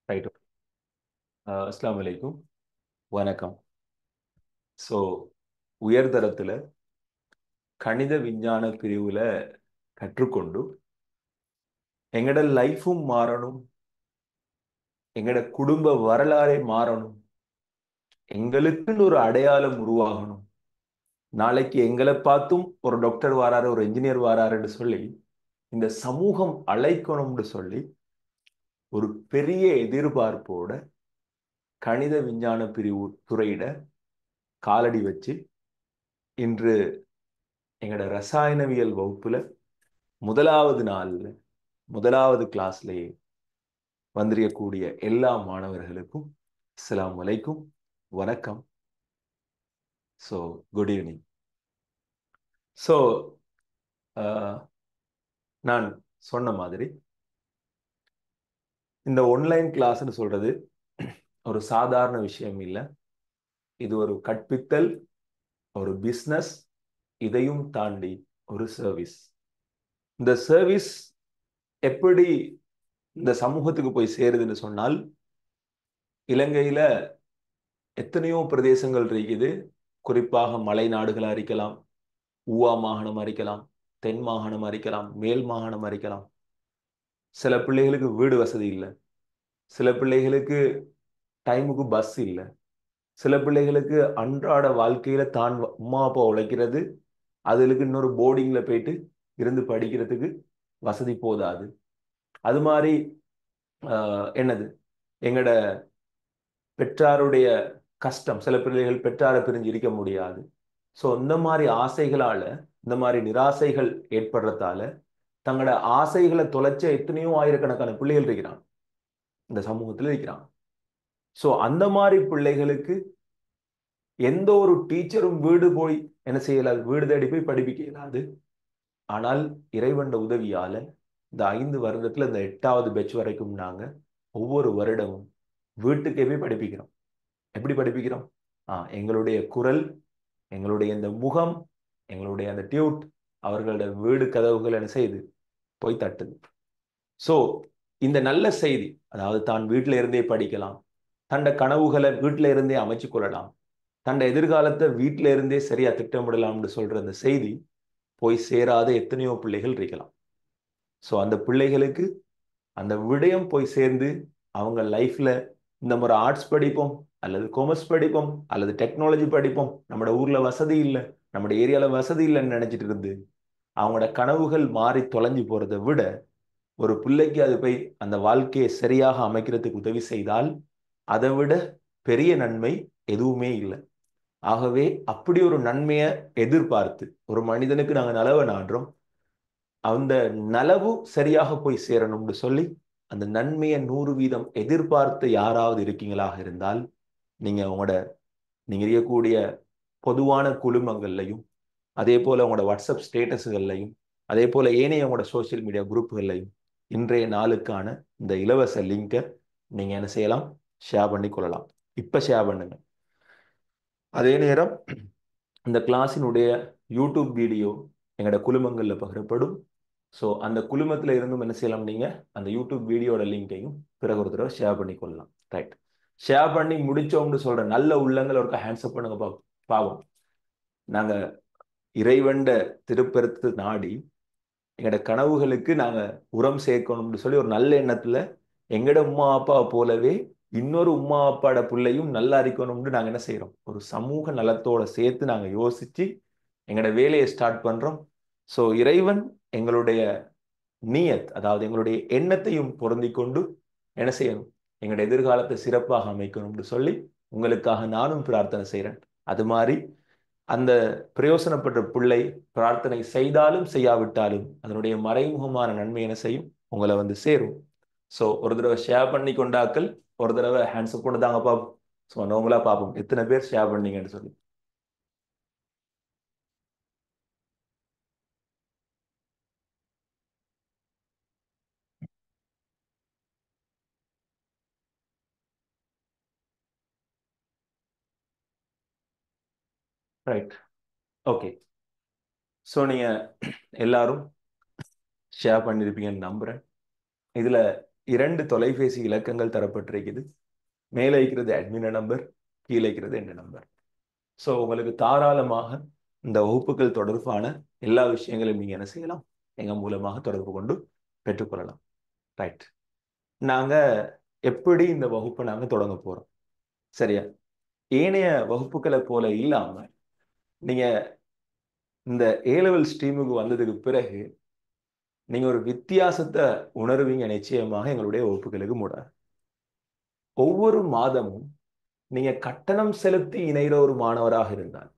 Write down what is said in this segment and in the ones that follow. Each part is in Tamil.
ரைட். அஸ்ஸலாமு அலைக்கும். வணக்கம். ஸோ உயர்தரத்தில் கணித விஞ்ஞான பிரிவில் கற்றுக்கொண்டு எங்களோட லைஃபும் மாறணும், எங்களோட குடும்ப வரலாறே மாறணும், எங்களுக்குன்னு ஒரு அடையாளம் உருவாகணும். நாளைக்கு எங்களை பார்த்தும் ஒரு டாக்டர் வாராரு, ஒரு என்ஜினியர் வாராருன்னு சொல்லி இந்த சமூகம் அழைக்கணும்னு சொல்லி ஒரு பெரிய எதிர்பார்ப்போட கணித விஞ்ஞான பிரிவு துறையிட காலடி வச்சு இன்று எங்களோட ரசாயனவியல் வகுப்புல முதலாவது நாள்ல முதலாவது கிளாஸ்லயே வந்திருக்கக்கூடிய எல்லா மாணவர்களுக்கும் அஸ்ஸலாமு அலைக்கும், வணக்கம். So good evening. ஸோ நான் சொன்ன மாதிரி இந்த ஒன்லைன் கிளாஸ்ன்னு சொல்றது ஒரு சாதாரண விஷயம் இல்லை. இது ஒரு கற்பித்தல், ஒரு பிஸ்னஸ், இதையும் தாண்டி ஒரு சர்வீஸ். இந்த சர்வீஸ் எப்படி இந்த சமூகத்துக்கு போய் சேருதுன்னு சொன்னால், இலங்கையில எத்தனையோ பிரதேசங்கள் இருக்குது. குறிப்பாக மலை நாடுகளா இருக்கலாம், ஊவா மாகாணம் இருக்கலாம், தென் மாகாணம் இருக்கலாம், மேல் மாகாணம் இருக்கலாம். சில பிள்ளைகளுக்கு வீடு வசதி இல்லை, சில பிள்ளைகளுக்கு டைமுக்கு பஸ் இல்லை, சில பிள்ளைகளுக்கு அன்றாட வாழ்க்கையில தான் அம்மா அப்பா உழைக்கிறது, அதுக்கு இன்னொரு போர்டிங்ல போயிட்டு இருந்து படிக்கிறதுக்கு வசதி போதாது. அது மாதிரி என்னது எங்கட பெற்றாருடைய கஷ்டம், சில பிள்ளைகள் பெற்றாரை பிரிஞ்சு இருக்க முடியாது. ஸோ இந்த மாதிரி ஆசைகளால, இந்த மாதிரி நிராசைகள் ஏற்படுறதால தங்களோட ஆசைகளை தொலைச்ச எத்தனையோ ஆயிரக்கணக்கான பிள்ளைகள் இருக்கிறான், இந்த சமூகத்தில் இருக்கிறான். ஸோ அந்த மாதிரி பிள்ளைகளுக்கு எந்த ஒரு டீச்சரும் வீடு போய் என்ன செய்யலாது, வீடு தேடி போய் படிப்பிக்க இயலாது. ஆனால் இறைவன் உதவியால இந்த 5 வருடத்துல இந்த 8வது பேட்ச் வரைக்கும் நாங்க ஒவ்வொரு வருடமும் வீட்டுக்கே போய் படிப்பிக்கிறோம். எப்படி படிப்பிக்கிறோம்? எங்களுடைய குரல், எங்களுடைய இந்த முகம், எங்களுடைய அந்த டியூட் அவர்களோட வீடு கதவுகள் என்ன செய்யுது, போய் தட்டுது. ஸோ இந்த நல்ல செய்தி, அதாவது தான் வீட்டில இருந்தே படிக்கலாம், தண்ட கனவுகளை வீட்டில இருந்தே அமைச்சு கொள்ளலாம், தண்ட எதிர்காலத்தை வீட்டில இருந்தே சரியா திட்டமிடலாம்னு சொல்ற அந்த செய்தி போய் சேராத எத்தனையோ பிள்ளைகள் இருக்கலாம். ஸோ அந்த பிள்ளைகளுக்கு அந்த விடயம் போய் சேர்ந்து அவங்க லைஃப்ல இந்த மாதிரி ஆர்ட்ஸ் படிப்போம், அல்லது காமர்ஸ் படிப்போம், அல்லது டெக்னாலஜி படிப்போம், நம்மட ஊர்ல வசதி இல்லை, நம்மட ஏரியால வசதி இல்லைன்னு நினைச்சிட்டு இருந்து அவங்களோட கனவுகள் மாறி தொலைஞ்சு போறதை விட ஒரு பிள்ளைக்கு அது போய் அந்த வாழ்க்கையை சரியாக அமைக்கிறதுக்கு உதவி செய்தால் அதை விட பெரிய நன்மை எதுவுமே இல்லை. ஆகவே அப்படி ஒரு நன்மையை எதிர்பார்த்து ஒரு மனிதனுக்கு நாங்கள் நலவை நாடுறோம், அந்த நலவு சரியாக போய் சேரணும்னு சொல்லி அந்த நன்மையை 100% எதிர்பார்த்து யாராவது இருக்கீங்களாக இருந்தால் நீங்க இருக்கக்கூடிய பொதுவான குழுமங்கள்லையும், அதே போல உங்களோட வாட்ஸ்அப் ஸ்டேட்டஸுகள்லையும், அதே போல ஏனைய உங்களோட சோசியல் மீடியா குரூப்புகள்லையும் இன்றைய நாளுக்கான இந்த இலவச லிங்கை நீங்க என்ன செய்யலாம், ஷேர் பண்ணி கொள்ளலாம். இப்ப ஷேர் பண்ணுங்க. அதே நேரம் இந்த கிளாஸினுடைய யூடியூப் வீடியோ எங்களோட குழுமங்களில் பகிரப்படும். ஸோ அந்த குழுமத்தில் இருந்தும் என்ன செய்யலாம், நீங்க அந்த யூடியூப் வீடியோட லிங்கையும் பிறகு ஒரு தடவை ஷேர் பண்ணி கொள்ளலாம். ரைட். ஷேர் பண்ணி முடிச்சோம்னு சொல்ற நல்ல உள்ளங்கள் ஒரு ஹேண்ட்ஸ்அப் பண்ணுங்க பாவம். நாங்க இறைவண்ட திருப்பெருத்து நாடி எங்களோட கனவுகளுக்கு நாங்க உரம் சேர்க்கணும்னு சொல்லி ஒரு நல்ல எண்ணத்துல எங்கட உமா அப்பா போலவே இன்னொரு உமா அப்பாட பிள்ளையும் நல்லா இருக்கணும்னு நாங்க என்ன செய்யறோம், ஒரு சமூக நலத்தோட சேர்த்து நாங்க யோசிச்சு எங்களோட வேலையை ஸ்டார்ட் பண்றோம். ஸோ இறைவன் எங்களுடைய நியத், அதாவது எங்களுடைய எண்ணத்தையும் பொருந்தி கொண்டு என்ன செய்யணும், எங்களுடைய எதிர்காலத்தை சிறப்பாக அமைக்கணும்னு சொல்லி உங்களுக்காக நானும் பிரார்த்தனை செய்யறேன். அது மாதிரி அந்த பிரயோசனப்பட்ட பிள்ளை பிரார்த்தனை செய்தாலும் செய்யாவிட்டாலும் அதனுடைய மறைமுகமான நன்மை என்ன செய்யும், உங்களை வந்து சேரும். ஸோ ஒரு தடவை ஷேர் பண்ணி கொண்டாக்கள் ஒரு தடவை ஹேண்ட்ஸ்அப் கொண்டு தாங்க பார்ப்போம். ஸோ நோங்களா பார்ப்போம் எத்தனை பேர் ஷேர் பண்ணீங்கன்னு சொல்லி. ரைட். ஓகே. ஸோ நீங்க எல்லாரும் ஷேர் பண்ணியிருப்பீங்கன்னு நம்புறேன். இதுல 2 தொலைபேசி இலக்கங்கள் தரப்பட்டிருக்குது. மேலே இருக்கிறது அட்மின் நம்பர், கீழே இருக்கிறது என் நம்பர். ஸோ உங்களுக்கு தாராளமாக இந்த வகுப்புகள் தொடர்பான எல்லா விஷயங்களையும் நீங்க என்ன செய்யலாம், எங்க மூலமாக தொடர்பு கொண்டு பெற்றுக்கொள்ளலாம். ரைட். நாங்க எப்படி இந்த வகுப்பை நாங்க தொடங்க போறோம், சரியா? ஏனைய வகுப்புகளை போல இல்லாம நீங்க இந்த ஏ-லெவல் ஸ்ட்ரீமுக்கு வந்ததுக்கு பிறகு நீங்க ஒரு வித்தியாசத்தை உணர்வீங்க நிச்சயமாக எங்களுடைய வகுப்புகளுக்கு மூட. ஒவ்வொரு மாதமும் நீங்க கட்டணம் செலுத்தி இணைகிற ஒரு மாணவராக இருந்தால்,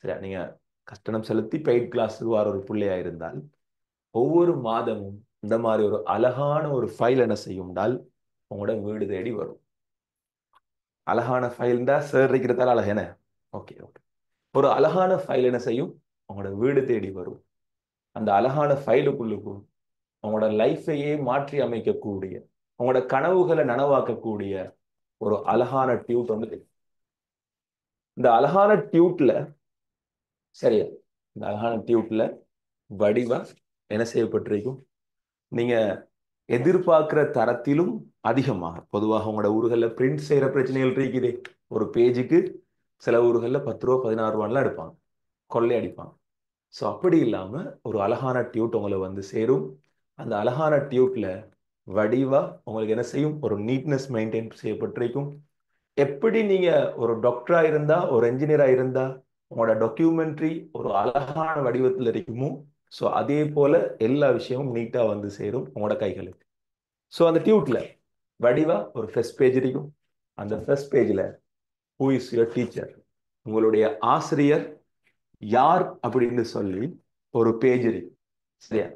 சரியா, நீங்க கட்டணம் செலுத்தி பெய்ட் கிளாஸுக்கு வர ஒரு பிள்ளையா இருந்தால், ஒவ்வொரு மாதமும் இந்த மாதிரி ஒரு அழகான ஒரு ஃபைல் என்ன செய்யும்னால் உங்களோட வீடு தேடி வரும். அழகான ஃபைல் தான் சார் இருக்கிறதால அழகான, ஓகே ஓகே, ஒரு அழகான ஃபைல் என்ன செய்யும், உங்களோட வீடு தேடி வரும். அந்த அழகான ஃபைலுக்குள்ளுக்கும் உங்களோட லைஃபையே மாற்றி அமைக்கக்கூடிய, உங்களோட கனவுகளை நனவாக்கக்கூடிய ஒரு அழகான டியூட் வந்து இந்த அழகான டியூட்ல, சரியா, இந்த அழகான டியூட்ல வடிவா என்ன செய்யப்பட்டிருக்கும், நீங்க எதிர்பார்க்கிற தரத்திலும் அதிகமாக, பொதுவாக உங்களோட ஊர்களில் பிரிண்ட் செய்யற பிரச்சனைகள் இருக்குது. ஒரு பேஜுக்கு சில ஊர்களில் 10 ரூபா 16 ரூபான்லாம் எடுப்பாங்க, கொள்ளை அடிப்பாங்க. ஸோ அப்படி இல்லாம ஒரு அழகான டியூட் உங்களை வந்து சேரும். அந்த அழகான டியூட்ல வடிவா உங்களுக்கு என்ன செய்யும், ஒரு நீட்னஸ் மெயின்டைன் செய்யப்பட்டிருக்கும். எப்படி நீங்க ஒரு டாக்டரா இருந்தா, ஒரு என்ஜினியரா இருந்தா உங்களோட டாக்குமெண்ட்ரி ஒரு அழகான வடிவத்தில் இருக்குமோ, ஸோ அதே போல எல்லா விஷயமும் நீட்டா வந்து சேரும் உங்களோட கைகளுக்கு. ஸோ அந்த டியூட்ல வடிவா ஒரு ஃபர்ஸ்ட் பேஜ் இருக்கும். அந்த ஃபர்ஸ்ட் பேஜ்ல ஹூ இஸ் யுவர் டீச்சர், உங்களுடைய ஆசிரியர் யார் அப்படின்னு சொல்லி ஒரு பேஜ் இருக்கு, சரியா?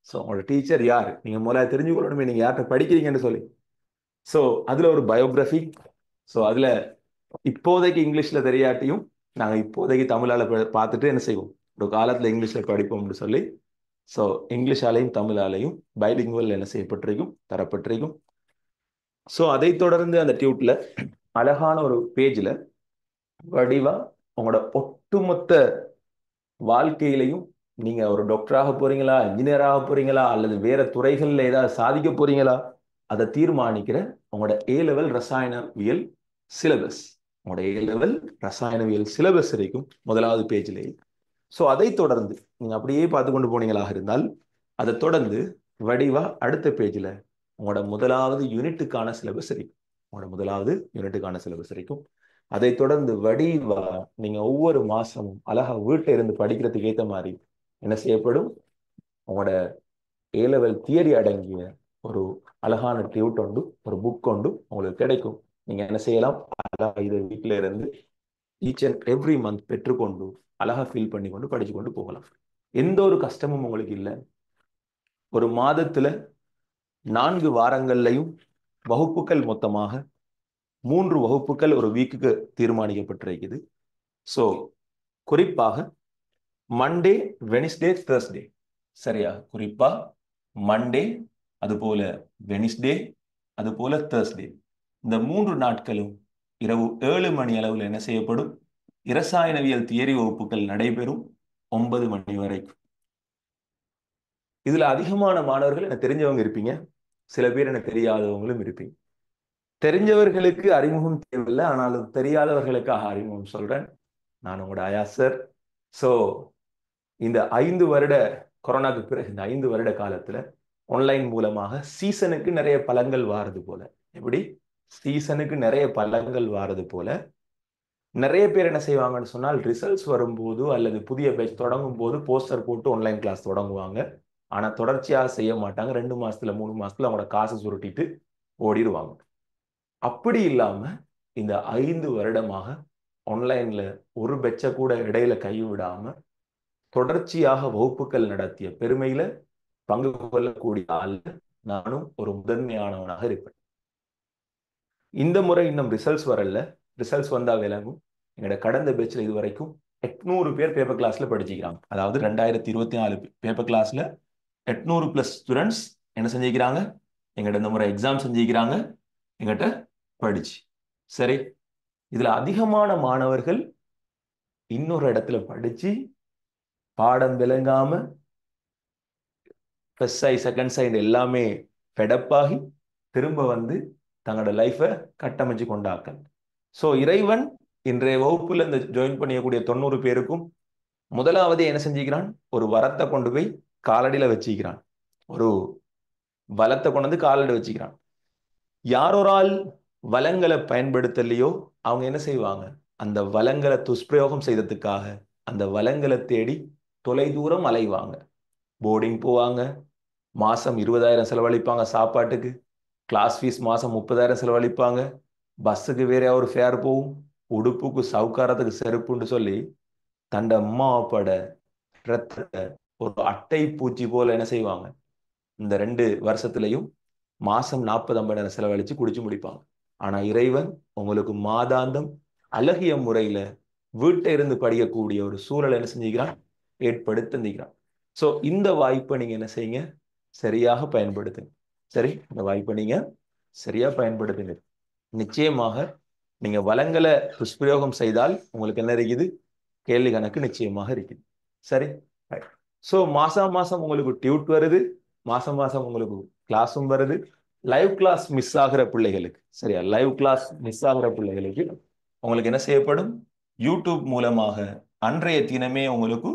ஸோ உங்களோட டீச்சர் யார் நீங்க முதல்ல தெரிஞ்சுக்கொள்ளணுமே, நீங்க யார்கிட்ட படிக்கிறீங்கன்னு சொல்லி. ஸோ அதுல ஒரு பயோகிராஃபி. ஸோ அதுல இப்போதைக்கு இங்கிலீஷ்ல தெரியாட்டியும் நாங்க இப்போதைக்கு தமிழால பார்த்துட்டு என்ன செய்வோம், ஒரு காலத்துல இங்கிலீஷ்ல படிப்போம்னு சொல்லி, ஸோ இங்கிலீஷாலையும் தமிழாலையும் பைலிங்குவல் என்ன செய்யப்பட்டிருக்கும், தரப்பட்டிருக்கும். ஸோ அதை தொடர்ந்து அந்த டியூட்ல அழகான ஒரு பேஜ்ல வடிவா உங்களோட ஒட்டுமொத்த வாழ்க்கையிலையும், நீங்க ஒரு டாக்டராக போறீங்களா, இன்ஜினியராக போறீங்களா, அல்லது வேற துறைகள்ல ஏதாவது சாதிக்க போறீங்களா, அதை தீர்மானிக்கிற உங்களோட ஏ-லெவல் ரசாயனவியல் சிலபஸ், உங்களோட ஏ-லெவல் ரசாயனவியல் சிலபஸ் இருக்கும் முதலாவது பேஜ்லேயே. ஸோ அதை தொடர்ந்து நீங்க அப்படியே பார்த்து கொண்டு போனீங்களாக இருந்தால், அதை தொடர்ந்து வடிவா அடுத்த பேஜ்ல உங்களோட முதலாவது யூனிட்டுக்கான சிலபஸ் இருக்கும். உங்களோட முதலாவது யூனிட்டுக்கான சிலபஸ் இருக்கும். அதை தொடர்ந்து வடிவா நீங்க ஒவ்வொரு மாசமும் அழகா வீட்டில இருந்து படிக்கிறதுக்கு ஏற்ற மாதிரி என்ன செய்யப்படும், உங்களோட ஏ-லெவல் தியரி அடங்கிய ஒரு அழகான டியூட் உண்டு, ஒரு புக் கொண்டு உங்களுக்கு கிடைக்கும். நீங்க என்ன செய்யலாம், அழகா இதை வீட்டில இருந்து ஈச் அண்ட் எவ்ரி மந்த் பெற்றுக்கொண்டு அழகா ஃபீல் பண்ணி கொண்டு படிச்சு கொண்டு போகலாம். எந்த ஒரு கஷ்டமும் உங்களுக்கு இல்லை. ஒரு மாதத்துல 4 வாரங்கள்லையும் வகுப்புகள் மொத்தமாக 3 வகுப்புகள் ஒரு வீக்குக்கு தீர்மானிக்கப்பட்டிருக்குது. ஸோ குறிப்பாக மண்டே, வெனிஸ்டே, தேர்ஸ்டே, சரியா, குறிப்பா மண்டே, அது போல வெனிஸ்டே, அது போல தேர்ஸ்டே, இந்த 3 நாட்களும் இரவு 7 மணி அளவில் என்ன செய்யப்படும், இரசாயனவியல் தியரி வகுப்புகள் நடைபெறும் 9 மணி வரைக்கும். இதுல அதிகமான மாணவர்கள் எனக்கு தெரிஞ்சவங்க இருப்பீங்க, சில பேர் எனக்கு தெரியாதவங்களும் இருப்பீங்க. தெரிஞ்சவர்களுக்கு அறிமுகம் தேவையில்லை, ஆனாலும் தெரியாதவர்களுக்காக அறிமுகம் சொல்றேன். நான் உங்களோட அயாஸ் சார். ஸோ இந்த 5 வருட கொரோனாக்கு பிறகு இந்த 5 வருட காலத்துல ஆன்லைன் மூலமாக சீசனுக்கு நிறைய பலன்கள் வாரது போல, எப்படி சீசனுக்கு நிறைய பலன்கள் வாரது போல நிறைய பேர் என்ன செய்வாங்கன்னு சொன்னால், ரிசல்ட்ஸ் வரும்போது அல்லது புதிய பேட்ச் தொடங்கும் போது போஸ்டர் போட்டு ஆன்லைன் கிளாஸ் தொடங்குவாங்க. ஆனா தொடர்ச்சியாக செய்ய மாட்டாங்க. 2 மாசத்துல 3 மாசத்துல அவங்களோட காசு சுருட்டிட்டு ஓடிடுவாங்க. அப்படி இல்லாம இந்த 5 வருடமாக ஆன்லைன்ல ஒரு பெட்ச கூட இடையில கைவிடாம தொடர்ச்சியாக வகுப்புகள் நடத்திய பெருமையில பங்கு கொள்ளக்கூடிய ஆள் நானும் ஒரு முதன்மையானவனாக இருப்பேன். இந்த முறை இன்னும் ரிசல்ட்ஸ் வரல. ரிசல்ட்ஸ் வந்தா விளங்கும். எங்களோட கடந்த பேட்ச்ல இது வரைக்கும் 800 பேர் பேப்பர் கிளாஸ்ல படிச்சுக்கிறாங்க. அதாவது 2024 பேப்பர் கிளாஸ்ல 800 பிளஸ் ஸ்டூடெண்ட்ஸ் என்ன செஞ்சுக்கிறாங்க, எங்கிட்ட இந்த முறை எக்ஸாம் செஞ்சுக்கிறாங்க, எங்கிட்ட படிச்சு. சரி, இதுல அதிகமான மாணவர்கள் இன்னொரு இடத்துல படிச்சு பாடம் விளங்காம ஃபர்ஸ்ட் சை செகண்ட் சைடு எல்லாமே ஃபெடப் ஆகி திரும்ப வந்து தங்களோட லைஃபை கட்டமைச்சு கொண்டாக்கள். ஸோ இறைவன் இன்றைய வகுப்புல இந்த ஜாயின் பண்ணக்கூடிய 90 பேருக்கும் முதலாவது என்ன செஞ்சுக்கிறான்? ஒரு வரத்தை கொண்டு போய் காலடியில வச்சுக்கிறான். ஒரு வளத்தை கொண்டு வந்து காலடி வச்சுக்கிறான். யாரொரு ஆள் வளங்களை பயன்படுத்தலையோ அவங்க என்ன செய்வாங்க? அந்த வளங்களை துஷ்பிரயோகம் செய்ததுக்காக அந்த வளங்களை தேடி தொலை தூரம் அலைவாங்க. போர்டிங் போவாங்க, மாசம் 20,000 செலவழிப்பாங்க சாப்பாட்டுக்கு, கிளாஸ் ஃபீஸ் மாசம் 30,000 செலவழிப்பாங்க, பஸ்ஸுக்கு வேற ஒரு ஃபேர் போகும், உடுப்புக்கு சவுக்காரத்துக்கு செருப்புன்னு சொல்லி தண்ட அம்மா அப்பாட ரத்தத்தை ஒரு அட்டை பூச்சி போல என்ன செய்வாங்க? இந்த 2 வருஷத்துலையும் மாசம் 40-50 செலவழிச்சு குடிச்சு முடிப்பாங்க. ஆனா இறைவன் உங்களுக்கு மாதாந்தம் அழகிய முறையில வீட்டை இருந்து படிக்கக்கூடிய ஒரு சூழலை என்ன செஞ்சுக்கிறான்? ஏற்படுத்திக்கிறான். சோ இந்த வாய்ப்பை நீங்க என்ன செய்யுங்க? சரியாக பயன்படுத்துங்க. சரி, இந்த வாய்ப்பை நீங்க சரியா பயன்படுத்துங்க. நிச்சயமாக நீங்க வளங்களை துஷ்பிரயோகம் செய்தால் உங்களுக்கு என்ன இருக்குது? கேள்வி கணக்கு நிச்சயமாக இருக்குது. சரி, ஸோ மாசம் மாசம் உங்களுக்கு டியூட் வருது, மாசம் மாசம் உங்களுக்கு கிளாஸும் வருது. லைவ் கிளாஸ் மிஸ் ஆகிற பிள்ளைகளுக்கு, சரியா, லைவ் கிளாஸ் மிஸ் ஆகிற பிள்ளைகளுக்கு உங்களுக்கு என்ன செய்யப்படும்? யூடியூப் மூலமாக அன்றைய தினமே உங்களுக்கு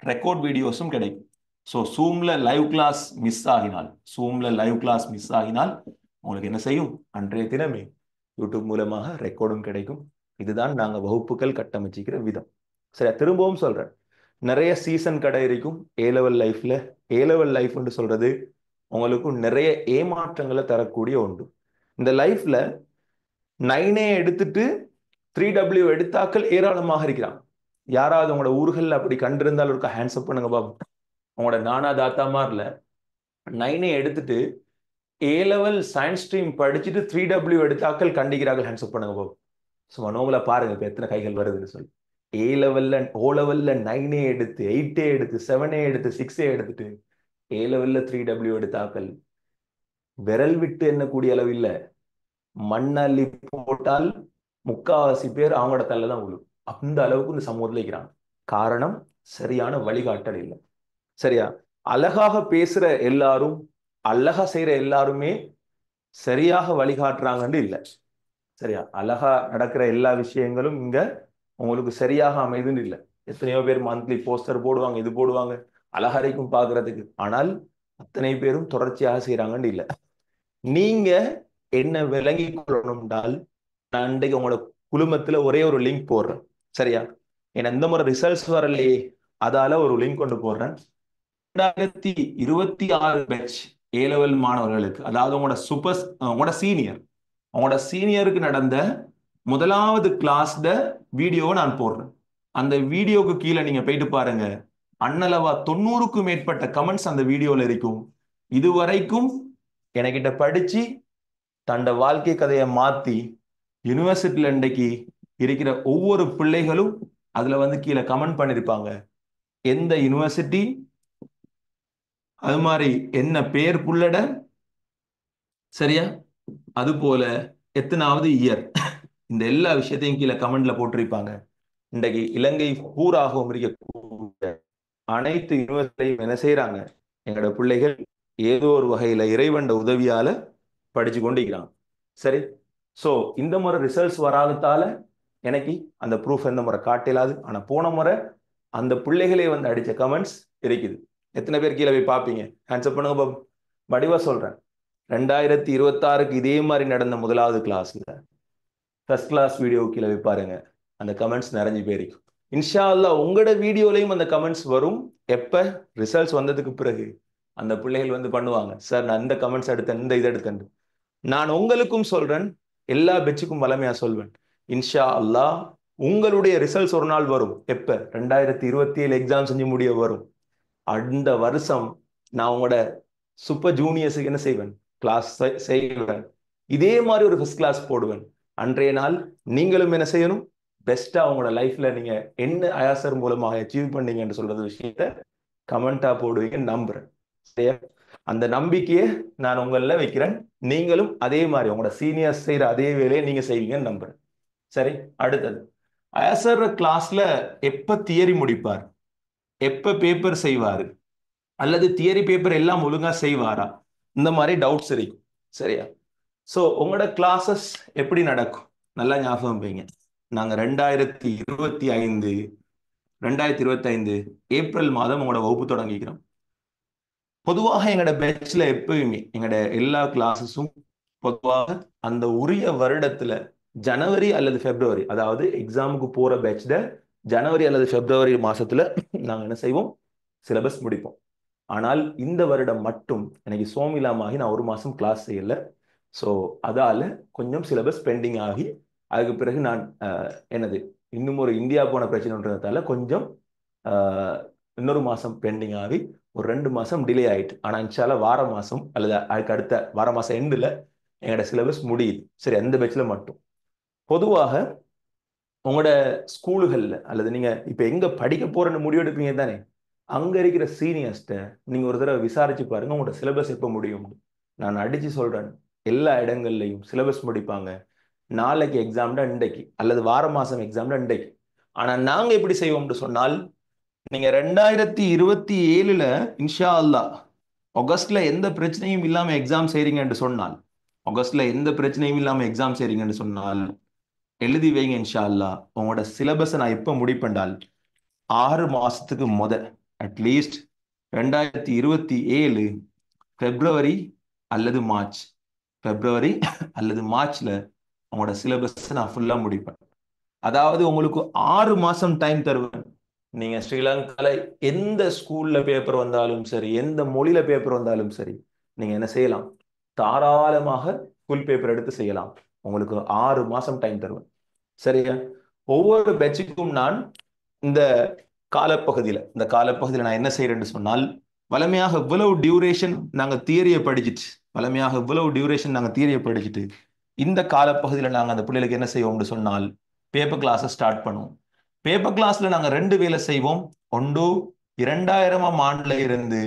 ரெக்கார்ட் வீடியோஸும் கிடைக்கும். ஸோ ஜூம்ல லைவ் கிளாஸ் மிஸ் ஆகினால், உங்களுக்கு என்ன செய்யும்? அன்றைய தினமே யூடியூப் மூலமாக ரெக்கார்டும் கிடைக்கும். இதுதான் நாங்க வகுப்புகள் கட்டமைச்சிக்கிற விதம். சரியா, திரும்பவும் சொல்றேன், நிறைய சீசன் கடை இருக்கும் ஏ லெவல் லைஃப்ல. ஏ லெவல் லைஃப்னு சொல்றது உங்களுக்கு நிறைய ஏமாற்றங்களை தரக்கூடிய ஒன்று. இந்த லைஃப்ல 9A எடுத்துட்டு 3W எடுத்தாக்கள் ஏராளமாக இருக்கிறான். யாராவது உங்களோட ஊர்கள் அப்படி கண்டிருந்தால் ஒரு ஹேண்ட்ஸ்அப் பண்ணுங்க பாபு. உங்களோட நானா தாத்தா மாதிரில 9A எடுத்துட்டு ஏ லெவல் சயின்ஸ் ஸ்ட்ரீம் படிச்சுட்டு 3W எடுத்தாக்கள் கண்டிக்கிறார்கள், ஹேண்ட்ஸ்அப் பண்ணுங்க பாபு. சும்மா நோம்புல பாருங்க இப்ப எத்தனை கைகள் வருதுன்னு சொல்லி. ஏ லெவல்ல ஓ லெவல்ல 9A எடுத்து 8A எடுத்து 7A எடுத்து 6A எடுத்துட்டு ஏ லெவல்ல 3W எடுத்தாக்கள் விரல் விட்டு எண்ணக்கூடிய அளவு இல்ல, மண்ணள்ளி போட்டால் முக்காவாசி பேர் அவங்களோட தள்ள தான் விழும். அந்த அளவுக்கு இந்த சமூகத்துல இருக்கிறாங்க. காரணம் சரியான வழிகாட்டல் இல்லை. சரியா, அழகாக பேசுற எல்லாரும், அழகா செய்யற எல்லாருமே சரியாக வழிகாட்டுறாங்கன்னு இல்லை. சரியா, அழகா நடக்கிற எல்லா விஷயங்களும் இங்க உங்களுக்கு சரியாக அமைதுன்னு இல்லை. எத்தனையோ பேர் மந்த்லி போஸ்டர் போடுவாங்க, இது போடுவாங்க, அழகரைக்கும் பாக்குறதுக்கு. ஆனால் அத்தனை பேரும் தொடர்ச்சியாக செய்யறாங்கன்னு இல்லை. நீங்க என்ன விளங்கி கொள்ளணும்னால், நான் இன்றைக்கு உங்களோட குழுமத்துல ஒரே ஒரு லிங்க் போடுறேன். சரியா, ஏன்னா இந்த முறை ரிசல்ட்ஸ் வரலையே, அதால ஒரு லிங்க் கொண்டு போடுறேன். 2026 பேட்ச் ஏ லெவல் மாணவர்களுக்கு, அதாவது உங்களோட சீனியருக்கு நடந்த முதலாவது கிளாஸ் வீடியோவை நான் போடுறேன். அந்த வீடியோக்கு கீழே நீங்க போயிட்டு பாருங்க, அண்ணளவா 90க்கும் மேற்பட்ட கமெண்ட்ஸ் அந்த வீடியோல இருக்கும். இதுவரைக்கும் என்கிட்ட படிச்சு தண்ட வாழ்க்கை கதையை மாத்தி யூனிவர்சிட்டியில இன்றைக்கு இருக்கிற ஒவ்வொரு பிள்ளைகளும் அதுல வந்து கீழே கமெண்ட் பண்ணிருப்பாங்க. எந்த யூனிவர்சிட்டி, அது மாதிரி என்ன பேர் புள்ளட, சரியா, அது போல எத்தனாவது இயர், இந்த எல்லா விஷயத்தையும் கீழே கமெண்ட்ல போட்டிருப்பாங்க. இன்றைக்கு இலங்கை பூராகவும் இருக்கக்கூடிய அனைத்து யூனிவர்சிட்டியும் என்ன செய்யறாங்க? எங்களோட பிள்ளைகள் ஏதோ ஒரு வகையில இறைவண்ட உதவியால படிச்சு கொண்டிருக்கிறாங்க. சரி, சோ இந்த முறை ரிசல்ட்ஸ் வராததால எனக்கு அந்த ப்ரூஃப் எந்த முறை காட்டலாது. ஆனா போன முறை அந்த பிள்ளைகளே வந்து அடிச்ச கமெண்ட்ஸ் இருக்குது. எத்தனை பேர் கீழே போய் பார்ப்பீங்க? ஆன்சர் பண்ணுங்க பாபு. வடிவா சொல்றேன், 2026க்கு இதே மாதிரி நடந்த முதலாவது கிளாஸ்ல ஃபர்ஸ்ட் கிளாஸ் வீடியோ கீழே போய் பாருங்க, அந்த கமெண்ட்ஸ் நிறைஞ்சு போயிருக்கும். இன்ஷா அல்லாஹ் உங்களோட வீடியோலையும் அந்த கமெண்ட்ஸ் வரும். எப்ப? ரிசல்ட்ஸ் வந்ததுக்கு பிறகு அந்த பிள்ளைகள் வந்து பண்ணுவாங்க, சார் நான் இந்த கமெண்ட்ஸ் எடுத்தேன், இந்த இதை எடுத்தேன். நான் உங்களுக்கும் சொல்றேன், எல்லா பெச்சுக்கும் வளமையா சொல்வேன், இன்ஷா அல்லாஹ் உங்களுடைய ரிசல்ட்ஸ் ஒரு நாள் வரும். எப்ப? 2027 எக்ஸாம் செஞ்சு முடிய வரும். அந்த வருஷம் நான் உங்களோட சூப்பர் ஜூனியர்ஸுக்கு என்ன செய்வேன்? கிளாஸ் செய்வேன். இதே மாதிரி ஒரு ஃபர்ஸ்ட் கிளாஸ் போடுவேன். அன்றைய நாள் நீங்களும் என்ன செய்யணும்? பெஸ்டா உங்களோட லைஃப்ல நீங்க என்ன அயாசர் மூலமாக அச்சீவ் பண்ணீங்கன்னு சொல்றது விஷயத்த கமெண்டா போடுவீங்க நம்புறேன். சரியா, அந்த நம்பிக்கையை நான் உங்கள வைக்கிறேன். நீங்களும் அதே மாதிரி உங்களோட சீனியர்ஸ் செய்யற அதே வேலையை நீங்க செய்வீங்கன்னு நம்புறேன். சரி, அடுத்தது, அயாசர் கிளாஸ்ல எப்ப தியரி முடிப்பார், எப்ப பேப்பர் செய்வாரு, அல்லது தியரி பேப்பர் எல்லாம் ஒழுங்கா செய்வாரா, இந்த மாதிரி டவுட்ஸ் இருக்கு. சரியா, ஸோ உங்களோட கிளாஸஸ் எப்படி நடக்கும் நல்லா ஞாபகம் வைங்க. நாங்கள் 2025 ஏப்ரல் மாதம் உங்களோட வகுப்பு தொடங்கிக்கிறோம். பொதுவாக எங்களோட பேட்ச்ல எப்பயுமே எங்களோட எல்லா கிளாஸஸும் பொதுவாக அந்த உரிய வருடத்துல ஜனவரி அல்லது பிப்ரவரி, அதாவது எக்ஸாமுக்கு போற பேட்ச்ல ஜனவரி அல்லது பிப்ரவரி மாசத்துல நாங்க என்ன செய்வோம், சிலபஸ் முடிப்போம். ஆனால் இந்த வருடம் மட்டும் எனக்கு சோமிலாமாகி நான் ஒரு மாசம் கிளாஸ் செய்யல. ஸோ அதால கொஞ்சம் சிலபஸ் பெண்டிங் ஆகி அதுக்கு பிறகு நான் என்னது இன்னும் ஒரு இந்தியா போன பிரச்சனைன்றதால கொஞ்சம் ஆஹ், இன்னொரு மாசம் பெண்டிங் ஆகி ஒரு 2 மாசம் டிலே ஆயிட்டு. ஆனா இன்ஷால்லா வார மாசம் அல்லது அதுக்கு அடுத்த வார மாசம் எண்டுல எங்களோட சிலபஸ் முடியுது. சரி, அந்த பேட்ச்ல மட்டும். பொதுவாக உங்களோட ஸ்கூலுகள்ல அல்லது நீங்க இப்ப எங்க படிக்க போறன்னு முடிவெடுப்பீங்க தானே, அங்க இருக்கிற சீனியர்ஸ்ட நீங்க ஒரு தடவை விசாரிச்சு பாருங்க உங்களோட சிலபஸ் எப்ப முடியும். நான் அடிச்சு சொல்றேன், எல்லா இடங்கள்லையும் சிலபஸ் முடிப்பாங்க நாளைக்கு எக்ஸாம்டா இன்றைக்கு அல்லது வார மாசம் எக்ஸாம்டா இன்றைக்கு. ஆனா நாங்க எப்படி செய்வோம்னு சொன்னால், நீங்க 2027 இன்ஷா அல்லாஹ் ஆகஸ்ட்ல எந்த பிரச்சனையும் இல்லாம எக்ஸாம் செய்றீங்கன்னு சொன்னால், ஆகஸ்ட்ல எந்த பிரச்சனையும் இல்லாம எக்ஸாம் செய்றீங்கன்னு சொன்னால் எழுதி வைங்க இன்ஷா அல்லாஹ். உங்களோட சிலபஸை நான் எப்ப முடிப்பேன்டால் 6 மாசத்துக்கு அட்லீஸ்ட் 2027 பிப்ரவரி அல்லது மார்ச், பிப்ரவரி அல்லது மார்ச்ல உங்களோட சிலபஸ் நான் ஃபுல்லா முடிப்பேன். அதாவது உங்களுக்கு 6 மாசம் டைம் தருவேன். நீங்க ஸ்ரீலங்கால எந்த ஸ்கூல்ல பேப்பர் வந்தாலும் சரி, எந்த மொழியில பேப்பர் வந்தாலும் சரி, நீங்க என்ன செய்யலாம், தாராளமாக ஃபுல் பேப்பர் எடுத்து செய்யலாம். உங்களுக்கு 6 மாசம் டைம் தருவேன். சரியா? ஒவ்வொரு பேட்சுக்கும் நான் இந்த இந்த காலப்பகுதியில் நான் என்ன செய்யறேன்னு சொன்னால், வளமையாக இவ்வளவு டியூரேஷன் நாங்க தியரியை படிச்சுட்டு இந்த காலப்பகுதியில் நாங்க அந்த பிள்ளைகளுக்கு என்ன செய்வோம்னு சொன்னால் பேப்பர் கிளாஸை ஸ்டார்ட் பண்ணுவோம். பேப்பர் கிளாஸ்ல நாங்க 2 வேலை செய்வோம். ஒன்று, 2000ஆம் ஆண்டுல இருந்து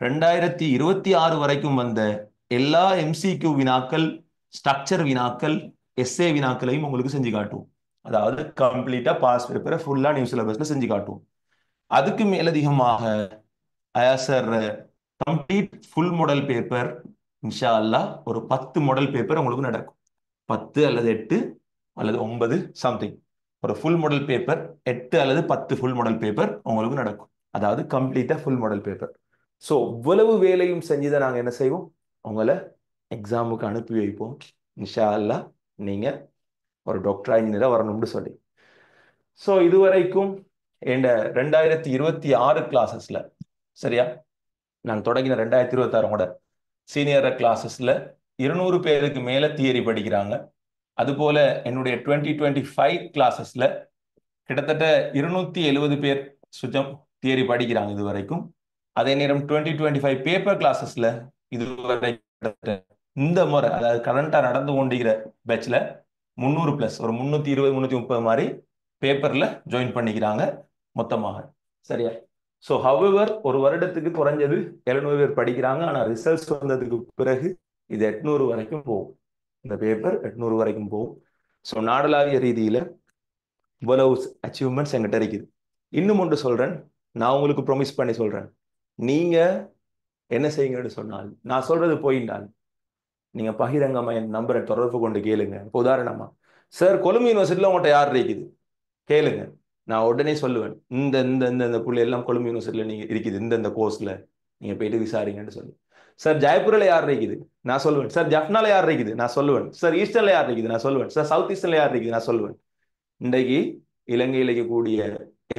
2026 வரைக்கும் வந்த எல்லா எம்சிக்யூ வினாக்கள், ஸ்ட்ரக்சர் வினாக்கள், எஸ்ஏ வினாக்களையும் உங்களுக்கு செஞ்சு காட்டுவோம். அதாவது கம்ப்ளீட்டா பாஸ் பேப்பரை ஃபுல்லா நியூ சிலபஸ்ல செஞ்சு காட்டுவோம். அதுக்கு மேலதிகமாக Asar complete full model paper இன்ஷா அல்லாஹ் ஒரு 10 மாடல் பேப்பர் உங்களுக்கு நடக்கும். 10 அல்லது 8 அல்லது 9 சம்திங், ஒரு ஃபுல் மாடல் பேப்பர் 8 அல்லது 10 ஃபுல் மாடல் பேப்பர் உங்களுக்கு நடக்கும். அதாவது கம்ப்ளீட்டா ஃபுல் மாடல் பேப்பர். ஸோ இவ்வளவு வேலையும் செஞ்சுதான் நாங்கள் என்ன செய்வோம், உங்களை எக்ஸாமுக்கு அனுப்பி வைப்போம். இன்ஷா அல்லாஹ் நீங்க ஒரு டாக்டர் இன்ஜினியரா வரணும்னு சொல்லி. ஸோ இதுவரைக்கும் என் 2026 கிளாஸஸ்ல, சரியா, நான் தொடங்கின 2026 சீனியர் கிளாஸஸ்ல 200 பேருக்கு மேல தியரி படிக்கிறாங்க. அதுபோல என்னுடைய 2025 கிளாஸஸ்ல கிட்டத்தட்ட 270 பேர் சுஜம் தியரி படிக்கிறாங்க இது வரைக்கும். அதே நேரம் 2025 பேப்பர் கிளாஸஸ்ல இதுவரை இந்த முறை, அதாவது கரண்டா நடந்து கொண்டிருக்கிற பேட்ச்ல 300+, ஒரு 320 330 மாதிரி பேப்பர்ல ஜாயின் பண்ணிக்கிறாங்க மொத்தமாக. சரியா? ஸோ ஹவெவர் ஒரு வருடத்துக்கு குறைஞ்சது 700 பேர் படிக்கிறாங்க. ஆனா ரிசல்ட்ஸ் வந்ததுக்கு பிறகு இது 800 வரைக்கும் போகும். இந்த பேப்பர் 800 வரைக்கும் போகும். ஸோ நாடளாவிய ரீதியில இவ்வளவு அச்சீவ்மெண்ட்ஸ் எங்கிட்ட இருக்குது. இன்னும் ஒன்று சொல்றேன், நான் உங்களுக்கு ப்ரொமிஸ் பண்ணி சொல்றேன். நீங்க என்ன செய்யுங்கன்னு சொன்னால், நான் சொல்றது போயிட்டால் நீங்க பகிரங்கமா என் நம்பரை தொடர்பு கொண்டு கேளுங்க. இப்போ உதாரணமா, சார் கொழும்பு யூனிவர்சிட்டியில உங்கள்கிட்ட யார் இருக்குது கேளுங்க, நான் உடனே சொல்லுவேன், இந்த இந்த இந்த இந்த புள்ளி எல்லாம் கொழும்பு யூனிவர்சிட்டியில நீங்க இருக்குது, இந்த கோர்ஸ்ல நீங்க போயிட்டு விசாரிங்கன்னு சொல்லி. சார் ஜெயப்பூர்ல யார் இருக்குது நான் சொல்லுவேன். சார் ஜப்னால யார் இருக்குது நான் சொல்லுவேன். சார் ஈஸ்டர்ல யார் இருக்குது நான் சொல்லுவேன். சார் சவுத் ஈஸ்டர்ல யார் இருக்குது நான் சொல்லுவேன். இன்றைக்கு இலங்கையில் இருக்கக்கூடிய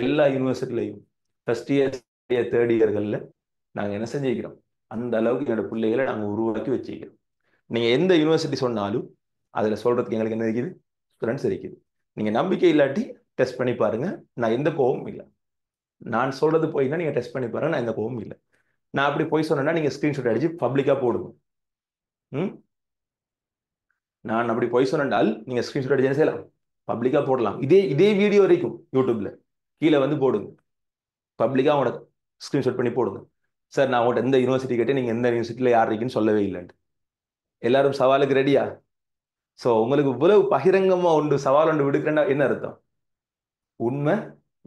எல்லா யூனிவர்சிட்டிலையும் ஃபர்ஸ்ட் இயர் தேர்ட் இயர்கள்ல நாங்க என்ன செஞ்சுக்கிறோம், அந்த அளவுக்கு என்னோட பிள்ளைகளை நாங்க உருவாக்கி வச்சுக்கிறோம். நீங்க எந்த யூனிவர்சிட்டி சொன்னாலும் அதுல சொல்றதுக்கு எங்களுக்கு என்ன இருக்குது, ஸ்டூடெண்ட்ஸ் இருக்குது. நீங்க நம்பிக்கை இல்லாட்டி டெஸ்ட் பண்ணி பாருங்க, நான் எந்த கோவமும் இல்லை. நான் சொல்றது போயின்னா நீங்க டெஸ்ட் பண்ணி பாருங்க, நான் எந்த கோவமும் இல்லை. நான் அப்படி போய் சொன்னேன்னா நீங்க ஸ்கிரீன்ஷாட் அடிச்சு பப்ளிக்கா போடுங்க. ம் நான் அப்படி போய் சொன்னால் நீங்க ஸ்கிரீன்ஷாட் அடிச்சு என்ன செய்யலாம், பப்ளிக்கா போடலாம். இதே இதே வீடியோ வரைக்கும் யூடியூப்ல கீழே வந்து போடுங்க, பப்ளிக்கா உங்களோட ஸ்கிரீன்ஷாட் பண்ணி போடுங்க. சார் நான் உங்கள்கிட்ட எந்த யூனிவர்சிட்டி கேட்டு நீங்க எந்த யூனிவர்சிட்டியில யார் இருக்குன்னு சொல்லவே இல்லைன்ட்டு. எல்லாரும் சவாலுக்கு ரெடியா? சோ உங்களுக்கு இவ்வளவு பகிரங்கமா உண்டு சவால் ஒன்று விடுக்கிறேன்னா என்ன அர்த்தம், உண்மை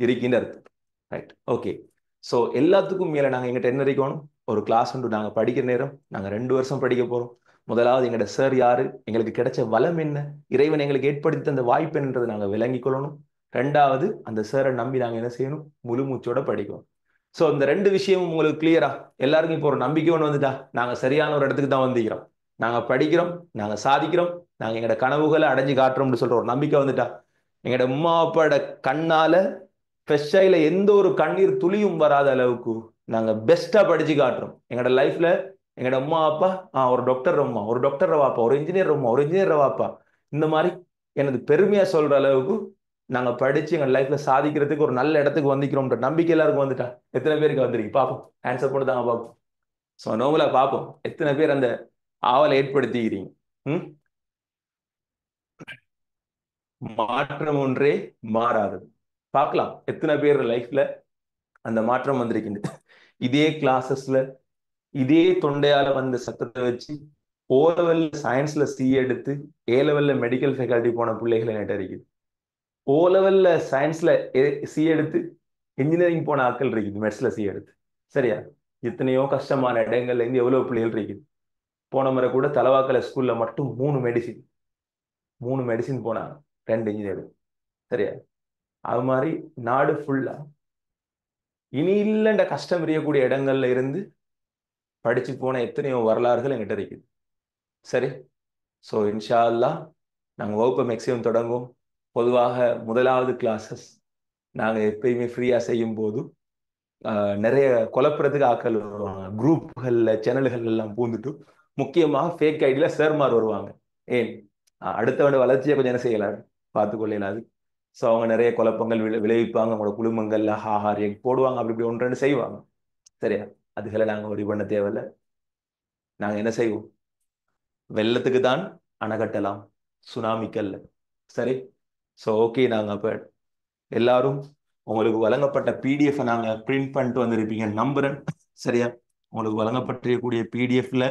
இருக்கின்ற அர்த்தம். Right, okay. ஸோ எல்லாத்துக்கும் மேல நாங்க எங்கிட்ட என்ன இருக்கணும், ஒரு கிளாஸ் உண்டு. நாங்க படிக்கிற நேரம் நாங்க 2 வருஷம் படிக்க போறோம். முதலாவது எங்களோட சார் யாரு, எங்களுக்கு கிடைச்ச வளம் என்ன, இறைவன் எங்களுக்கு ஏற்படுத்தி தந்த வாய்ப்பு என்னன்றதை நாங்க விளங்கிக் கொள்ளணும். ரெண்டாவது அந்த சாரை நம்பி நாங்க என்ன செய்யணும், முழு மூச்சோட படிக்கணும். சோ இந்த ரெண்டு விஷயமும் உங்களுக்கு கிளியரா? எல்லாருக்கும் இப்போ ஒரு நம்பிக்கை ஒன்று வந்துட்டா, நாங்க சரியான ஒரு இடத்துக்கு தான் வந்திக்கிறோம், நாங்க படிக்கிறோம், நாங்க சாதிக்கிறோம், நாங்க எங்களோட கனவுகளை அடைஞ்சு காட்டுறோம்னு சொல்ற ஒரு நம்பிக்கை வந்துட்டா, எங்களோட அம்மா அப்பாவோட கண்ணால ஃப்ரெஷ்ஷாயில எந்த ஒரு கண்ணீர் துளியும் வராத அளவுக்கு நாங்க பெஸ்டா படிச்சு காட்டுறோம். எங்களோட லைஃப்ல எங்களோட அம்மா அப்பா ஒரு டாக்டர் அம்மா, ஒரு டாக்டர் வாப்பா, ஒரு இன்ஜினியர் அம்மா, ஒரு இன்ஜினியர் வாப்பா, இந்த மாதிரி எனது பெருமையா சொல்ற அளவுக்கு நாங்க படிச்சு எங்க லைஃப்ல சாதிக்கிறதுக்கு ஒரு நல்ல இடத்துக்கு வந்திக்கிறோம்ன்ற நம்பிக்கை எல்லாருக்கும் வந்துட்டா? எத்தனை பேருக்கு வந்திருக்கு பாப்போம், ஆன்சர் பண்ணி தாங்க பாப்போம். ஸோ நோமலா பார்ப்போம் எத்தனை பேர் அந்த ஆவலை ஏற்படுத்திக்கிறீங்க. ம் மாற்றம் ஒன்றே மாறாதது. பார்க்கலாம் எத்தனை பேர் லைஃப்ல அந்த மாற்றம் வந்திருக்கின்றது. இதே கிளாஸஸ்ல இதே தொண்டையால வந்த சத்தத்தை வச்சு ஓ லெவல்ல சயின்ஸ்ல சி எடுத்து ஏ லெவல்ல மெடிக்கல் ஃபேக்கல்டி போன பிள்ளைகளை என்கிட்ட இருக்குது. ஓ லெவல்ல சயின்ஸ்ல சி எடுத்து இன்ஜினியரிங் போன ஆட்கள் இருக்குது, மெட்ஸ்ல சி எடுத்து. சரியா? எத்தனையோ கஷ்டமான இடங்கள்ல இருந்து எவ்வளவு பிள்ளைகள் இருக்குது. போன முறை கூட தலவாக்கல ஸ்கூல்ல மட்டும் 3 மெடிசின் போனாங்க, 2 இன்ஜினியர். சரியா? அது மாதிரி நாடு ஃபுல்லா இனி இல்லைன்ற கஷ்டம் எறியக்கூடிய இடங்கள்ல இருந்து படிச்சு போன எத்தனையோ வரலாறுகள் எங்கிட்ட இருக்குது. சரி, ஸோ இன்ஷா அல்லாஹ் நாங்கள் வகுப்பை மேக்ஸிமம் தொடங்குவோம். பொதுவாக முதலாவது கிளாஸஸ் நாங்கள் எப்பயுமே ஃப்ரீயாக செய்யும் போது நிறைய குழப்பறதுக்கு ஆட்கள் வருவாங்க, குரூப்களில் சேனல்கள் எல்லாம் பூந்துட்டு. முக்கியமாக ஃபேக் ஐடியில சேர்மார் வருவாங்க. ஏன் அடுத்தவனோட வளர்ச்சியை கொஞ்சம் என்ன செய்யலாது, பார்த்துக்கொள்ளலாது. ஸோ அவங்க நிறைய குழப்பங்கள் விளைவிப்பாங்க, அவங்களோட குழுமங்கள்ல ஹாஹார் எக் போடுவாங்க, அப்படி இப்படி ஒன்று ரெண்டு செய்வாங்க. சரியா? அதுகளை நாங்கள் ஒரி பண்ண தேவையில்லை. நாங்கள் என்ன செய்வோம், வெள்ளத்துக்கு தான் அணை கட்டலாம், சுனாமிக்கல்ல. சரி, ஸோ ஓகே. நாங்கள் அப்போ எல்லாரும் உங்களுக்கு வழங்கப்பட்ட பிடிஎஃப் நாங்க பிரிண்ட் பண்ணிட்டு வந்திருப்பீங்க நம்புறேன். சரியா? உங்களுக்கு வழங்கப்பட்டிருக்கக்கூடிய பிடிஎஃப்ல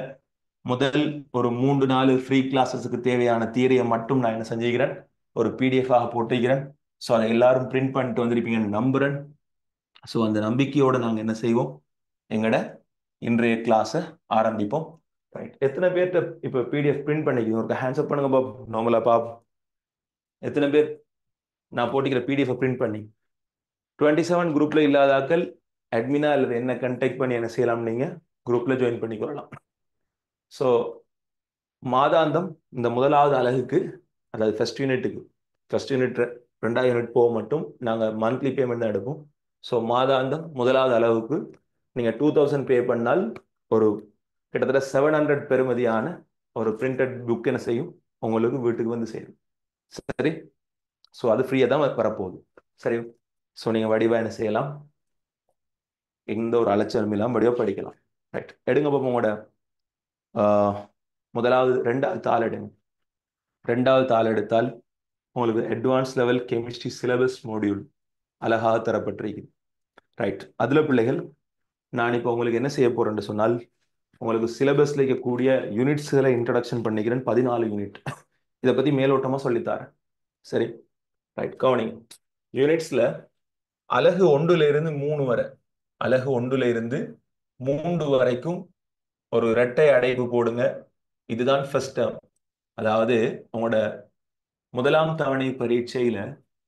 முதல் ஒரு 3-4 ஃப்ரீ கிளாஸஸுக்கு தேவையான தியரியை மட்டும் நான் என்ன செஞ்சுக்கிறேன், ஒரு பிடிஎஃப் ஆக போட்டுக்கிறேன். ஸோ அதை எல்லாரும் பிரிண்ட் பண்ணிட்டு வந்திருப்பீங்க நம்புறேன். ஸோ அந்த நம்பிக்கையோட நாங்கள் என்ன செய்வோம், எங்கட இன்றைய கிளாஸை ஆரம்பிப்போம். ரைட், எத்தனை பேர்கிட்ட இப்போ பிடிஎஃப் பிரிண்ட் பண்ணிக்கிறோம், ஒரு ஹேண்ட்ஸ் அப் பண்ணுங்க பாப். நார்மலா பாப், எத்தனை பேர் நான் போட்டிக்கிற பிடிஎஃப் பிரிண்ட் பண்ணி 27 குரூப்ல இல்லாதாக்கள் அட்மினா அல்லது என்ன கண்டெக்ட் பண்ணி என்ன செய்யலாம், நீங்க குரூப்ல ஜாயின் பண்ணிக்கொள்ளலாம். ஸோ மாதாந்தம் இந்த முதலாவது அலகுக்கு, அதாவது ஃபர்ஸ்ட் யூனிட்டுக்கு, ஃபர்ஸ்ட் யூனிட் 2வது யூனிட் போக மட்டும் நாங்கள் மந்த்லி பேமெண்ட் தான் எடுப்போம். ஸோ மாதாந்தம் முதலாவது அளவுக்கு நீங்கள் 2000 பே பண்ணால் ஒரு கிட்டத்தட்ட 700 பெறுமதியான ஒரு பிரிண்டட் புக் என்ன செய்யும், உங்களுக்கு வீட்டுக்கு வந்து சேரும். சரி, ஸோ அது ஃப்ரீயாக தான் வரப்போகுது. சரி, ஸோ நீங்கள் வடிவாக என்ன செய்யலாம், எந்த ஒரு அலைச்சலும் இல்லாமல் வடிவாக படிக்கலாம். ரைட், எடுங்க பார்ப்போம். உங்களோட முதலாவது 2வது தாள் எடுங்க. 2வது தாள் எடுத்தால் உங்களுக்கு advance level chemistry syllabus module அழகாக தரப்பட்டிருக்கு. ரைட், அதில் பிள்ளைகள் நான் இப்போ உங்களுக்கு என்ன செய்ய போறேன்னு சொன்னால், உங்களுக்கு சிலபஸ்ல இருக்கக்கூடிய யூனிட்ஸ்களை இன்ட்ரடக்ஷன் பண்ணிக்கிறேன். 14 யூனிட் இதை பற்றி மேலோட்டமாக சொல்லித்தாரேன். சரி, ரைட், கவனிங்க. யூனிட்ஸ்ல அலகு 1ல இருந்து 3 வரை, அலகு 1ல இருந்து 3 வரைக்கும் ஒரு இரட்டை அடைப்பு போடுங்க. இதுதான் ஃபர்ஸ்ட் டேர்ம். அதாவது உங்களோட முதலாம் தவணை பரீட்சையில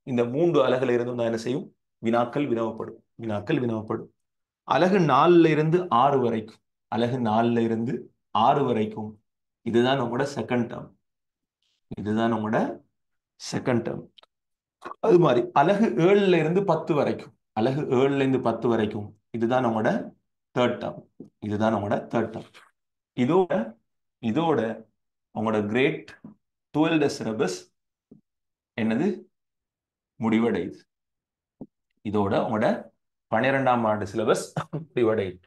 இந்த 3 அலகுல இருந்து தான் என்ன செய்யும், வினாக்கள் வினவப்படும். வினாக்கள் வினவப்படும். அலகு 4ல இருந்து 6 வரைக்கும், அலகு 4ல இருந்து 6 வரைக்கும் இதுதான் உங்களோட செகண்ட் டேர்ம். இதுதான் உங்களோட செகண்ட் டேர்ம். அது மாதிரி அலகு 7ல இருந்து 10 வரைக்கும், அலகு 7ல இருந்து 10 வரைக்கும் இதுதான் உங்களோட தேர்ட் டேர்ம். இதுதான் உங்களோட தேர்ட் டேர்ம். இதோட இதோட உங்களோட கிரேட் 12 சிலபஸ் என்னது முடிவடையுது. இதோட உங்களோட 12ஆம் ஆண்டு சிலபஸ் முடிவடையுது.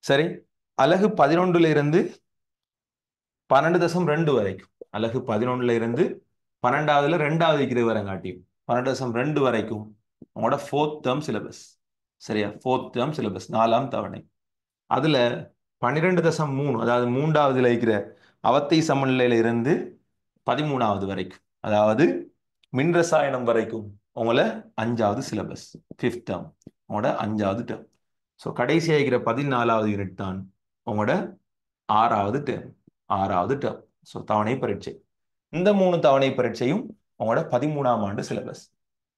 சரி, அலகு 11ல இருந்து 12.2 வரைக்கும், அலகு 11ல இருந்து 12வதுல 2வது இருக்கிற வரை காட்டியும் 12.2 வரைக்கும் உங்களோட 4th டேர்ம் சிலபஸ். சரியா? 4th டேர்ம் சிலபஸ், 4ஆம் தவணை. அதுல 12.3, அதாவது 3வதுல இருக்கிற அவத்தை சமநிலையில இருந்து 13வது வரைக்கும், அதாவது மின் ரசாயனம் வரைக்கும் உங்களை 5வது சிலபஸ், 5th டேர்ம், உங்களோட 5வது டேர்ம். ஸோ கடைசியாக இருக்கிற 14வது யூனிட் தான் உங்களோட 6வது டேர்ம். 6வது டேர்ம் ஸோ தவணை பரீட்சை. இந்த 3 தவணை பரீட்சையும் உங்களோட 13ஆம் ஆண்டு சிலபஸ்.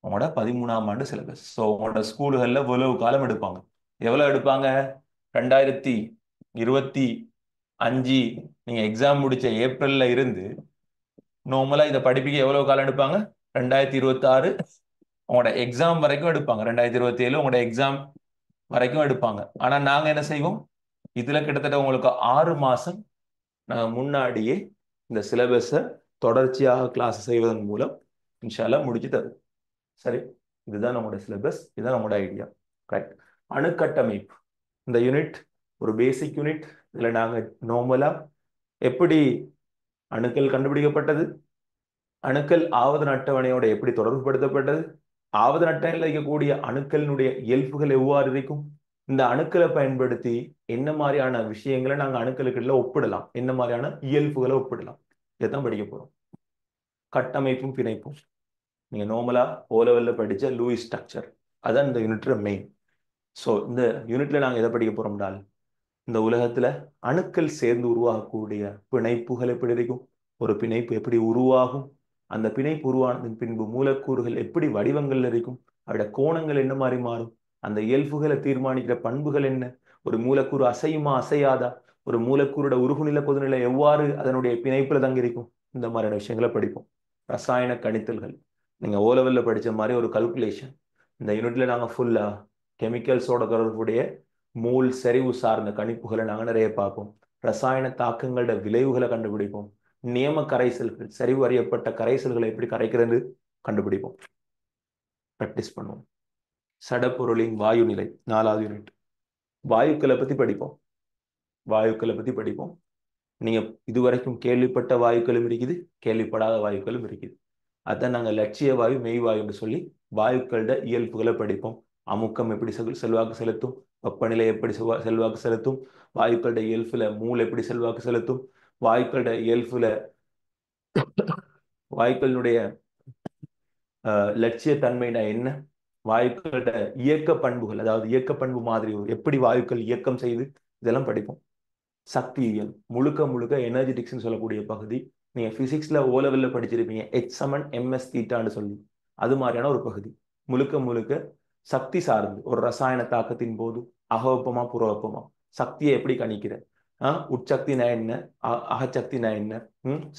உங்களோட 13ஆம் ஆண்டு சிலபஸ். ஸோ உங்களோட ஸ்கூல்களில் எவ்வளவு காலம் எடுப்பாங்க? எவ்வளவு எடுப்பாங்க? 2025 நீங்க எக்ஸாம் முடிச்ச ஏப்ரல்ல இருந்து நார்மலா இதை படிப்புக்கு எவ்வளவு காலம் எடுப்பாங்க? 2026 உங்களோட எக்ஸாம் வரைக்கும் எடுப்பாங்க. 2027 உங்களோட எக்ஸாம் வரைக்கும் எடுப்பாங்க. ஆனா நாங்க என்ன செய்வோம்? இதுல கிட்டத்தட்ட உங்களுக்கு 6 மாசம் நாங்க முன்னாடியே இந்த சிலபஸை தொடர்ச்சியாக கிளாஸ் செய்வதன் மூலம் இன்ஷால்லா முடிச்சு தருவோம். சரி, இதுதான் நம்மளோட சிலபஸ், இதுதான் நம்மளோட ஐடியா. ரைட். அணுக்கட்டமைப்பு இந்த யூனிட் ஒரு பேசிக் யூனிட். இதுல நாங்க நார்மலா எப்படி அணுக்கள் கண்டுபிடிக்கப்பட்டது, அணுக்கள் ஆவர்த்தன அட்டவணையோட எப்படி தொடர்புபடுத்தப்பட்டது, ஆவர்த்தன அட்டவணையில் இருக்கக்கூடிய அணுக்களினுடைய இயல்புகள் எவ்வாறு இருக்கும், இந்த அணுக்களை பயன்படுத்தி என்ன மாதிரியான விஷயங்களை நாங்கள் அணுக்களுக்குள்ள ஒப்பிடலாம், என்ன மாதிரியான இயல்புகளை ஒப்பிடலாம், இதைத்தான் படிக்க போறோம். கட்டமைப்பும் பிணைப்பும் நீங்க நார்மலா ஓ லெவல்ல படிச்ச லூயிஸ் ஸ்ட்ரக்சர், அதான் இந்த யூனிட்ல மெயின். ஸோ இந்த யூனிட்ல நாங்கள் எதை படிக்க போறோம்னால், இந்த உலகத்துல அணுக்கள் சேர்ந்து உருவாகக்கூடிய பிணைப்புகள் எப்படி இருக்கும், ஒரு பிணைப்பு எப்படி உருவாகும், அந்த பிணைப்பு உருவானதன் பின்பு மூலக்கூறுகள் எப்படி வடிவங்கள்ல இருக்கும், அதோட கோணங்கள் என்ன மாதிரி மாறும், அந்த இயல்புகளை தீர்மானிக்கிற பண்புகள் என்ன, ஒரு மூலக்கூறு அசையுமா அசையாதா, ஒரு மூலக்கூறோட உருகுநிலை கொதிநிலை எவ்வாறு அதனுடைய பிணைப்புல தங்கியிருக்கும், இந்த மாதிரியான விஷயங்களை படிப்போம். ரசாயன கணித்தல்கள் நீங்க ஓ லெவல்ல படிச்ச மாதிரி ஒரு கல்குலேஷன். இந்த யூனிட்ல நாங்க ஃபுல்லா கெமிக்கல்ஸோட தொடர்புடைய மூல் செறிவு சார்ந்த கணிப்புகளை நாங்கள் நிறைய பார்ப்போம். ரசாயன தாக்கங்களோட விளைவுகளை கண்டுபிடிப்போம். நியம கரைசல்கள், செறிவு அறியப்பட்ட கரைசல்களை எப்படி கரைக்கிறது கண்டுபிடிப்போம், பிராக்டிஸ் பண்ணுவோம். சடப்பொருளின் வாயு நிலை 4வது யூனிட். வாயுக்களை பத்தி படிப்போம். வாயுக்களை பத்தி படிப்போம். நீங்க இதுவரைக்கும் கேள்விப்பட்ட வாயுக்களும் இருக்குது, கேள்விப்படாத வாயுக்களும் இருக்குது. அதான் நாங்கள் லட்சிய வாயு மெய் வாயுன்னு சொல்லி வாயுக்களோட இயல்புகளை படிப்போம். அமுக்கம் எப்படி செல்வாக்கு செலுத்தும், வெப்பநிலை எப்படி செல்வாக்கு செலுத்தும், வாயுக்களோட இயல்புல மூல் எப்படி செல்வாக்கு செலுத்தும், வாயுக்களோட இயல்புல வாயுக்களினுடைய லட்சிய தன்மைனா என்ன, வாயுக்களோட இயக்க பண்புகள், அதாவது இயக்க பண்பு மாதிரி எப்படி வாயுக்கள் இயக்கம் செய்து, இதெல்லாம் படிப்போம். சக்தியியல் முழுக்க முழுக்க எனர்ஜெட்டிக்ஸ்னு சொல்லக்கூடிய பகுதி. நீங்க பிசிக்ஸ்ல ஓ லெவல்ல படிச்சிருப்பீங்க, H=ms தீட்டான்னு சொல்லி, அது மாதிரியான ஒரு பகுதி. முழுக்க முழுக்க சக்தி சார்ந்து ஒரு ரசாயன தாக்கத்தின் போது அகவெப்பமா புறவெப்பமா சக்தியை எப்படி கணிக்கிற, உட்சக்தினா என்ன, அகச்சக்தினா என்ன,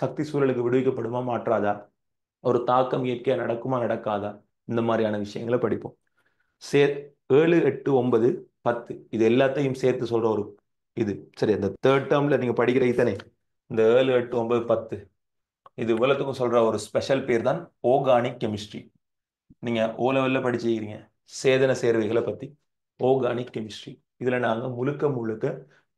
சக்தி சூழலுக்கு விடுவிக்கப்படுமா மாற்றாதா, ஒரு தாக்கம் இயற்கையா நடக்குமா நடக்காதா, இந்த மாதிரியான விஷயங்களை படிப்போம். 7, 8, 9, 10 இது எல்லாத்தையும் சேர்த்து சொல்ற ஒரு இது. சரி, அந்த தேர்ட் டேர்ம்ல நீங்க படிக்கிற இத்தனை இந்த 7, 8, 9, 10 இது இவ்வளவுக்கும் சொல்ற ஒரு ஸ்பெஷல் பேர் தான் ஆர்கானிக் கெமிஸ்ட்ரி. நீங்க ஓ லெவல்ல படிச்சிருக்கீங்க சேதன சேர்வைகளை பத்தி, ஆர்கானிக் கெமிஸ்ட்ரி. இதுல நாங்க முழுக்க முழுக்க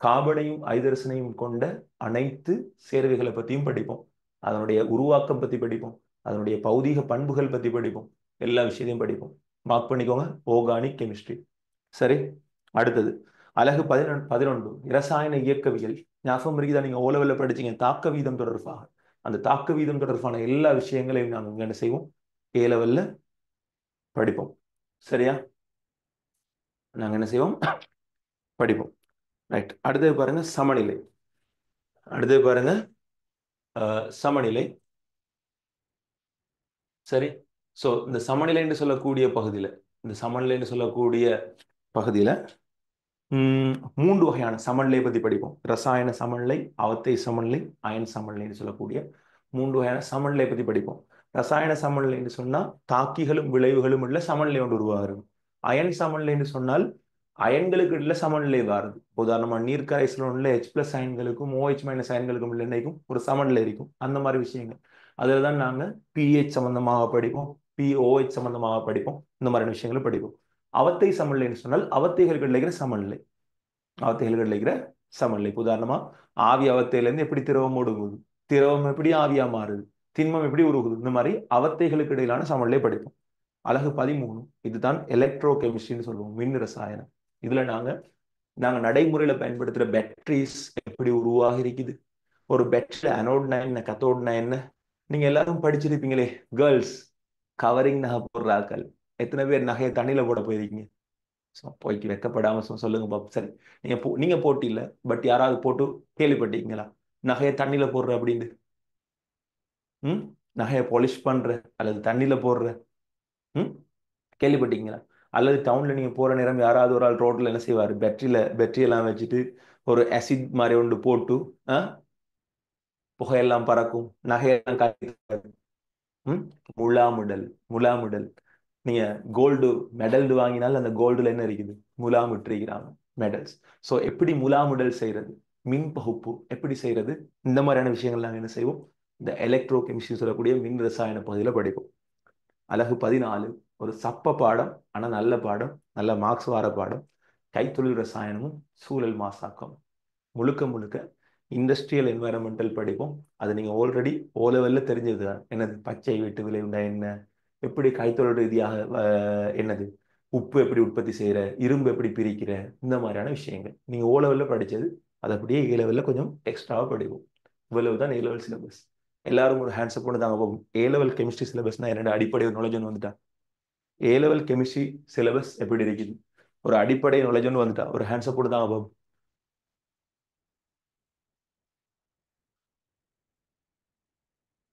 கார்பனையும் ஐதரசனையும் கொண்ட அனைத்து சேர்வைகளை பத்தியும் படிப்போம். அதனுடைய உருவாக்கம் பத்தி படிப்போம், அதனுடைய பௌதீக பண்புகள் பத்தி படிப்போம், எல்லா விஷயத்தையும் படிப்போம். மார்க் பண்ணிக்கோங்க, ஆர்கானிக் கெமிஸ்ட்ரி. சரி, அடுத்தது அலகு 11 இரசாயன இயக்கவியல். ஞாபகம் இருக்குதா? நீங்க ஓ லெவல்ல படிச்சீங்க தாக்க வீதம் தொடர்பாக. அந்த தாக்க வீதம் தொடர்பான எல்லா விஷயங்களையும் நாங்கள் என்ன செய்வோம், ஏ லெவல்ல படிப்போம். சரியா, நாங்க என்ன செய்வோம், படிப்போம். ரைட். அடுத்தது பாருங்க சமநிலை. அடுத்தது பாருங்க சமநிலை. சரி, சோ இந்த சமநிலைன்னு சொல்லக்கூடிய பகுதியில, இந்த சமநிலைன்னு சொல்லக்கூடிய பகுதியில 3 வகையான சமநிலை பத்தி படிப்போம். ரசாயன சமநிலை, அவத்தை சமநிலை, அயன் சமநிலைன்னு சொல்லக்கூடிய 3 வகையான சமநிலை பத்தி படிப்போம். ரசாயன சமநிலைன்னு சொன்னா தாக்கிகளும் விளைவுகளும் உள்ள சமநிலை ஒன்று உருவாகிறது. அயன் சமநிலைன்னு சொன்னால் அயன்களுக்கு உள்ள சமநிலை வருது. உதாரணமா நீர்க்கரைசல் உள்ள H+ அயன்களுக்கும் OH- அயன்களுக்கும் உள்ள என்னைக்கும் ஒரு சமநிலை இருக்கும். அந்த மாதிரி விஷயங்கள் அதில் தான் நாங்க pH சம்பந்தமாக படிப்போம், pOH சம்பந்தமாக படிப்போம், இந்த மாதிரியான விஷயங்களை படிப்போம். அவத்தை சமநிலைன்னு சொன்னால் அவத்தைகளுக்கு இருக்கிற சமநிலை, அவத்தைகளுக்கு இருக்கிற சமநிலை. உதாரணமா ஆவி அவத்தையிலேருந்து எப்படி திரவம் ஒடுங்குது, திரவம் எப்படி ஆவியா மாறுது, திண்மம் எப்படி உருகுது, இந்த மாதிரி அவத்தைகளுக்கு இடையிலான சமநிலை படிப்போம். அலகு 13 இதுதான் எலக்ட்ரோ கெமிஸ்ட்ரின்னு சொல்லுவோம், மின் ரசாயனம். இதுல நாங்க நடைமுறையில பயன்படுத்துற பேட்டரிஸ் எப்படி உருவாகி இருக்குது, ஒரு பேட்டரி அனோட்னா என்ன கத்தோட்னா என்ன, நீங்க எல்லாரும் படிச்சிருப்பீங்களே கேர்ள்ஸ் கவரிங் நகை போடுற ஆட்கள். எத்தனை பேர் நகையை தண்ணியில போட போயிருக்கீங்க? போய்க்கு வெக்கப்படாம சொல்லுங்க பாப்போம். சரி, நீங்க போட்டு இல்ல, பட் யாராவது போட்டு கேள்விப்பட்டீங்களா? நகையை தண்ணியில போடுற அப்படின்னு. ம் நகையை பாலிஷ் பண்ற அல்லது தண்ணியில போடுற. ம் கேள்விப்பட்டீங்களா? அல்லது டவுன்ல நீங்க போற நேரம் யாராவது ஒரு ஆள் ரோட்ல என்ன செய்வாரு, பேட்டரி எல்லாம் வச்சுட்டு ஒரு அசிட் மாதிரி ஒன்று போட்டு ஆ, புகையெல்லாம் பறக்கும், நகையெல்லாம் காட்டி. ம் முலாமுடல். முலாமுடல். நீங்க கோல்டு மெடல் வாங்கினால் அந்த கோல்டுல என்ன இருக்குது? முலாம் விட்டுருக்கிறாங்க மெடல்ஸ். ஸோ எப்படி முலாமுடல் செய்யறது, மின் பகுப்பு எப்படி செய்யறது, இந்த மாதிரியான விஷயங்கள் நாங்கள் என்ன செய்வோம், இந்த எலக்ட்ரோ கெமிஸ்ட்ரி சொல்லக்கூடிய மின் ரசாயன பகுதியில் படிப்போம். அழகு 14 ஒரு சப்ப பாடம், ஆனா நல்ல பாடம், நல்ல மார்க்ஸ் வார பாடம். கைத்தொழில் ரசாயனமும் சூழல் மாசாக்கம். முழுக்க முழுக்க இண்டஸ்ட்ரியல் என்வாயரமெண்டல் படிப்போம். அது நீங்க ஆல்ரெடி ஓ லெவல்ல தெரிஞ்சது தான். என்னது பச்சை வெட்டு விளைவுண்டா என்ன, எப்படி கைத்தொழில் ரீதியாக என்னது உப்பு எப்படி உற்பத்தி செய்யற, இரும்பு எப்படி பிரிக்கிற, இந்த மாதிரியான விஷயங்கள் நீங்க ஓ லெவல்ல படிச்சது. அது அப்படியே ஏ லெவல்ல கொஞ்சம் எக்ஸ்ட்ராவா படிப்போம். இவ்வளவுதான் ஏ லெவல் சிலபஸ். எல்லாரும் ஒரு ஹேண்ட்ஸ் அப் தாங்க போகும். ஏ லெவல் கெமிஸ்ட்ரி சிலபஸ்னா என்னோட அடிப்படை நாலேஜ் வந்துட்டா. ஏ லெவல் கெமிஸ்ட்ரி சிலபஸ் எப்படி இருக்குது, ஒரு அடிப்படை நாலேஜ் வந்துட்டா ஒரு ஹேண்ட்ஸ் அப் தாங்க போகும்.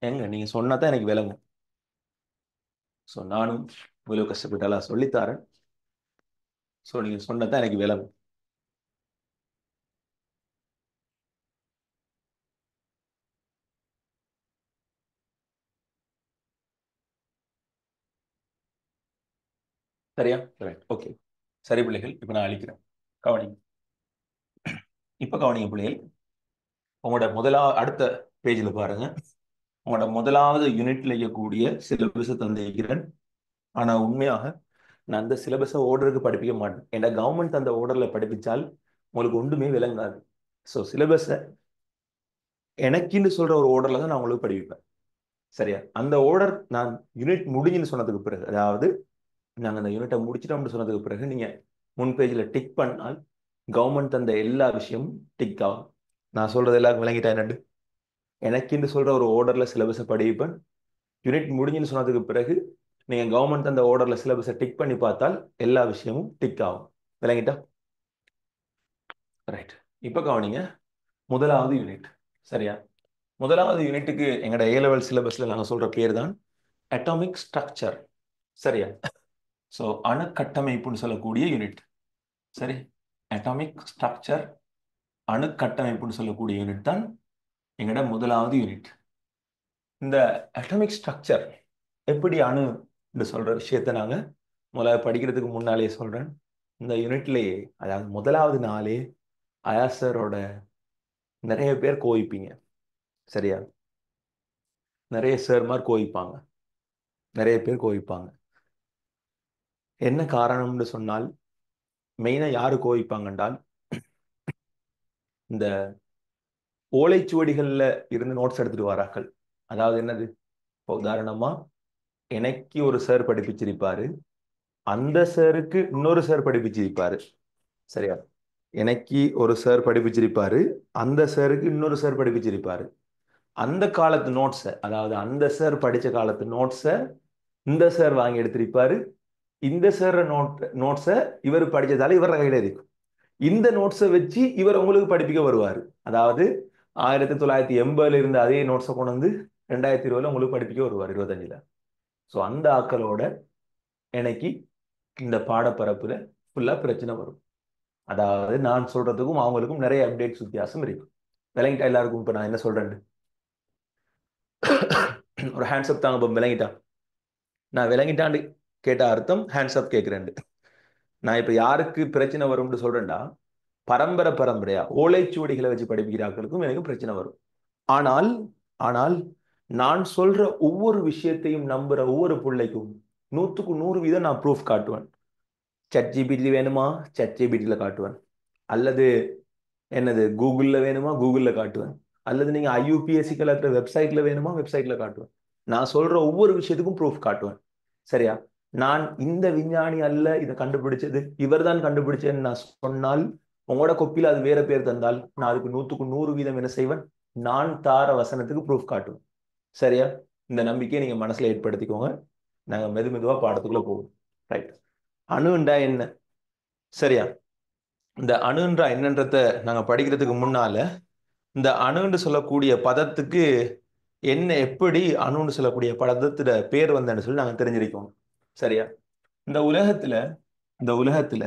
ஏங்க நீங்க சொன்னா தான் எனக்கு விளங்கும். ஸோ நானும் இவ்வளவு கஷ்டப்பட்டாலாம் சொல்லித்தாரேன். ஸோ நீங்க சொன்னதான் எனக்கு விளங்கும். சரியா? Right, okay. சரி பிள்ளைகள், இப்போ நான் அழிக்கிறேன். கவனிங்க. இப்போ கவனிங்க பிள்ளைகள். உங்களோட அடுத்த பேஜில் பாருங்க. உங்களோட முதலாவது யூனிட்ல இருக்கக்கூடிய சிலபஸை தந்திருக்கிறேன். ஆனா உண்மையாக நான் அந்த சிலபஸை ஓர்டருக்கு படிப்பிக்க மாட்டேன். ஏன்னா கவர்மெண்ட் அந்த ஓர்டர்ல படிப்பிச்சால் உங்களுக்கு ஒன்றுமே விளங்காது. ஸோ சிலபஸை எனக்குன்னு சொல்ற ஒரு ஓர்டர்ல தான் நான் உங்களுக்கு படிப்பேன். சரியா? அந்த ஓர்டர் நான் யூனிட் முடிஞ்சுன்னு சொன்னதுக்கு பிறகு, அதாவது நாங்கள் அந்த யூனிட்டை முடிச்சிட்டோம்னு சொன்னதுக்கு பிறகு நீங்க முன் பேஜில் டிக் பண்ணால் கவர்மெண்ட் தந்த எல்லா விஷயமும் டிக் ஆகும். நான் சொல்றது எல்லாருக்கும் விளங்கிட்டா என்னண்டு? எனக்குன்னு சொல்ற ஒரு ஓர்டர்ல சிலபஸை படிப்பேன். யூனிட் முடிஞ்சுன்னு சொன்னதுக்கு பிறகு நீங்க கவர்மெண்ட் தந்த ஓர்டர்ல சிலபஸை டிக் பண்ணி பார்த்தால் எல்லா விஷயமும் டிக் ஆகும். விளங்கிட்டா? ரைட். இப்போ கவனிங்க. முதலாவது யூனிட். சரியா? முதலாவது யூனிட்டுக்கு எங்களோட ஏ லெவல் சிலபஸ்ல நாங்கள் சொல்ற பேர் தான் அட்டாமிக் ஸ்ட்ரக்சர். சரியா? ஸோ அணு கட்டமைப்புன்னு சொல்லக்கூடிய யூனிட். சரி, அட்டாமிக் ஸ்ட்ரக்சர், அணு கட்டமைப்புன்னு சொல்லக்கூடிய யூனிட் தான் எங்களோட முதலாவது யூனிட். இந்த அட்டாமிக் ஸ்ட்ரக்சர் எப்படி அணு சொல்ற விஷயத்த நாங்க முதல்ல படிக்கிறதுக்கு முன்னாலே சொல்றேன். இந்த யூனிட்லயே, அதாவது முதலாவது நாளே அயாசரோட நிறைய பேர் கோவிப்பீங்க. சரியா? நிறைய சேர்மார் கோவிப்பாங்க. நிறைய பேர் கோவிப்பாங்க. என்ன காரணம்னு சொன்னால், மெயினா யாரு கோவிப்பாங்க என்றால், இந்த ஓலைச்சுவடிகள்ல இருந்து நோட்ஸ் எடுத்துட்டு வரார்கள். அதாவது என்னது, இப்போ உதாரணமா எனக்கு ஒரு சார் படிப்பிச்சிருப்பாரு, அந்த சாருக்கு இன்னொரு சார் படிப்பிச்சிருப்பாரு. சரியா? எனக்கு ஒரு சார் படிப்பிச்சிருப்பாரு, அந்த சாருக்கு இன்னொரு சார் படிப்பிச்சிருப்பாரு. அந்த காலத்து நோட்ஸை, அதாவது அந்த சார் படிச்ச காலத்து நோட்ஸை இந்த சார் வாங்கி எடுத்திருப்பாரு. இந்த சார் நோட்ஸை இவர் படிச்சதால இவர் கையில இருக்கும். இந்த நோட்ஸை வச்சு இவர் உங்களுக்கு படிப்பிக்க வருவார். அதாவது 1980 இருந்த அதே நோட்ஸை கொண்டு வந்து 2020 உங்களுக்கு படிப்பிக்க வருவார், 25ல். ஸோ அந்த ஆக்களோட எனக்கு இந்த பாடப்பரப்புல ஃபுல்லா பிரச்சனை வரும். அதாவது நான் சொல்றதுக்கும் அவங்களுக்கும் நிறைய அப்டேட்ஸ் வித்தியாசம் இருக்கு. விளங்கிட்டா எல்லாருக்கும்? இப்ப நான் என்ன சொல்றேன் ஒரு ஹேண்ட்ஸ்அப் தாங்க. இப்ப விளங்கிட்டா? நான் விளங்கிட்டான்னு கேட்ட அர்த்தம் ஹேண்ட்ஸ்அப் கேட்கிறேன். நான் இப்ப யாருக்கு பிரச்சனை வரும்னு சொல்றேன்டா, பரம்பரையா ஓலைச்சுவடிகளை வச்சு படிப்பிக்கிறார்களுக்கும் எனக்கு பிரச்சனை வரும். ஆனால் ஆனால் நான் சொல்ற ஒவ்வொரு விஷயத்தையும் நம்புற ஒவ்வொரு பிள்ளைக்கும் 100% நான் ப்ரூஃப் காட்டுவேன். ChatGPT வேணுமா, ChatGPTல காட்டுவேன். அல்லது என்னது கூகுள்ல வேணுமா, கூகுள்ல காட்டுவேன். அல்லது நீங்க IUPAC கலக்கிற வெப்சைட்ல வேணுமா, வெப்சைட்ல காட்டுவேன். நான் சொல்ற ஒவ்வொரு விஷயத்துக்கும் ப்ரூஃப் காட்டுவேன். சரியா? நான் இந்த விஞ்ஞானி அல்ல இதை கண்டுபிடிச்சது, இவர் தான் கண்டுபிடிச்சேன்னு நான் சொன்னால், உங்களோட கொப்பில அது வேற பேர் தந்தால், நான் அதுக்கு 100% என்ன செய்வேன், நான் தார வசனத்துக்கு ப்ரூஃப் காட்டுவேன். சரியா? இந்த நம்பிக்கையை நீங்க மனசுல ஏற்படுத்திக்கோங்க. நாங்க மெதுவா பாடத்துக்குள்ள போவோம். ரைட். அணுண்டா என்ன? சரியா? இந்த அணுன்றா என்னன்றத நாங்க படிக்கிறதுக்கு முன்னால இந்த அணுன்னு சொல்லக்கூடிய பதத்துக்கு என்ன எப்படி அணுன்னு சொல்லக்கூடிய பதத்துல பேர் வந்தேன்னு சொல்லி நாங்க தெரிஞ்சிருக்கோம். சரியா? இந்த உலகத்துல இந்த உலகத்துல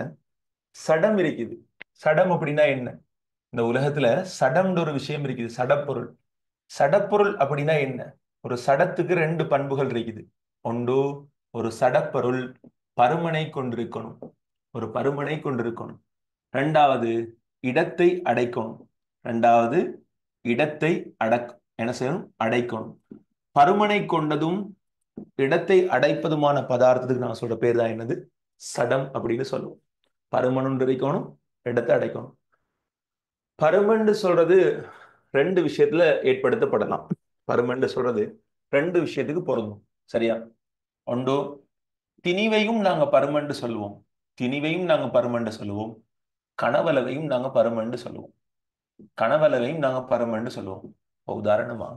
சடம் இருக்குது. சடம் அப்படின்னா என்ன? இந்த உலகத்துல சடம்ன்ற ஒரு விஷயம் இருக்குது. சடப்பொருள். சடப்பொருள் அப்படின்னா என்ன? ஒரு சடத்துக்கு ரெண்டு பண்புகள் இருக்குது. ஒன்று, ஒரு சடப்பொருள் பருமனை கொண்டிருக்கணும். ஒரு பருமனை கொண்டிருக்கணும். ரெண்டாவது, இடத்தை அடைக்கணும். ரெண்டாவது, இடத்தை என்ன செய்யணும்? அடைக்கணும். பருமனை கொண்டதும் இடத்தை அடைப்பதுமான பதார்த்தத்துக்கு நான் சொல்ற பேர் தான் என்னது? சடம் அப்படின்னு சொல்லுவோம். பருமன் இருக்கணும், இடத்தை அடைக்கணும். பருமன் சொல்றது ரெண்டு விஷயத்துல ஏற்படுத்தப்படலாம். பருமன் சொல்றது ரெண்டு விஷயத்துக்கு பொருந்தும். சரியா? ஒன்று, திணிவையும் நாங்க பருமன் சொல்லுவோம். திணிவையும் நாங்க பருமன் சொல்லுவோம். கனவளவையும் நாங்க பருமன் சொல்லுவோம். கனவளவையும் நாங்க பருமன் சொல்லுவோம். உதாரணமா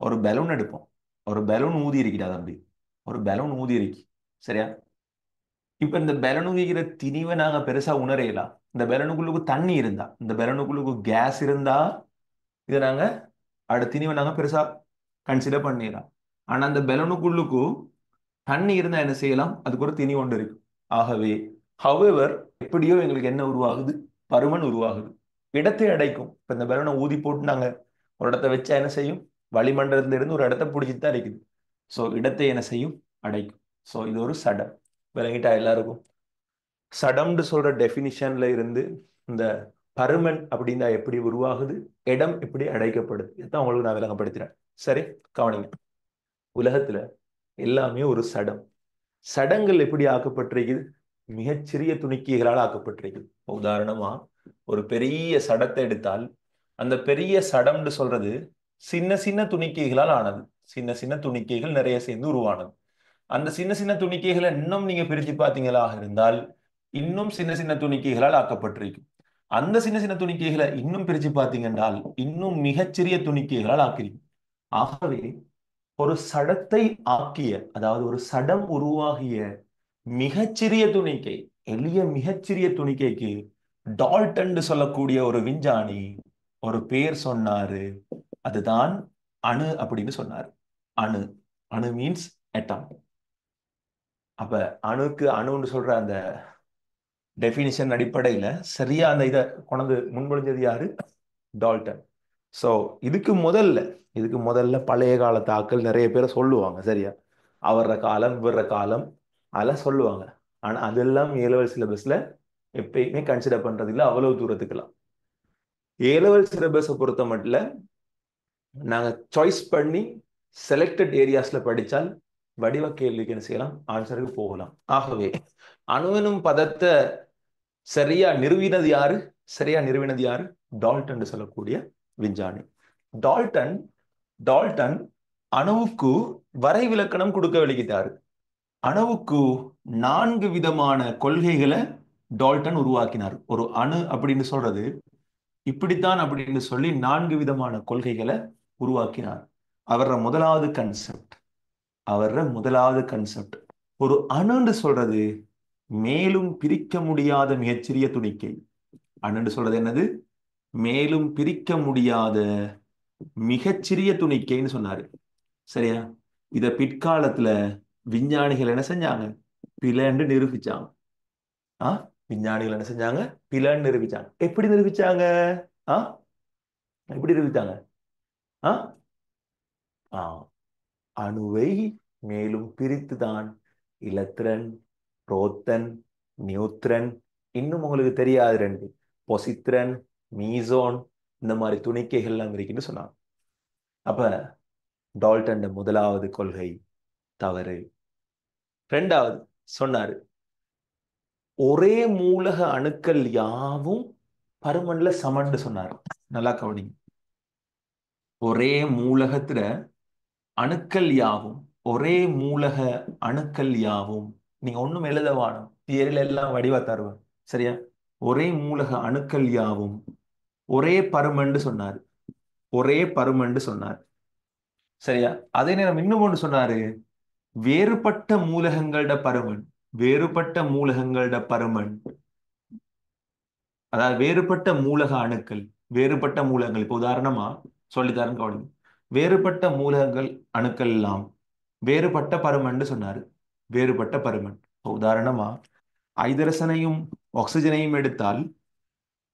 ஒரு பலூன் எடுப்போம். ஒரு பலூன் ஊதி இருக்கிறா தம்பி. ஒரு பலூன் ஊதி இருக்கு. சரியா? இப்ப இந்த பலூன் ஊதிக்கிற திணிவை நாங்க பெருசா உணரையலாம். இந்த பலூனுக்குள்ளுக்கு தண்ணி இருந்தா, இந்த பலூனுக்குள்ளுக்கு கேஸ் இருந்தா இதை நாங்க திணிவை நாங்க பெருசா கன்சிடர் பண்ணிடலாம். ஆனா அந்த பலூனுக்குள்ளுக்கு தண்ணி இருந்தா என்ன செய்யலாம்? அதுக்கு ஒரு திணி ஒன்று இருக்கு. ஆகவே ஹவெவர் எப்படியோ எங்களுக்கு என்ன உருவாகுது? பருமன் உருவாகுது. இடத்தை அடைக்கும். இப்ப இந்த பலூனை ஊதி போட்டு நாங்க ஒரு இடத்த வச்சா என்ன செய்யும்? வளிமண்டலத்துல இருந்து ஒரு இடத்த பிடிச்சிட்டு தான் இருக்குது. ஸோ இடத்தை என்ன செய்யும்? அடைக்கும். ஸோ இது ஒரு சடம். விளங்கிட்டா எல்லாருக்கும்? சடம்னு சொல்ற டெபினிஷன்ல இருந்து இந்த பருமன் அப்படின்னா எப்படி உருவாகுது, இடம் எப்படி அடைக்கப்படுது, இதுதான் உங்களுக்கு நான் விளங்கப்படுத்துறேன். சரி, கவனிங்க. உலகத்துல எல்லாமே ஒரு சடம். சடங்கள் எப்படி ஆக்கப்பட்டிருக்குது? மிகச்சிறிய துணிக்கைகளால் ஆக்கப்பட்டிருக்குது. உதாரணமா ஒரு பெரிய சடத்தை எடுத்தால் அந்த பெரிய சடம்னு சொல்றது சின்ன சின்ன துணிக்கைகளால் ஆனது. சின்ன சின்ன துணிக்கைகள் நிறைய சேர்ந்து உருவானது. அந்த சின்ன சின்ன துணிக்கைகளை இன்னும் நீங்க பிரிச்சு பார்த்தீங்களாக இருந்தால் இன்னும் சின்ன சின்ன துணிக்கைகளால் ஆக்கப்பட்டிருக்கும். அந்த சின்ன சின்ன துணிக்கைகளை இன்னும் பிரிச்சு பார்த்தீங்கன்றால் இன்னும் மிகச்சிறிய துணிக்கைகளால் ஆக்கிருக்கும். ஆகவே ஒரு சடத்தை ஆக்கிய, அதாவது ஒரு சடம் உருவாகிய மிகச்சிறிய துணிக்கை, எளிய மிகச்சிறிய துணிக்கைக்கு டால்டன் சொல்லக்கூடிய ஒரு விஞ்ஞானி ஒரு பேர் சொன்னாரு. அதுதான் அணு அப்படின்னு சொன்னாரு. அணு. அணு மீன்ஸ் எட்டம். அப்ப அணுக்கு அணுன்னு சொல்ற அந்த டெபினிஷன் அடிப்படையில சரியா அந்த இதை கொண்டு முன்மொழிஞ்சது யாரு? டால்டன். ஸோ இதுக்கு முதல்ல பழைய காலத்து ஆட்கள் நிறைய பேரை சொல்லுவாங்க. சரியா? அவர காலம் இவர காலம் அதெல்லாம் சொல்லுவாங்க. ஆனா அதெல்லாம் ஏலவல் சிலபஸ்ல எப்பயுமே கன்சிடர் பண்றது இல்லை அவ்வளவு தூரத்துக்குலாம். ஏலவல் சிலபஸை பொறுத்த மட்டும் நாங்க சாய்ஸ் பண்ணி செலக்டட் ஏரியாஸ்ல படிச்சால் வடிவ கேள்விக்கு என்ன செய்யலாம்? ஆன்சருக்கு போகலாம். ஆகவே அணுவெனும் பதத்தை சரியா நிறுவினது யாரு? டால்டன் சொல்லக்கூடிய விஞ்ஞானி. டால்டன் டால்டன் அணுவுக்கு வரைவிலக்கணம் கொடுக்க வெளியிட்டாரு. அணுவுக்கு 4 விதமான கொள்கைகளை டால்டன் உருவாக்கினார். ஒரு அணு அப்படின்னு சொல்றது இப்படித்தான் அப்படின்னு சொல்லி 4 விதமான கொள்கைகளை உருவாக்கினார். அவர முதலாவது கன்செப்ட் ஒரு அணுன்னு சொல்றது மேலும் பிரிக்க முடியாத மிகச்சிறிய துணிக்கை. அணுன்னு சொல்றது என்னது? மேலும் பிரிக்க முடியாத மிகச்சிறிய துணிக்கைன்னு சொன்னாரு. சரியா? இத பிற்காலத்துல விஞ்ஞானிகள் என்ன செஞ்சாங்க? பிளன்னு நிரூபிச்சாங்க. ஆ விஞ்ஞானிகள் என்ன செஞ்சாங்க? பிளன்னு நிரூபிச்சாங்க. எப்படி நிரூபிச்சாங்க? ஆ எப்படி நிரூபிச்சாங்க? ஆ ஆ அணுவை மேலும் பிரித்துதான் இலத்திரன், புரோத்தன், நியூட்ரன், இன்னும் உங்களுக்கு தெரியாது ரெண்டு, பொசித்ரன், மீசோன், இந்த மாதிரி துணிக்கைகள் எல்லாம் இருக்குன்னு சொன்னாங்க. அப்ப டால்டன் முதலாவது கொள்கை தவறு. ரெண்டாவது சொன்னாரு, ஒரே மூலக அணுக்கள் யாவும் பருமன்ல சமன்னு சொன்னார். நல்லா கவனிங்க. ஒரே மூலகத்துல அணுக்கள் யாவும், ஒரே மூலக அணுக்கள் யாவும், நீங்க ஒண்ணும் எழுத வேணும், தியரியில எல்லாம் வடிவா தருவேன். சரியா? ஒரே மூலக அணுக்கள் யாவும் ஒரே பருமன்னு சொன்னார். ஒரே பருமன்னு சொன்னார். சரியா? அதே நேரம் இன்னும் ஒன்று சொன்னாரு, வேறுபட்ட மூலகங்களோட பருமன், வேறுபட்ட மூலகங்களோட பருமன், அதாவது வேறுபட்ட மூலக அணுக்கள் வேறுபட்ட மூலகங்கள் இப்போ உதாரணமா சொல்லித்தரேன் கவனிங்க. வேறுபட்ட மூலகங்கள் அணுக்கள் எல்லாம் வேறுபட்ட பருமன் சொன்னாரு. வேறுபட்ட பருமன். இப்போ உதாரணமா ஐதரசனையும் ஆக்சிஜனையும் எடுத்தால்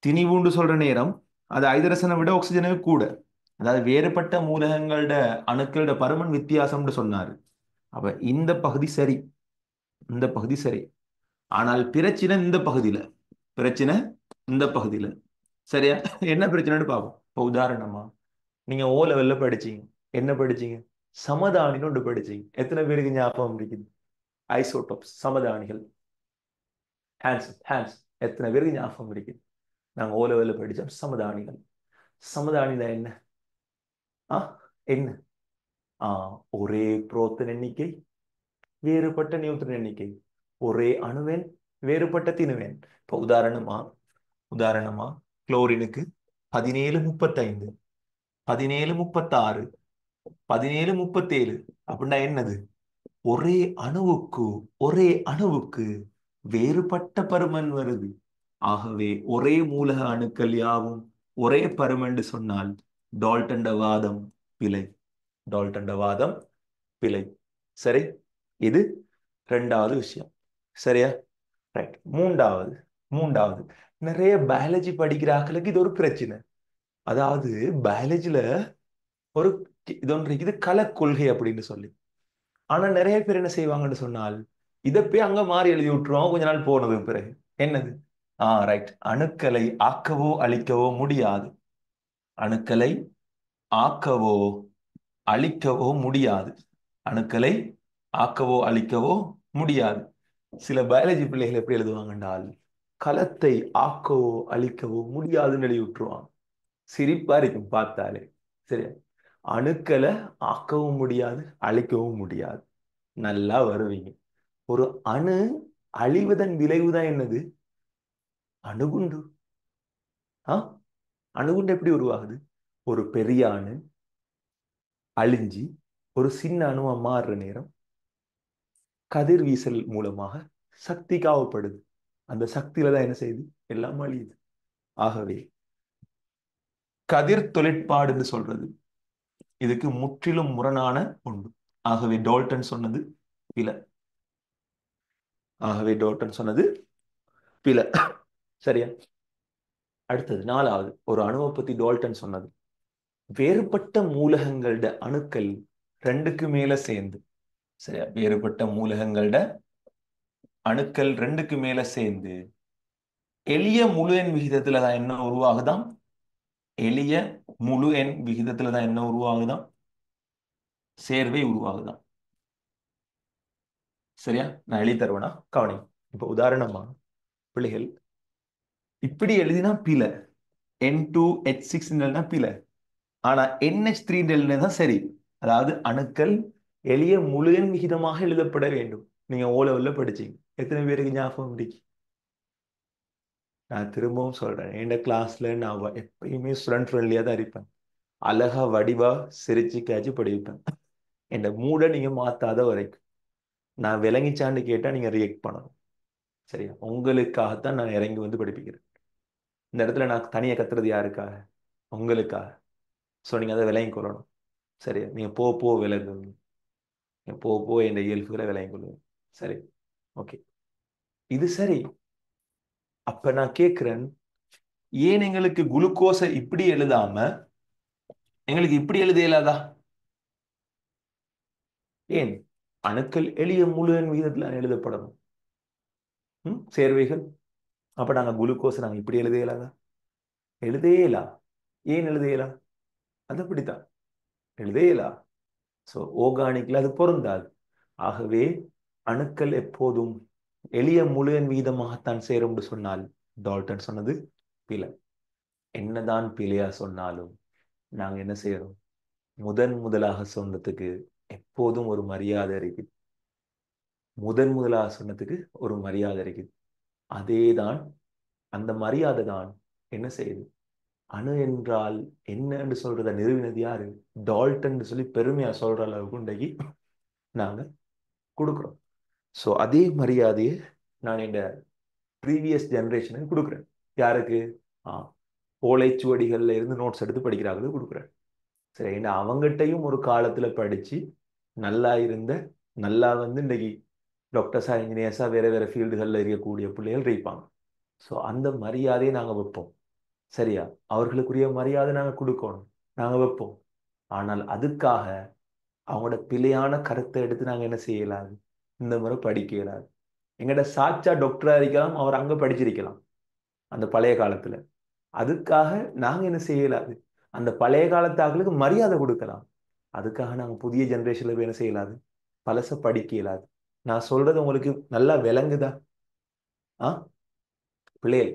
திணிவுண்டு சொல்ற நேரம் அது ஐதரசனை விட ஆக்சிஜனை கூட. அதாவது வேறுபட்ட மூலகங்களோட அணுக்களோட பருமன் வித்தியாசம்னு சொன்னாரு. அப்ப இந்த பகுதி சரி, இந்த பகுதி சரி. ஆனால் பிரச்சனை இந்த பகுதியில, பிரச்சனை இந்த பகுதியில. சரியா? என்ன பிரச்சனைன்னு பார்ப்போம். இப்போ உதாரணமா நீங்க ஓ லெவல்ல படிச்சீங்க. என்ன படிச்சீங்க? சமதானின்னு ஒன்று படிச்சீங்க. எத்தனை பேருக்கு ஞாபகம் இருக்குது? ஐசோடோப்ஸ், சமதானிகள். Hands hands. எத்தனை பேருக்கு ஞாபகம் இருக்குது? நாங்க ஓ லெவல்ல படிச்சோம் சமதானிகள். சமதானில என்ன? ஆ என்ன? ஆ ஒரே புரோட்டான் எண்ணிக்கை, வேறுபட்ட நியூட்ரன் எண்ணிக்கை. ஒரே அணுவெண், வேறுபட்ட திணுவெண். இப்போ உதாரணமா குளோரினுக்கு 1735, 1736, 1737. அப்படின்னா என்னது? ஒரே அணுவுக்கு ஒரே அணுவுக்கு வேறுபட்ட பருமன் வருது. ஆகவே ஒரே மூலக அணுக்கள் யாவும் ஒரே பருமன் சொன்னால் டால்டன்ட வாதம் பிழை. டால்டன்ட வாதம் பிழை. சரி, இது ரெண்டாவது விஷயம். சரியா? ரைட். மூன்றாவது நிறைய பயாலஜி படிக்கிறார்களுக்கு இது ஒரு பிரச்சனை. அதாவது பயாலஜில ஒரு இது ஒன்று இது கல கொள்கை அப்படின்னு சொல்லி. ஆனா நிறைய பேர் என்ன செய்வாங்கன்னு சொன்னால் இதை போய் அங்க மாறி எழுதி விட்டுருவாங்க கொஞ்ச நாள் போனது பிறகு. என்னது? ரைட். அணுக்களை ஆக்கவோ அழிக்கவோ முடியாது. அணுக்களை ஆக்கவோ அழிக்கவோ முடியாது. அணுக்களை ஆக்கவோ அழிக்கவோ முடியாது. சில பயாலஜி பிள்ளைகள் எப்படி எழுதுவாங்க என்றால் களத்தை ஆக்கவோ அழிக்கவோ முடியாதுன்னு எழுதி விட்டுருவாங்க. சிரிப்பா இருக்கும் பார்த்தாலே. சரியா? அணுக்களை ஆக்கவும் முடியாது, அழிக்கவும் முடியாது. நல்லா வருவீங்க. ஒரு அணு அழிவதன் விளைவுதான் என்னது? அணுகுண்டு. ஆ அணுகுண்டு எப்படி உருவாகுது? ஒரு பெரிய அணு அழிஞ்சி ஒரு சின்ன அணுவா மாறுற நேரம் கதிர்வீசல் மூலமாக சக்தி காவப்படுது. அந்த சக்தியில தான் என்ன செய்யுது? எல்லாம் அழியுது. ஆகவே கதிர் தொழிற்பாடுன்னு சொல்றது இதுக்கு முற்றிலும் முரணான ஒன்று. ஆகவே டால்டன் சொன்னது பிழை. ஆகவே டால்டன் சொன்னது பிழை. சரியா? அடுத்தது நாலாவது ஒரு அணுவை பத்தி டால்டன் சொன்னது வேறுபட்ட மூலகங்களோட அணுக்கள் ரெண்டுக்கு மேல சேர்ந்து. சரியா? வேறுபட்ட மூலகங்களோட அணுக்கள் ரெண்டுக்கு மேல சேர்ந்து எளிய முழு எண் விகிதத்துல தான் என்ன உருவாகுதாம்? எளிய முழு எண் விகிதத்துல தான் என்ன உருவாகுதாம்? சேர்வை உருவாகுதாம். சரியா? நான் எழுதி தருவேனா கவனி. இப்ப உதாரணமா பிள்ளைகள் இப்படி எழுதினா பிழை. N2H6 பிழை. ஆனா NH3 தான் சரி. அதாவது அணுக்கள் எளிய முழு எண் விகிதமாக எழுதப்பட வேண்டும். நீங்க ஓ லெவல்ல படிச்சீங்க. எத்தனை பேருக்கு ஞாபகம் இருக்கு? நான் திரும்பவும் சொல்றேன், என் கிளாஸ்ல நான் எப்பயுமே ஸ்டூடெண்ட் ஃப்ரெண்ட்லியா தான் இருப்பேன். அழகா வடிவா சிரிச்சு காய்ச்சி படிப்பேன். என் மூட நீங்க மாத்தாத வரைக்கும். நான் விளங்கிச்சான்னு கேட்டா நீங்க ரியாக்ட் பண்ணணும். சரியா? உங்களுக்காகத்தான் நான் இறங்கி வந்து படிப்பிக்கிறேன். இந்த இடத்துல நான் தனியா கத்துறது யாருக்காக? உங்களுக்காக. ஸோ நீங்க அதை விளங்கி கொள்ளணும். சரியா? நீங்க போ விலகு. போ என்ற இயல்புகளை விளங்கி கொள்ளுங்க. சரி, ஓகே. இது சரி. அப்ப நான் கேட்கிறேன், ஏன் எங்களுக்கு குளுக்கோஸை இப்படி எழுதாம எங்களுக்கு இப்படி எழுத இயலாதா? ஏன்? அணுக்கள் எளிய முழு எண் விகிதத்தில் எழுதப்படணும். சேர்வைகள். அப்ப நாங்க குளுக்கோஸ் நாங்க இப்படி எழுத இயலாதா? எழுதே இயலா. ஏன் எழுத இயலா? அது அப்படித்தான் எழுதே இயலா. ஸோ ஓர்கானிக்ல அது பொருந்தாது. ஆகவே அணுக்கள் எப்போதும் எளிய முழு எண் விகிதமாகத்தான் சேரும் என்று சொன்னால் டால்டன் சொன்னது பிழை. என்னதான் பிழையா சொன்னாலும் நாங்க என்ன செய்யறோம்? முதலாக சொன்னதுக்கு எப்போதும் ஒரு மரியாதை இருக்குது. முதலாக சொன்னதுக்கு ஒரு மரியாதை இருக்குது. அதேதான். அந்த மரியாதை தான் என்ன செய்யுது? அணு என்றால் என்னன்னு சொல்றத நிறுவினது யாரு? டால்டன் சொல்லி பெருமையா சொல்ற அளவுக்கு இன்றைக்கு நாங்க கொடுக்குறோம். ஸோ அதே மரியாதையை நான் இந்த ப்ரீவியஸ் ஜெனரேஷனுக்கு கொடுக்குறேன். யாருக்கு? ஆ ஓலைச்சுவடிகள்ல இருந்து நோட்ஸ் எடுத்து படிக்கிறார்கள் கொடுக்குறேன். சரி, ஏன்னா அவங்ககிட்டையும் ஒரு காலத்துல படிச்சு நல்லா இருந்த, நல்லா வந்து இன்னைக்கு டாக்டர்ஸா இன்ஜினியர்ஸா வேற வேற ஃபீல்டுகளில் இருக்கக்கூடிய பிள்ளைகள் இருப்பாங்க. ஸோ அந்த மரியாதையை நாங்கள் வைப்போம். சரியா? அவர்களுக்குரிய மரியாதை நாங்கள் கொடுக்கணும், நாங்கள் வைப்போம். ஆனால் அதுக்காக அவங்களோட பிழையான கருத்தை எடுத்து நாங்கள் என்ன செய்யலாது? இந்த முறை படிக்க இயலாது. எங்கள்ட சாச்சா டாக்டரா இருக்கலாம், அவர் அங்க படிச்சிருக்கலாம் அந்த பழைய காலத்துல. அதுக்காக நாங்க என்ன செய்யலாது? அந்த பழைய காலத்து ஆட்களுக்கு மரியாதை கொடுக்கலாம். அதுக்காக நாங்க புதிய ஜெனரேஷன்ல போய் என்ன செய்யலாது? பழச படிக்க இயலாது. நான் சொல்றது உங்களுக்கு நல்லா விளங்குதா? ஆ பிள்ளைகள்,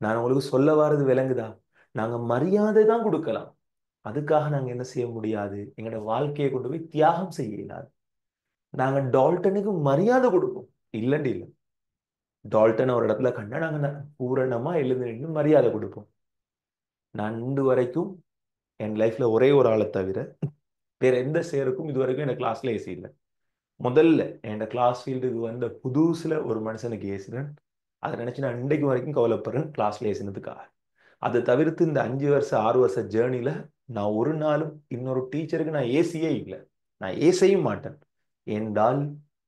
நான் உங்களுக்கு சொல்ல வர்றது விளங்குதா? நாங்க மரியாதை தான் கொடுக்கலாம். அதுக்காக நாங்க என்ன செய்ய முடியாது? எங்களோட வாழ்க்கையை கொண்டு போய் தியாகம் செய்ய இயலாது. நாங்க டால்டனுக்கு மரியாதை கொடுப்போம், இல்லண்டு இல்லை. டால்டன் ஒரு இடத்துல கண்டா நாங்க பூரணமா எழுந்து நின்று மரியாதை கொடுப்போம். நான் இன்று வரைக்கும் என் லைஃப்ல ஒரே ஒரு ஆளை தவிர வேற எந்த சேருக்கும் இது வரைக்கும் என் கிளாஸ்ல ஏசி இல்லை. முதல்ல என் கிளாஸ் ஃபீல்டுக்கு வந்த புதுசுல ஒரு மனுஷனுக்கு ஏசினேன். அதை நினைச்சு நான் இன்றைக்கு வரைக்கும் கவலைப்படுறேன், கிளாஸ்ல ஏசினதுக்காக. அதை தவிர்த்து இந்த 5 வருஷ 6 வருஷ ஜேர்னில நான் ஒரு நாளும் இன்னொரு டீச்சருக்கு நான் ஏசியே இல்லை. நான் ஏசையும் மாட்டேன். என்றால்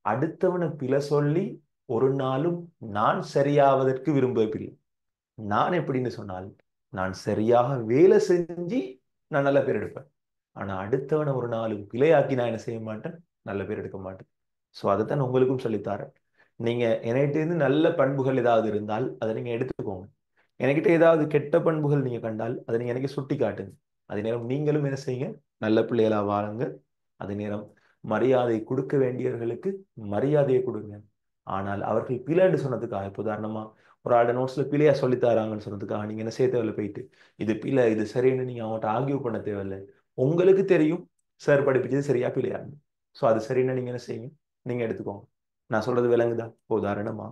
அடுத்தவனை பிழை சொல்லி ஒரு நாளும் நான் சரியாவதற்கு விரும்பவில்லை. நான் எப்படின்னு சொன்னால், நான் சரியாக வேலை செஞ்சு நான் நல்ல பேர் எடுப்பேன். ஆனா அடுத்தவனை ஒரு நாளும் பிழையாக்கி நான் என்ன செய்ய மாட்டேன்? நல்ல பேர் எடுக்க மாட்டேன். ஸோ அதைத்தான் உங்களுக்கும் சொல்லித்தாரேன். நீங்க என்கிட்ட இருந்து நல்ல பண்புகள் ஏதாவது இருந்தால் அதை நீங்க எடுத்துக்கோங்க. என்கிட்ட ஏதாவது கெட்ட பண்புகள் நீங்க கண்டால் அதை நீங்க எனக்கு சுட்டி காட்டுங்க. அதே நேரம் நீங்களும் என்ன செய்யுங்க? நல்ல பிள்ளைகளா வாழுங்க. அதே நேரம் மரியாதை கொடுக்க வேண்டியவர்களுக்கு மரியாதையை கொடுங்க. ஆனால் அவர்கள் பிழைன்னு சொன்னதுக்காக, இப்போ உதாரணமா ஒரு ஆட நோட்ஸ்ல பிழையா சொல்லி தராங்கன்னு சொன்னதுக்காக நீங்க என்ன செய்ய தேவையில்ல, போயிட்டு இது பிழை இது சரின்னு நீங்க அவங்கள்ட்ட ஆர்கியூ பண்ண தேவையில்லை. உங்களுக்கு தெரியும் சார் படிப்பிச்சது சரியா பிழையா. ஸோ அது சரின்னு நீங்க என்ன செய்யுங்க? நீங்க எடுத்துக்கோங்க. நான் சொல்றது விளங்குதா? உதாரணமா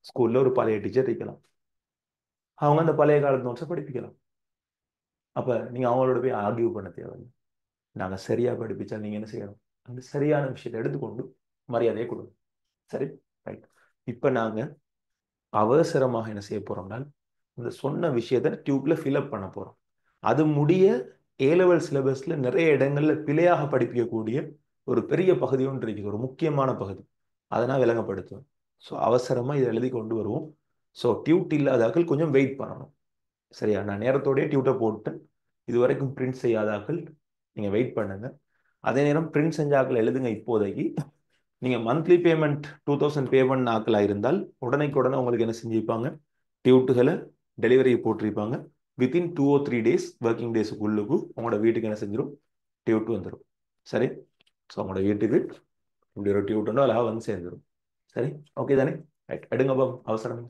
ஸ்கூல்ல ஒரு பழைய டீச்சர் இருக்கலாம். அவங்க அந்த பழைய காலத்து நோட்ஸை படிப்பிக்கலாம். அப்ப நீங்க அவங்களோட போய் ஆர்கியூ பண்ண தேவையில்லை. நாங்க சரியா படிப்பிச்சா நீங்க என்ன செய்யணும்? அந்த சரியான விஷயத்தை எடுத்துக்கொண்டு மரியாதையை கொடுங்க. சரி, ரைட். இப்ப நாங்க அவசரமாக என்ன செய்ய போறோம்னா, இந்த சொன்ன விஷயத்தை டியூப்ல ஃபில்அப் பண்ண போறோம். அது முடிய ஏலெவல் சிலபஸ்ல நிறைய இடங்கள்ல பிழையாக படிப்பிக்கக்கூடிய ஒரு பெரிய பகுதி ஒன்று இருக்குது, ஒரு முக்கியமான பகுதி. அதை நான் விளங்கப்படுத்துவேன். ஸோ அவசரமா இதை எழுதி கொண்டு வருவோம். ஸோ டியூட் இல்லாதாக்கள் கொஞ்சம் வெயிட் பண்ணணும். சரியா? நான் நேரத்தோடய டியூட்டை போட்டு இது வரைக்கும் பிரிண்ட் செய்யாதாக்கள் நீங்க வெயிட் பண்ணுங்க. அதே நேரம் பிரிண்ட் செஞ்சாக்கள் எழுதுங்க. இப்போதைக்கு நீங்க மந்த்லி பேமெண்ட் 2000 பே பண்ண ஆக்கலா இருந்தால் உடனே உங்களுக்கு என்ன செஞ்சிருப்பாங்க? டியூட்டுகளை டெலிவரி போட்டிருப்பாங்க. வித்தின் 2 or 3 days ஒர்க்கிங் டேஸுக்குள்ளுக்கு உங்களோட வீட்டுக்கு என்ன செஞ்சிடும்? டியூட் வந்துடும். சரி, ஸோ உங்களோட வீட்டுக்கு இப்படி ஒரு டியூட் உண்டோ அழகாக வந்து சேர்ந்துடும். சரி, ஓகே தானே? ரைட், எடுங்கப்பா அவசரம்,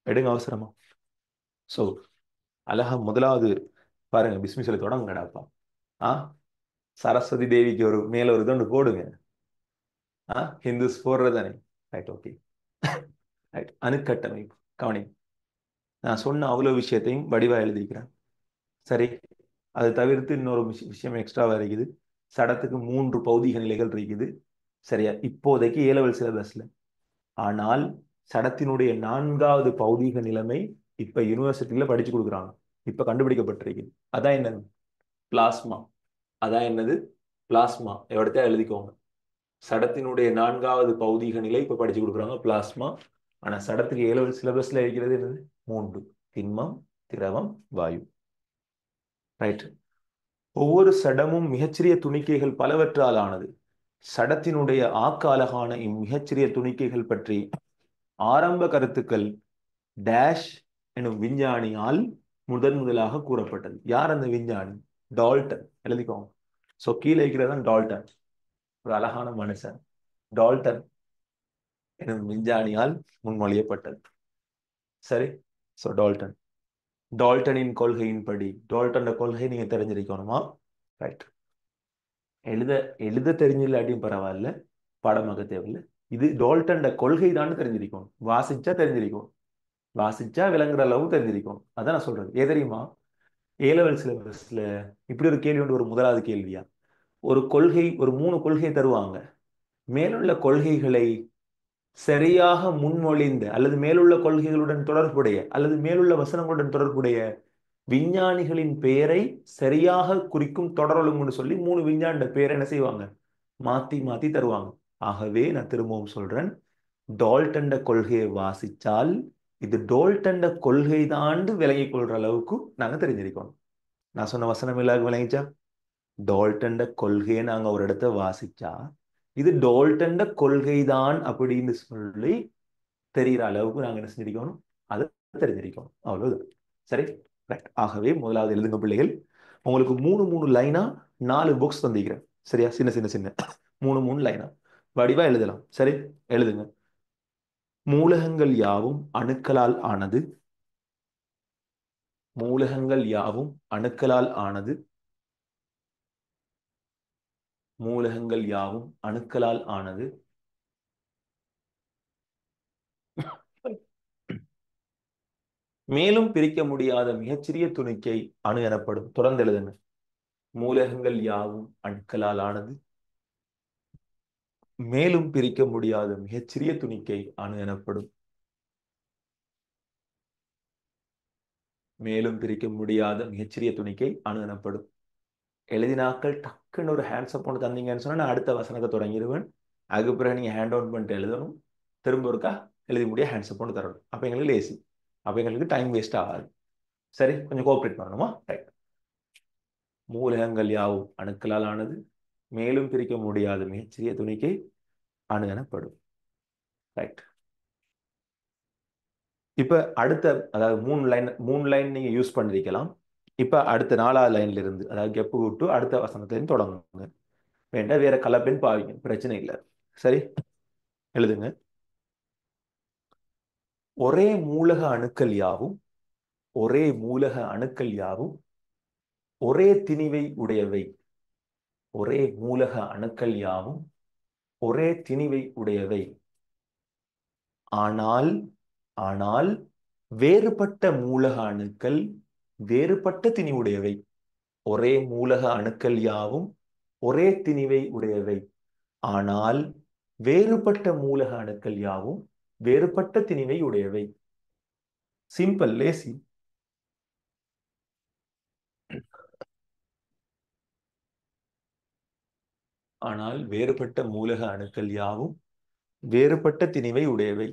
எடுங்க அவசரமா. ஸோ அழகா முதலாவது பாருங்க, பிஸ்மி சொல்லி தொடங்கடாப்பா. ஆ சரஸ்வதி தேவிக்கு ஒரு மேல ஒரு இதொண்டு போடுங்க. ஹிந்துஸ் போடுறது தானே? Right, okay. ரைட், அணுக்கட்டமைப்பு கவனி. நான் சொன்ன அவ்வளோ விஷயத்தையும் வடிவா எழுதிக்கிறேன். சரி, அதை தவிர்த்து இன்னொரு விஷயம் எக்ஸ்ட்ராவா இருக்குது. சடத்துக்கு 3 பௌதிக நிலைகள் இருக்குது. சரியா? இப்போதைக்கு ஏலெவல் சிலபஸ்ல. ஆனால் சடத்தினுடைய 4வது பௌதிக நிலைமை இப்ப யூனிவர்சிட்டியில படிச்சு கொடுக்குறாங்க. இப்ப கண்டுபிடிக்கப்பட்டிருக்கு. அதான் என்னது? பிளாஸ்மா. அதான் என்னது? பிளாஸ்மா. எவ்வளோத்தையா எழுதிக்கோங்க. சடத்தினுடைய 4வது பௌதீக நிலை இப்ப படிச்சு கொடுக்குறாங்க, பிளாஸ்மா. ஆனா சடத்துக்கு ஏலெவல் சிலபஸ்ல இருக்கிறது என்னது? 3: திண்மம், திரவம், வாயு. ரைட். ஒவ்வொரு சடமும் மிகச்சிறிய துணிக்கைகள் பலவற்றால் ஆனது. சடத்தினுடைய ஆக்க அலகான இம்மிகச்சிறிய துணிக்கைகள் பற்றி ஆரம்ப கருத்துக்கள் டேஷ் எனும் விஞ்ஞானியால் முதலாக கூறப்பட்டது. யார் அந்த விஞ்ஞானி? டால்டன். எழுதிக்கோங்க. சோ கீழே இருக்கிறதான் டால்டன், ஒரு அழகான மனுஷன். டால்டன் எனும் விஞ்ஞானியால் முன்மொழியப்பட்டது. சரி, சோ டால்டன். டால்டனின் கொள்கையின்படி, டால்டன் கொள்கை நீங்க தெரிஞ்சிருக்கணுமா? ரைட். எழுத எழுத தெரிஞ்சில்லாட்டியும் பரவாயில்ல, பாடமாக தேவையில்லை. இது டால்டன் கொள்கை தான் தெரிஞ்சிருக்கணும். வாசிச்சா தெரிஞ்சிருக்கும், வாசிச்சா விளங்குற அளவு தெரிஞ்சிருக்கும். அதான் நான் சொல்றது. ஏ தெரியுமா? ஏலெவல் சிலபஸ்ல இப்படி ஒரு கேள்வி உண்டு. ஒரு முதலாவது கேள்வியா ஒரு கொள்கை, ஒரு 3 கொள்கை தருவாங்க. மேலுள்ள கொள்கைகளை சரியாக முன்மொழிந்த அல்லது மேலுள்ள கொள்கைகளுடன் தொடர்புடைய அல்லது மேலுள்ள வசனங்களுடன் தொடர்புடைய விஞ்ஞானிகளின் பெயரை சரியாக குறிக்கும் தொடரொழுங்குன்னு சொல்லி 3 விஞ்ஞானியோட பேரை என்ன செய்வாங்க, மாத்தி மாத்தி தருவாங்க. ஆகவே நான் திரும்பவும் சொல்றேன், டால்டன்ட கொள்கையை வாசிச்சால் இது டால்டன்ட கொள்கை தான் விளங்கிக் கொள்ற அளவுக்கு நாங்க தெரிஞ்சிருக்கோம். நான் சொன்ன வசனம் எல்லாருக்கும் விளங்கிச்சா? டால்டன்ட கொள்கையை நாங்க ஒரு இடத்த வாசிச்சா இது டால்டன்ட கொள்கைதான் அப்படின்னு சொல்லி தெரிகிற அளவுக்கு நாங்க என்ன செஞ்சிருக்கணும், அதை தெரிஞ்சிருக்கணும். அவ்வளவுதான். சரி, ரைட். ஆகவே முதலாவது எழுதுங்க பிள்ளைகள். உங்களுக்கு 3 லைனா 4 புக்ஸ் தந்திக்கிறேன். சரியா? சின்ன சின்ன சின்ன 3 லைனா வடிவா எழுதலாம். சரி, எழுதுங்க. மூலகங்கள் யாவும் அணுக்களால் ஆனது. மூலகங்கள் யாவும் அணுக்களால் ஆனது. மூலகங்கள் யாவும் அணுக்களால் ஆனது. மேலும் பிரிக்க முடியாத மிகச்சிறிய துணிக்கை அணு எனப்படும். தொடர்ந்து எழுதுங்க. மூலகங்கள் யாவும் அணுக்களால் ஆனது. மேலும் பிரிக்க முடியாத மிகச்சிறிய துணிக்கை அணு எனப்படும். மேலும் பிரிக்க முடியாத மிகச்சிறிய துணிக்கை அணு எனப்படும். எழுதினாக்கள் டக்குன்னு ஒரு ஹேண்ட்ஸ் அப் ஒன்று தந்தீங்கன்னு சொன்னா நான் அடுத்த வசனத்தை தொடங்கிடுவேன். அதுக்கு பிறகு நீங்க ஹேண்ட் அவுட் பண்ணிட்டு எழுதணும். திரும்ப ஒருக்கா எழுதி முடிய ஹேண்ட்ஸ் அப் ஒன்று தரணும். அப்ப எங்களுக்கு லேசி, அப்ப எங்களுக்கு டைம் வேஸ்ட் ஆகாது. சரி, கொஞ்சம் கோஆப்ரேட் பண்ணணுமா? ரைட். மூலகங்கள் யாவும் அணுக்களால் ஆனது. மேலும் பிரிக்க முடியாத மிகச்சிறிய துணிக்கை அணு எனப்படும். ரைட். இப்ப அடுத்த, அதாவது 3 லைன் நீங்க யூஸ் பண்ணிருக்கலாம். இப்ப அடுத்த 4வது லைன்ல இருந்து, அதாவது கெப்பு விட்டு அடுத்த வசனத்திலிருந்து தொடங்குங்க. வேண்டாம் வேற கலப்பெண் பாவிங்க, பிரச்சனை இல்லை. சரி, எழுதுங்க. ஒரே மூலக அணுக்கள் யாவும் ஒரே மூலக அணுக்கள் யாவும் ஒரே திணிவை உடையவை. ஒரே மூலக அணுக்கள் யாவும் ஒரே திணிவை உடையவை. ஆனால் ஆனால் வேறுபட்ட மூலக அணுக்கள் வேறுபட்ட திணிவுடையவை. ஒரே மூலக அணுக்கள் யாவும் ஒரே திணிவை உடையவை. ஆனால் வேறுபட்ட மூலக அணுக்கள் யாவும் வேறுபட்ட திணிவை உடையவை. Simple, lazy. ஆனால் வேறுபட்ட மூலக அணுக்கள் யாவும் வேறுபட்ட திணிவை உடையவை.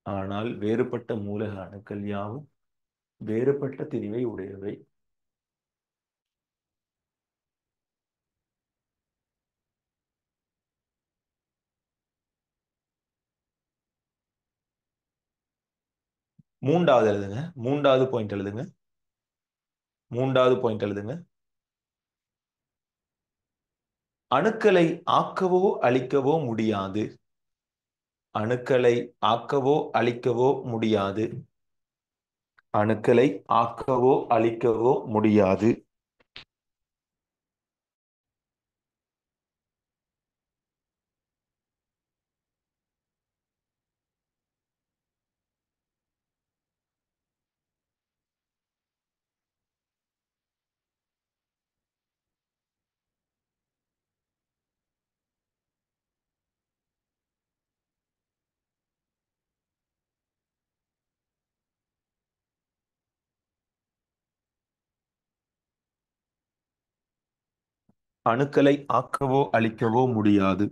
ஆனால் வேறுபட்ட மூலக அணுக்கள் யாவும் வேறுபட்ட திணிவை உடையவை. மூன்றாவது எழுதுங்க. மூன்றாவது பாயிண்ட் எழுதுங்க. மூன்றாவது பாயிண்ட் எழுதுங்க. அணுக்களை ஆக்கவோ அழிக்கவோ முடியாது. அணுக்களை ஆக்கவோ அழிக்கவோ முடியாது. அணுக்களை ஆக்கவோ அழிக்கவோ முடியாது. அணுக்களை ஆக்கவோ அழிக்கவோ முடியாது.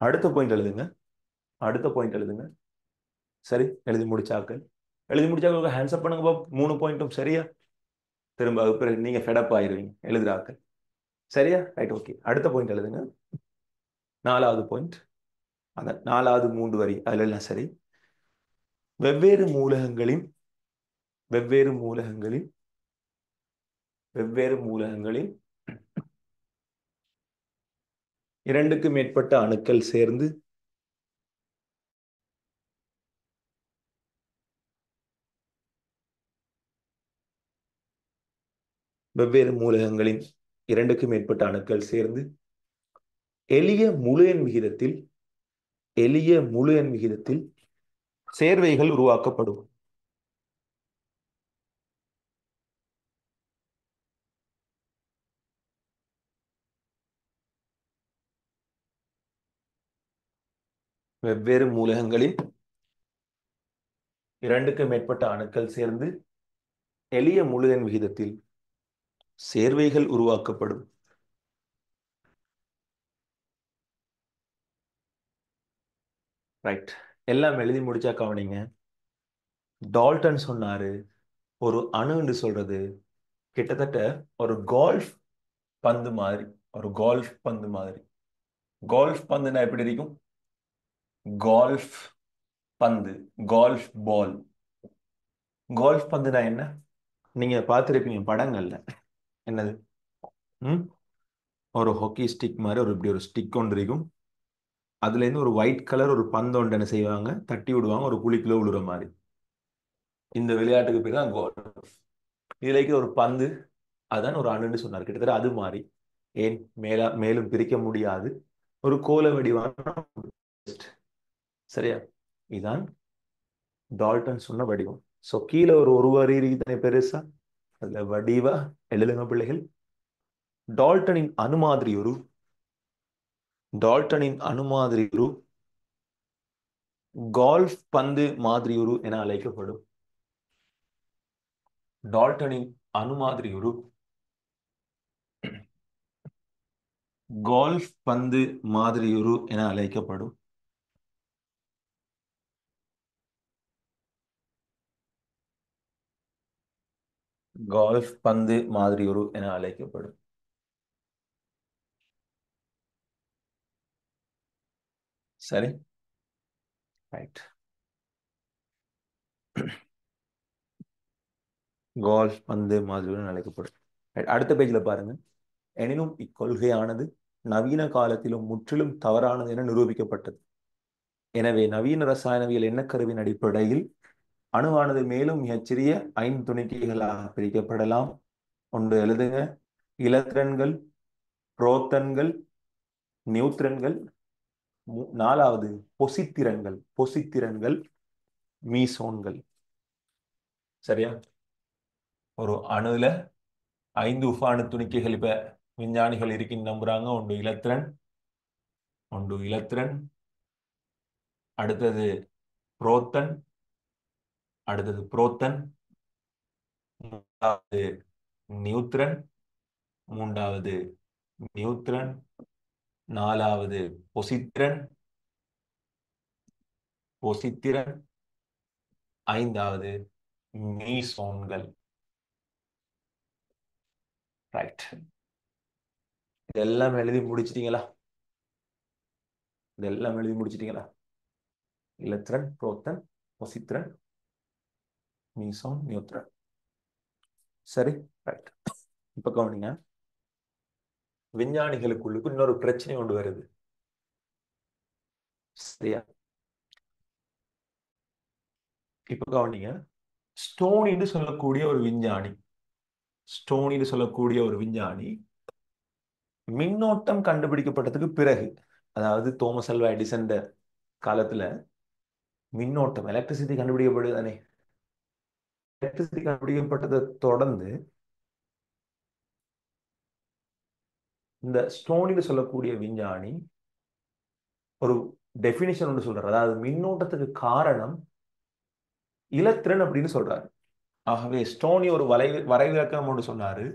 அடுத்த பாயிண்ட் எழுதுங்க. அடுத்த பாயிண்ட் எழுதுங்க. சரி, எழுதி முடிச்சாக்கள். எழுதி முடிச்சாக்கள் ஹேண்ட்ஸ் அப் பண்ணுங்க பாப். 3 பாயிண்ட்டும் சரியா? திரும்ப அது பிறகு நீங்க ஃபெடப் ஆயிருவீங்க எழுதுறாக்கள். சரியா? Right, okay. அடுத்த பாயிண்ட் எழுதுங்க. 4வது பாயிண்ட். அந்த 4வது 3 வரி அதுல எல்லாம் சரி. வெவ்வேறு மூலகங்களின் வெவ்வேறு மூலகங்களின் வெவ்வேறு மூலகங்களின் 2க்கு மேற்பட்ட அணுக்கள் சேர்ந்து வெவ்வேறு மூலகங்களின் 2க்கு மேற்பட்ட அணுக்கள் சேர்ந்து எளிய முழு எண் விகிதத்தில் எளிய முழு எண் விகிதத்தில் சேர்வைகள் உருவாக்கப்படும். வெவ்வேறு மூலகங்களின் இரண்டுக்கு மேற்பட்ட அணுக்கள் சேர்ந்து எளிய முழு எண் விகிதத்தில் சேர்வைகள் உருவாக்கப்படும். ரைட், எல்லாம் எழுதி முடிச்சா கவனிங்க. டால்டன் சொன்னாரு, ஒரு அணுன்னு சொல்றது கிட்டத்தட்ட ஒரு கோல்ஃப் பந்து மாதிரி. ஒரு கோல்ஃப் பந்து மாதிரி. கோல்ஃப் பந்துனா எப்படி இருக்கும்? கோல்ஃப் பந்து, கோல்ஃப் பால். கோல்ஃப் பந்துனா என்ன? நீங்க பார்த்திருப்பீங்க படங்கள்ல. என்னது? ம் ஒரு ஹாக்கி ஸ்டிக் மாதிரி ஒரு இப்படி ஒரு ஸ்டிக் ஒன்று இருக்கும். அதுல இருந்து ஒரு ஒயிட் கலர் ஒரு பந்து ஒன்று என்ன செய்வாங்க, தட்டி விடுவாங்க, ஒரு குழிக்குள்ள விழுற மாதிரி. இந்த விளையாட்டுக்கு பேர் தான் கோல்ஃப். இதுல ஒரு பந்து, அதான் ஒரு அணுன்னு சொன்னார். கிட்டத்தட்ட அது மாதிரி, ஏன் மேலும் பிரிக்க முடியாது, ஒரு கோள வடிவான. சரியா? இதுதான் டால்டன் சொன்ன வடிவம். சோ கீழே ஒரு வரி இருக்குதானே பெருசா, அதுல வடிவா எழுதுங்க பிள்ளைகள். டால்டனின் அணுமாதிரி டால்டனின் அணுமாதிரி கோல்ஃப் பந்து மாதிரியுரு என அழைக்கப்படும். டால்டனின் அணுமாதிரியுரு கோல்ஃப் பந்து மாதிரியுரு என அழைக்கப்படும். கோல்ஃப் பந்து மாதிரியுரு என அழைக்கப்படும். சரி, ரைட். கோல்ஃப் பந்து மாதிரியுரு என அழைக்கப்படும். அடுத்த பேஜ்ல பாருங்க. எனினும் இக்கொள்கையானது நவீன காலத்திலும் முற்றிலும் தவறானது என நிரூபிக்கப்பட்டது. எனவே நவீன ரசாயனவியல் எண்ணக்கருவின் அடிப்படையில் அணுவானது மேலும் மிகச்சிறிய 5 துணிக்கைகளாக பிரிக்கப்படலாம். ஒன்று எழுதுங்க. இலத்திரன்கள், புரோத்தன்கள், நியூத்திரன்கள். நாலாவது பொசித்திரன்கள், மீசோன்கள். சரியா? ஒரு அணுல 5 உபாணு துணிக்கைகள் இப்ப விஞ்ஞானிகள் இருக்குன்னு நம்புறாங்க. ஒன்று இலத்திரன், அடுத்தது புரோத்தன், அடுத்தது புரோத்தன், மூன்றாவது நியூத்திரன், மூன்றாவது நியூத்திரன், நாலாவது பொசித்திரன், ஐந்தாவது மீசோன்கள். ரைட். இதெல்லாம் எழுதி முடிச்சிட்டீங்களா? இதெல்லாம் எழுதி முடிச்சிட்டீங்களா? இலத்திரன், புரோத்தன், பொசித்திரன், மீசோன், நியூத்திரன். சரி, ரைட். இப்ப கவனிங்க. விஞ்ஞானிகளுக்குள்ளுக்கு இன்னொரு பிரச்சனை கொண்டு வருது. சரியா? இப்ப கவனிங்க. ஸ்டோனின்னு சொல்லக்கூடிய ஒரு விஞ்ஞானி மின்னோட்டம் கண்டுபிடிக்கப்பட்டதுக்கு பிறகு, அதாவது தோமஸ் அல்வா எடிசன் காலத்துல மின்னோட்டம், எலக்ட்ரிசிட்டி கண்டுபிடிக்கப்படுது தானே. எலக்ட்ரிசிட்டி கண்டுபிடிக்கப்பட்டதை தொடர்ந்து இந்த ஸ்டோனின்னு சொல்லக்கூடிய விஞ்ஞானி ஒரு டெபினிஷன் ஒன்று சொல்றாரு. அதாவது மின்னோட்டத்துக்கு காரணம் இலத்திரன் அப்படின்னு சொல்றாரு. ஆகவே ஸ்டோனி ஒரு வரைவிலக்கணம் ஒன்று சொன்னாரு.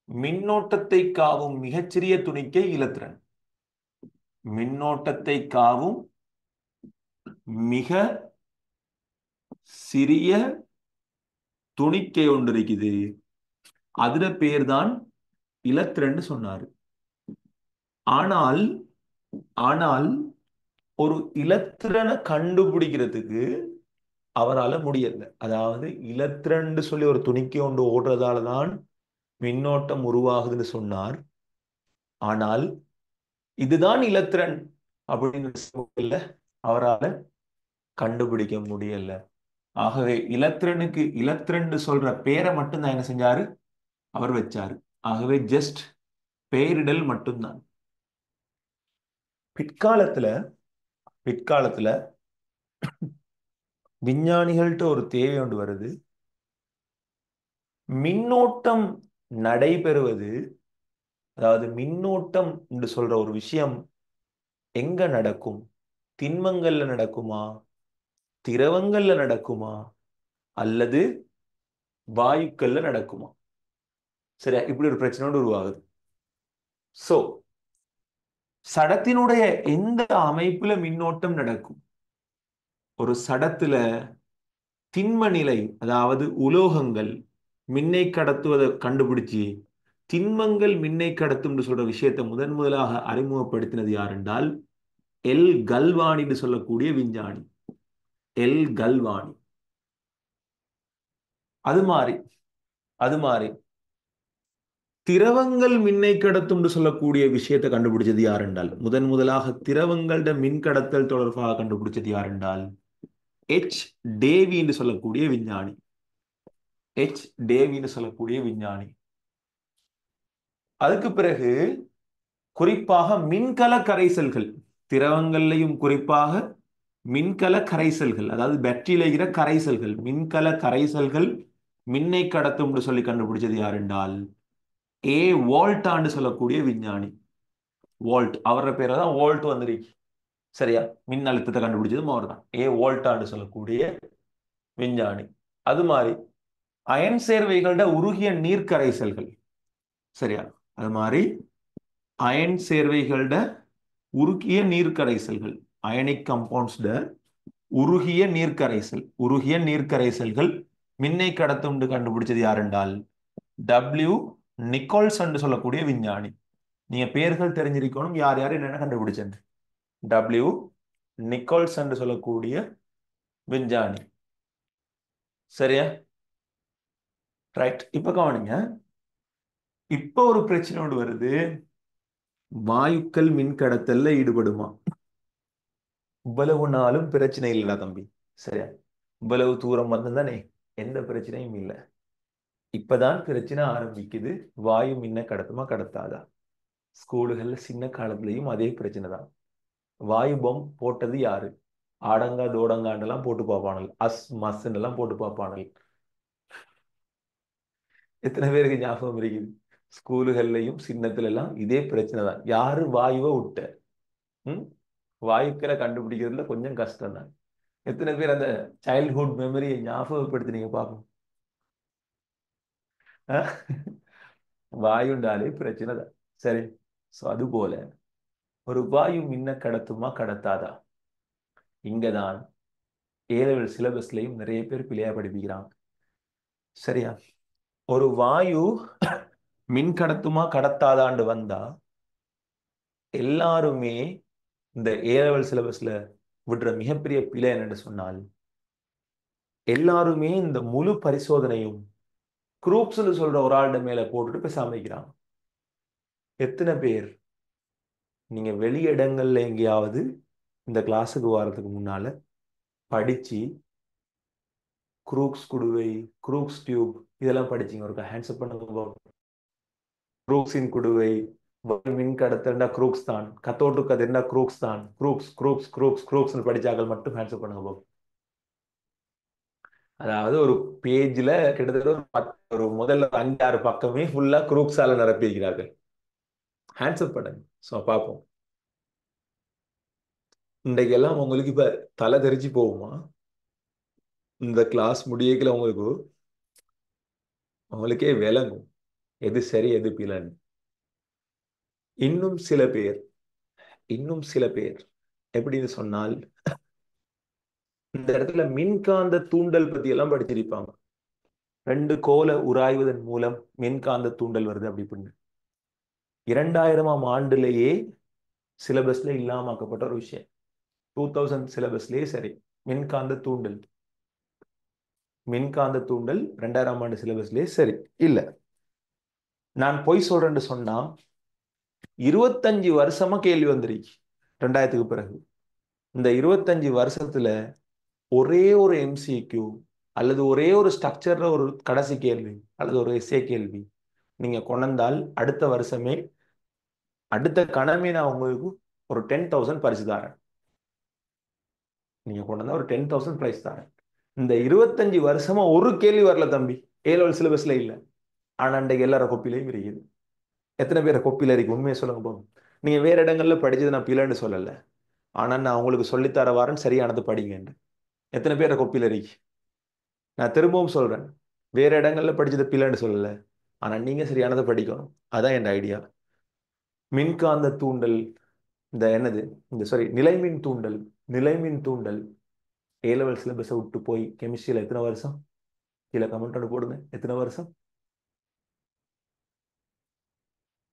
மின்னோட்டத்தை காவும் மிகச்சிறிய துணிக்கை இலத்திரன். மின்னோட்டத்தை காவும் மிக சிறிய துணிக்கை ஒன்று இருக்குது, அதுல பேர் தான் இலத்திரன் சொன்னாரு. ஆனால் ஆனால் ஒரு இலத்திரனை கண்டுபிடிக்கிறதுக்கு அவரால் முடியல. அதாவது இலத்திரன் சொல்லி ஒரு துணிக்கை ஒன்று ஓடுறதால தான் மின்னோட்டம் உருவாகுதுன்னு சொன்னார். ஆனால் இதுதான் இலத்திரன் அப்படின்னு அவரால் கண்டுபிடிக்க முடியல. ஆகவே இலத்திரன் சொல்ற பேரை மட்டும்தான் என்ன செஞ்சாரு, அவர் வச்சாரு. ஆகவே ஜஸ்ட் பெயரிடல் மட்டும்தான். பிற்காலத்துல பிற்காலத்துல விஞ்ஞானிகள்கிட்ட ஒரு தேவை ஒன்று வருது. மின்னோட்டம் நடைபெறுவது, அதாவது மின்னோட்டம் என்று சொல்ற ஒரு விஷயம் எங்க நடக்கும், திண்மங்கள்ல நடக்குமா, திரவங்கள்ல நடக்குமா, அல்லது வாயுக்கள்ல நடக்குமா? சரியா? இப்படி ஒரு பிரச்சனையோடு உருவாகுது. சோ சடத்தினுடைய எந்த அமைப்புல மின்னோட்டம் நடக்கும்? ஒரு சடத்துல திண்ம நிலை, அதாவது உலோகங்கள் மின்னை கடத்துவதை கண்டுபிடிச்சு திண்மங்கள் மின்னை கடத்தும் சொல்ற விஷயத்தை முதலாக அறிமுகப்படுத்தினது யார் என்றால் எல் கல்வானி என்று சொல்லக்கூடிய விஞ்ஞானி. எல் கல்வானி. அது மாதிரி அது மாதிரி திரவங்கள் மின்னை கடத்தும் என்று சொல்லக்கூடிய விஷயத்தை கண்டுபிடிச்சது யார் என்றால் முதலாக திரவங்களோட மின் கடத்தல் தொடர்பாக கண்டுபிடிச்சது யார் என்றால் எச் டேவி என்று சொல்லக்கூடிய விஞ்ஞானி. எச் டேவி என்று சொல்லக்கூடிய விஞ்ஞானி. அதுக்கு பிறகு குறிப்பாக மின்கல கரைசல்கள், திரவங்கள்லையும் குறிப்பாக மின்கல கரைசல்கள், அதாவது பேட்டரியில இருக்கிற கரைசல்கள், மின்கல கரைசல்கள் மின்னை கடத்தும் சொல்லி கண்டுபிடிச்சது யார் என்றால் ஏ வோல்டான்னு சொல்லக்கூடிய விஞ்ஞானி. வோல்ட், அவரோட பேரை தான் வோல்ட் வந்துருக்கு. சரியா? மின் அழுத்தத்தை கண்டுபிடிச்சதும் அவர் தான். ஏ வோல்டான்னு சொல்லக்கூடிய விஞ்ஞானி. அது மாதிரி அயன் சேர்வைகளோட உருகிய நீர்க்கரைசல்கள். சரியா? அது மாதிரி அயன் சேர்வைகளோட உருகிய நீர்க்கரைசல்கள், அயனிக் கம்பவுண்ட்ஸ் உருகிய நீர்க்கரைசல், உருகிய நீர்க்கரைசல்கள் மின்னை கடத்தும் கண்டுபிடிச்சது யார் என்றால் டபிள்யூ நிக்கோல்சன் சொல்லக்கூடிய விஞ்ஞானி. நீங்க பேர்கள் தெரிஞ்சிருக்கணும், யார் யார் என்னென்ன கண்டுபிடிச்சது. டபிள்யூ நிக்கோல்சன் சொல்லக்கூடிய விஞ்ஞானி. சரியா? ரைட். இப்ப கவனிங்க. இப்ப ஒரு பிரச்சனையோடு வருது. வாயுக்கள் மின் கடத்தல்ல ஈடுபடுமா? இவ்வளவு நாளும் பிரச்சனை இல்லடா தம்பி. சரியா? இவ்வளவு தூரம் வந்ததானே, எந்த பிரச்சனையும் இல்லை. இப்பதான் பிரச்சனை ஆரம்பிக்குது. வாயு மின்ன கடத்துமா கடத்தாதா? ஸ்கூலுகள்ல சின்ன காலத்திலையும் அதே பிரச்சனை தான். வாயு பம் போட்டது யாரு? ஆடங்கா தோடங்காண்டெல்லாம் போட்டு பார்ப்பானல், அஸ் மஸ் எல்லாம் போட்டு பார்ப்பானல். எத்தனை பேருக்கு ஞாபகம் இருக்குது? ஸ்கூலுகள்லையும் சின்னத்துல எல்லாம் இதே பிரச்சனை தான். யாரு வாயுவை விட்ட? ம் வாயுக்களை கண்டுபிடிக்கிறதுல கொஞ்சம் கஷ்டம் தான். எத்தனை பேர் அந்த சைல்ட்ஹுட் மெமரியை ஞாபகப்படுத்தினீங்க பார்ப்போம். வாயுண்டாலே பிரச்சனை தான். சரி. சோ அது போல ஒரு வாயு மின்ன கடத்துமா கடத்தாதா? இங்கதான் ஏலெவல் சிலபஸ்லயும் நிறைய பேர் பிள்ளையா படிப்பிக்கிறாங்க. சரியா? ஒரு வாயு மின் கடத்துமா கடத்தாதாண்டு வந்தா எல்லாருமே இந்த ஏலெவல் சிலபஸ்ல விடுற மிகப்பெரிய பிழை என்னன்னு சொன்னால், எல்லாருமே இந்த முழு பரிசோதனையும் குரூப்ஸ்னு சொல்ற ஒரு ஆளுட மேல போட்டுட்டு போய் சமைக்கிறாங்க. எத்தனை பேர் நீங்க வெளியிடங்கள்ல எங்கேயாவது இந்த கிளாஸுக்கு வர்றதுக்கு முன்னால படிச்சு குரூக்ஸ் குடுவை, குரூக்ஸ் டியூப் இதெல்லாம் படிச்சீங்க? ஒரு ஹேண்ட்ஸ் அப் பண்ணுங்க. குரூக்ஸின் குடுவை, மின் கடத்தா குரூக்ஸ் தான், கத்தோட்டு கதிர்னா குரூக்ஸ் தான், குரூக்ஸ் குரூக்ஸ் குரூக்ஸ் குரூக்ஸ் படிச்சாக்கள் மட்டும் ஹேண்ட்ஸ் அப் பண்ணுங்க. அதாவது ஒரு பேஜ்ல கிட்டத்தட்ட ஒரு முதல்ல 5-6 பக்கமே ஃபுல்லா குரூப்ஸால நிரப்பி இருக்கிறார்கள். ஹேண்ட்ஸ் அப் பண்ணுங்க. ஸோ பார்ப்போம். இன்றைக்கு எல்லாம் உங்களுக்கு இப்ப தலை தெரிச்சு போகுமா? இந்த கிளாஸ் முடியல உங்களுக்கே விளங்கும் எது சரி எது பிழைன்னு. இன்னும் சில பேர் இன்னும் சில பேர் எப்படின்னு சொன்னால் இந்த இடத்துல மின்காந்த தூண்டல் பத்தி எல்லாம் படிச்சிருப்பாங்க. 2 கோலை உராய்வதன் மூலம் மின்காந்த தூண்டல் வருது அப்படி இப்படின்னு. 2000ஆம் ஆண்டுலேயே சிலபஸ்ல இல்லாமக்கப்பட்ட ஒரு விஷயம். 2000 சிலபஸ்லயே சரி. மின்காந்த தூண்டல், மின்காந்த தூண்டல் 2000ஆம் ஆண்டு சிலபஸ்லயே சரி இல்ல. நான் பொய் சொல்றேன்னு சொன்னா 25 வருஷமா கேள்வி வந்திருக்கு 2000க்கு பிறகு. இந்த 25 வருஷத்துல ஒரே ஒரு எம்சிக்யூ அல்லது ஒரே ஒரு ஸ்ட்ரக்சர்ல ஒரு கடைசி கேள்வி அல்லது ஒரு எஸ்ஏ கேள்வி நீங்க கொண்டால் அடுத்த வருஷமே, அடுத்த கணமே நான் உங்களுக்கு ஒரு 10,000 பரிசு தரேன். நீங்க கொண்டு ஒரு 10,000 பிரைஸ் தரேன். இந்த 25 வருஷமா ஒரு கேள்வி வரல தம்பி, ஏ லெவல் சிலபஸ்ல இல்ல. ஆனா அன்றைக்கு எல்லாரும் கொப்பிலையும் இருக்குது. எத்தனை பேரை கொப்பில இருக்கு? உண்மையை சொல்லுங்க போதும். நீங்க வேற இடங்கள்ல படிச்சது நான் பிள்ளைன்னு சொல்லல. ஆனா நான் உங்களுக்கு சொல்லித்தர வாரேன், சரியானது படிங்க. எத்தனை பேரை கொப்பியில் இருக்கு? நான் திரும்பவும் சொல்றேன், வேற இடங்கள்ல படிச்சது பிள்ளைன்னு சொல்லல, ஆனா நீங்க சரியானதை படிக்கணும். அதான் என் ஐடியா. மின்காந்த தூண்டல், இந்த என்னது, இந்த சாரி நிலைமின் தூண்டல். நிலைமின் தூண்டல் ஏ லெவல் சிலபஸை விட்டு போய் கெமிஸ்ட்ரியில எத்தனை வருஷம்? கீழே கமெண்ட் போடுங்க, எத்தனை வருஷம்?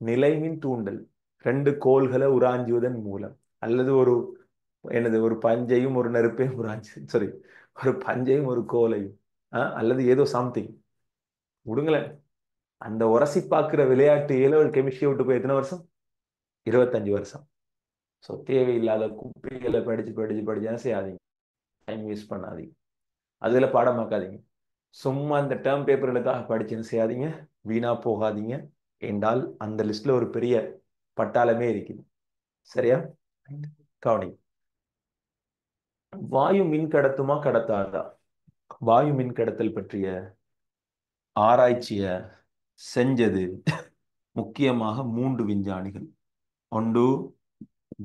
நிலைமின் தூண்டல், ரெண்டு கோள்களை உராஞ்சுவதன் மூலம், அல்லது ஒரு என்னது, ஒரு பஞ்சையும் ஒரு நெருப்பையும் உராஞ்சு, சாரி, ஒரு பஞ்சையும் ஒரு கோலையும், அல்லது ஏதோ சம்திங் விடுங்களேன். அந்த உரசி பார்க்கிற விளையாட்டு ஏ லெவல் கெமிஸ்ட்ரியை விட்டு போய் எத்தனை வருஷம்? 25 வருஷம். ஸோ தேவையில்லாத குப்பைகளை படிச்சு படிச்சு படிச்சா செய்யாதீங்க. டைம் வேஸ்ட் பண்ணாதீங்க. அதுல பாடமாக்காதீங்க. சும்மா இந்த டேர்ம் பேப்பர்களுக்காக படிச்சுன்னு செய்யாதீங்க. வீணா போகாதீங்க. என்றால் அந்த லிஸ்ட்ல ஒரு பெரிய பட்டாளமே இருக்குது. சரியா? கவனி. வாயு மின் கடத்துமா கடத்தாதா? வாயு மின் கடத்தல் பற்றிய ஆராய்ச்சிய செஞ்சது முக்கியமாக 3 விஞ்ஞானிகள். ஒன்று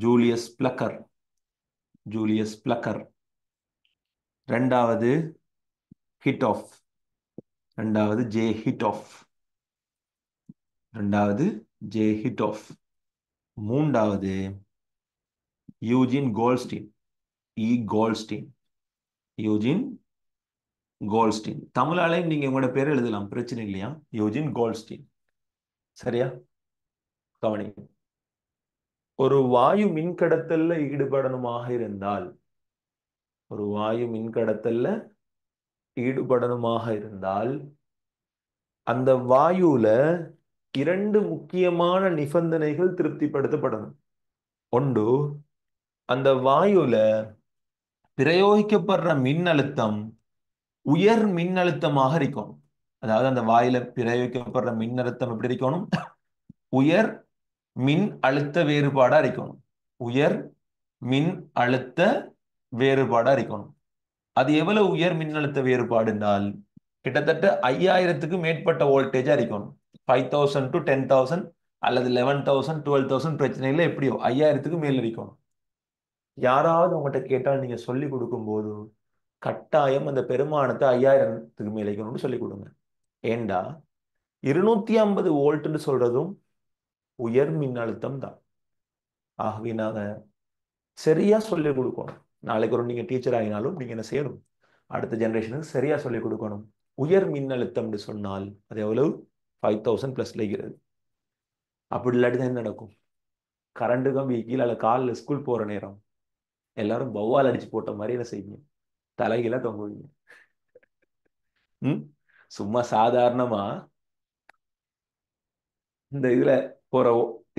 ஜூலியஸ் பிளக்கர். Julius plucker. ரெண்டாவது ஹிட்ஆஃப். ரெண்டாவது ஜே ஹிட்ஆஃப். ரெண்டாவது ஜே ஹிட்ஆஃப். மூன்றாவது Eugen Goldstein. E Goldstein. Eugen Goldstein. தமிழாலையும் நீங்க உங்களோட பேர் எழுதலாம், பிரச்சனை இல்லையா? Eugen Goldstein. சரியா? கவனி. ஒரு வாயு மின்கடத்தல்ல ஈடுபடணுமாக இருந்தால், ஒரு வாயு மின்கடத்தல்ல ஈடுபடணுமாக இருந்தால், அந்த வாயுல 2 முக்கியமான நிபந்தனைகள் திருப்திப்படுத்தப்படணும். ஒன்று, அந்த வாயுல பிரயோகிக்கப்படுற மின்னழுத்தம் உயர் மின்னழுத்தமாக இருக்கணும். அதாவது அந்த வாயில பிரயோகிக்கப்படுற மின்னழுத்தம் எப்படி இருக்கணும்? உயர் மின் அழுத்த வேறுபாடா இருக்கணும். உயர் மின் அழுத்த வேறுபாடா இருக்கணும். அது எவ்வளவு உயர் மின்னழுத்த வேறுபாடு என்றால், கிட்டத்தட்ட 5000க்கு மேற்பட்ட வோல்டேஜா இருக்கணும். 5000 to 10,000 அல்லது 11,000 12,000 பிரச்சனை இல்லை, எப்படியோ 5000க்கு மேல இருக்கணும். யாராவது உங்கள்கிட்ட கேட்டால் நீங்க சொல்லி கொடுக்கும் போது கட்டாயம் அந்த பெருமானத்தை 5000க்கு மேல இருக்கணும்னு சொல்லி கொடுங்க. ஏண்டா 250 வோல்ட்னு சொல்றதும் உயர் மின்னழுத்தம் தான். ஆகவே நாங்க சரியா சொல்லிக் கொடுக்கணும். நாளைக்கு ஒரு நீங்க டீச்சர் ஆகினாலும் நீங்க என்ன செய்யணும்? அடுத்த ஜெனரேஷனுக்கு சரியா சொல்லிக் கொடுக்கணும். உயர் மின்னழுத்தம்னு சொன்னால் அது எவ்வளவு? 5000 பிளஸ்ல இருக்கிறது. அப்படி இல்லாட்டி தான் என்ன நடக்கும்? கரண்ட் கம்பி கீழே காலில் ஸ்கூல் போற நேரம் எல்லாரும் பவ்வால் அடிச்சு போட்ட மாதிரி என்ன செய்வீங்க? தலைகீழ தொங்குவீங்க. ம் சும்மா சாதாரணமா இந்த இதுல போற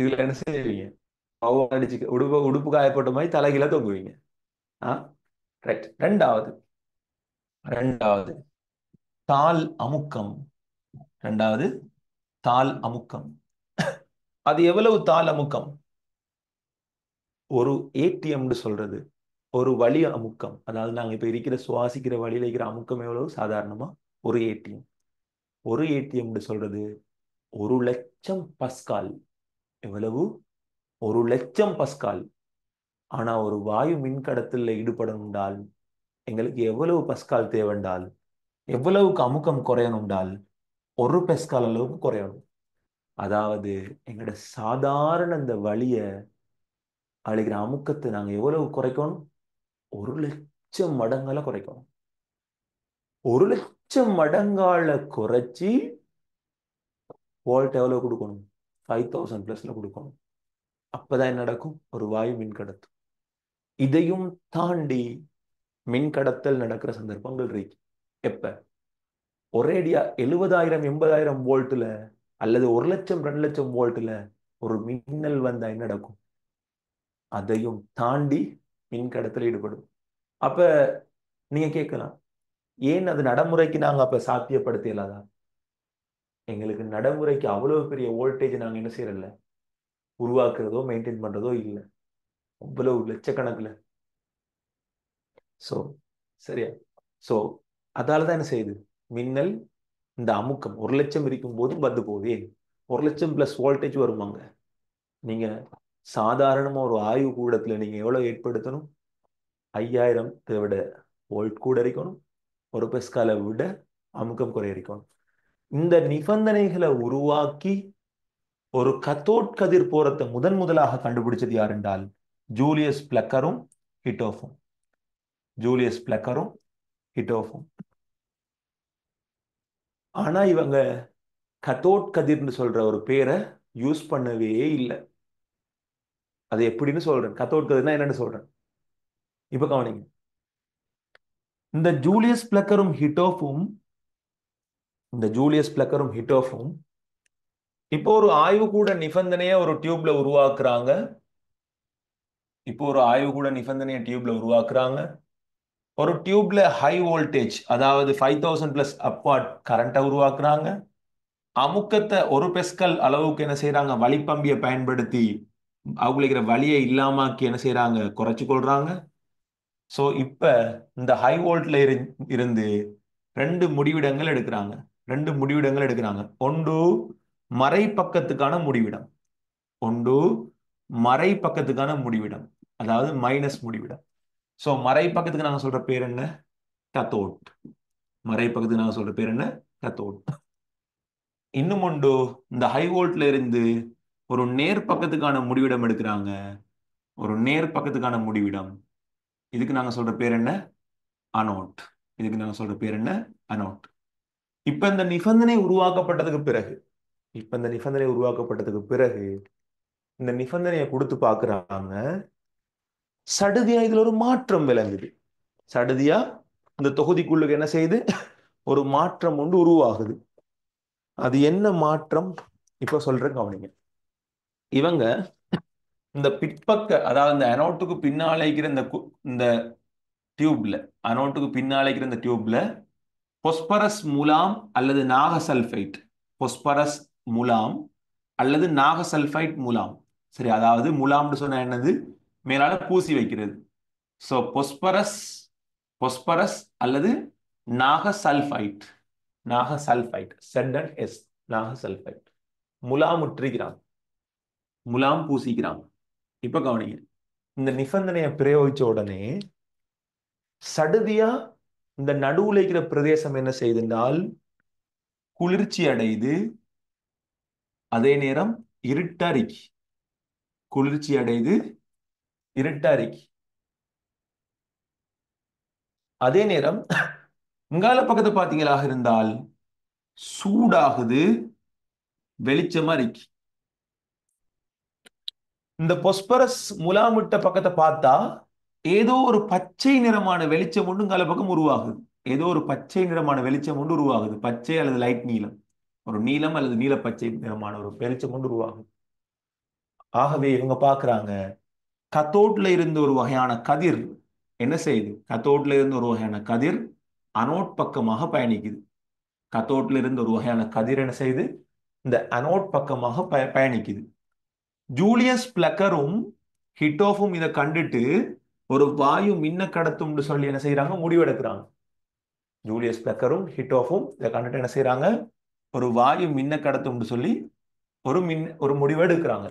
இதுல என்ன செய்வீங்க? பவ்வால் அடிச்சு உடுப்பு உடுப்பு காயப்பட்ட மாதிரி தலைகீழ தொங்குவீங்க. ஆ ரைட். ரெண்டாவது, ரெண்டாவது தாள் அமுக்கம். ரெண்டாவது தாள் அமுக்கம். அது எவ்வளவு தாள் அமுக்கம்? ஒரு ஏடிஎம்னு சொல்றது ஒரு வழி அமுக்கம். அதாவது நாங்க இப்ப இருக்கிற சுவாசிக்கிற வழியில இருக்கிற அமுக்கம் எவ்வளவு? சாதாரணமா ஒரு ஏடிஎம். ஒரு ஏடிஎம்னு சொல்றது 1,00,000 பஸ்கால். எவ்வளவு? 1,00,000 பஸ்கால். ஆனா ஒரு வாயு மின்கடத்தில் ஈடுபடணும்டால் எங்களுக்கு எவ்வளவு பஸ்கால் தேவைண்டால், எவ்வளவுக்கு அமுக்கம் குறையணும்டால் 1 பஸ்கால் அளவுக்கு குறையணும். அதாவது எங்களோட சாதாரண இந்த வழிய அழிக்கிற அமுக்கத்தை நாங்க எவ்வளவு குறைக்கணும்? 1,00,000 மடங்கால குறைக்கணும். 1,00,000 மடங்கால குறைச்சி வோல்ட் எவ்வளவு கொடுக்கணும்? 5000 பிளஸ்ல கொடுக்கணும். அப்பதான் என்ன நடக்கும்? ஒரு வாயு மின்கடத்தும். இதையும் தாண்டி மின்கடத்தல் நடக்கிற சந்தர்ப்பங்கள் இருக்கு. எப்ப? ஒரேடியா 70,000 80,000 வோல்ட்ல அல்லது 1,00,000 2,00,000 வோல்ட்ல ஒரு மின்னல் வந்தா என்ன நடக்கும்? அதையும் தாண்டி மின்கடத்தல் ஈடுபடும். அப்ப நீங்க கேட்கலாம், ஏன் அது நடைமுறைக்கு நாங்க அப்ப சாத்தியப்படுத்த இயலாதா? எங்களுக்கு நடைமுறைக்கு அவ்வளவு பெரிய வோல்டேஜ் நாங்க என்ன செய்யறதில்ல, உருவாக்குறதோ மெயின்டைன் பண்றதோ இல்லை. அவ்வளவு லட்சக்கணக்கில். சோ சரியா? சோ அதாலதான் என்ன செய்யுது? மின்னல் இந்த அமுக்கம் 1,00,000 இருக்கும் போதும் வந்து போகுது. 1,00,000 பிளஸ் வோல்டேஜ் வருவாங்க. நீங்க சாதாரணமா ஒரு ஆய்வு கூடத்துல நீங்க எவ்வளவு ஏற்படுத்தணும்? 5000 விட வோல்ட் கூட இருக்கணும். ஒரு பெஸ்காலை விட அமுக்கம் குறை இருக்கணும். இந்த நிபந்தனைகளை உருவாக்கி ஒரு கத்தோட் கதிர் போரத்தை முதலாக கண்டுபிடிச்சது யார் என்றால் ஜூலியஸ் பிளக்கரும் ஹிட்டோஃபும். ஜூலியஸ் பிளக்கரும் ஹிட்டோஃபும். ஆனா இவங்க கத்தோட் கதிர்னு சொல்ற ஒரு பேரை யூஸ் பண்ணவே இல்லை. அது எப்படின்னு சொல்றேன். கத்தோட் கதிர்னா என்னன்னு சொல்றேன். இப்ப கவனிங்க. இந்த ஜூலியஸ் பிளக்கரும் ஹிட்டோஃபும் இப்போ ஒரு ஆய்வு கூட நிபந்தனைய ஒரு டியூப்ல உருவாக்குறாங்க. ஒரு டியூப்ல ஹை வோல்டேஜ், அதாவது 5000 பிளஸ் அப்வாட் கரண்ட்டை உருவாக்குறாங்க. அமுக்கத்தை ஒரு பெஸ்கல் அளவுக்கு என்ன செய்யறாங்க? வழிப்பம்பியை பயன்படுத்தி அவங்களுக்கு வழியை இல்லாமக்கி என்ன செய்யறாங்க? குறைச்சு கொள்றாங்க. ஸோ இப்ப இந்த ஹை வோல்ட்ல இருந்து ரெண்டு முடிவிடங்கள் எடுக்கிறாங்க. ஒன்று மறை பக்கத்துக்கான முடிவிடம், அதாவது மைனஸ் முடிவிடம். ஸோ மறை பக்கத்துக்கு நாங்க சொல்ற பேர் என்ன? கத்தோட். இன்னும் ஒன்று, இந்த ஹை வோல்ட்ல இருந்து ஒரு நேர் பக்கத்துக்கான முடிவிடம் எடுக்கிறாங்க. இதுக்கு நாங்க சொல்ற பேர் என்ன? அனோட். இப்ப இந்த நிபந்தனை உருவாக்கப்பட்டதுக்கு பிறகு இந்த நிபந்தனையை கொடுத்து பார்க்கறாங்க. சடுதியா இதுல ஒரு மாற்றம் விளங்குது. இந்த தொகுதிக்குள்ளுக்கு என்ன செய்யுது? ஒரு மாற்றம் ஒன்று உருவாகுது. அது என்ன மாற்றம்? இப்ப சொல்றேன், கவனிங்க. இவங்க இந்த பிற்பக்க, அதாவது இந்த அனோட்டுக்கு பின்னால இருக்கிற இந்த டியூப்ல பொஸ்பரஸ் முலாம் அல்லது நாகசல்ஃபைட் முலாம். சரி, அதாவது முலாம்னு சொன்ன என்னது? மேலால பூசி வைக்கிறது. சோ பொஸ்பரஸ் அல்லது நாகசல்ஃபைட். நாகசல்ஃபைட் முலாம் பூசிக்கிறான். இப்ப கவனிங்க. இந்த நிபந்தனையை பிரயோகிச்ச உடனே சடுதியா இந்த நடுவுல இருக்கிற பிரதேசம் என்ன செய்தால் குளிர்ச்சி அடைது, அதே நேரம் இருட்டறிக்கி. அதே நேரம் இங்கால பக்கத்தை பார்த்தீங்களாக இருந்தால் சூடாகுது, வெளிச்சமா இருக்கு. இந்த பொஸ்பரஸ் முலாமிட்ட பக்கத்தை பார்த்தா ஏதோ ஒரு பச்சை நிறமான வெளிச்சம் ஒன்று இங்கால பக்கம் உருவாகுது. பச்சை அல்லது லைட் நீலம், ஒரு நீலம் அல்லது நீல பச்சை நிறமான ஒரு வெளிச்சம் ஒன்று உருவாகுது. ஆகவே இவங்க பார்க்கறாங்க, கத்தோட்ல இருந்து ஒரு வகையான கதிர் என்ன செய்யுது? அனோட் பக்கமாக பயணிக்குது. இந்த அனோட் பக்கமாக பயணிக்குது. ஜூலியஸ் பிளக்கரும் ஹிட்டோஃபும் இதை கண்டுட்டு ஒரு வாயு மின்ன கடத்தும் சொல்லி என்ன செய்யறாங்க? முடிவெடுக்கிறாங்க. ஒரு வாயு மின்ன கடத்தும் சொல்லி ஒரு முடிவெடுக்கிறாங்க.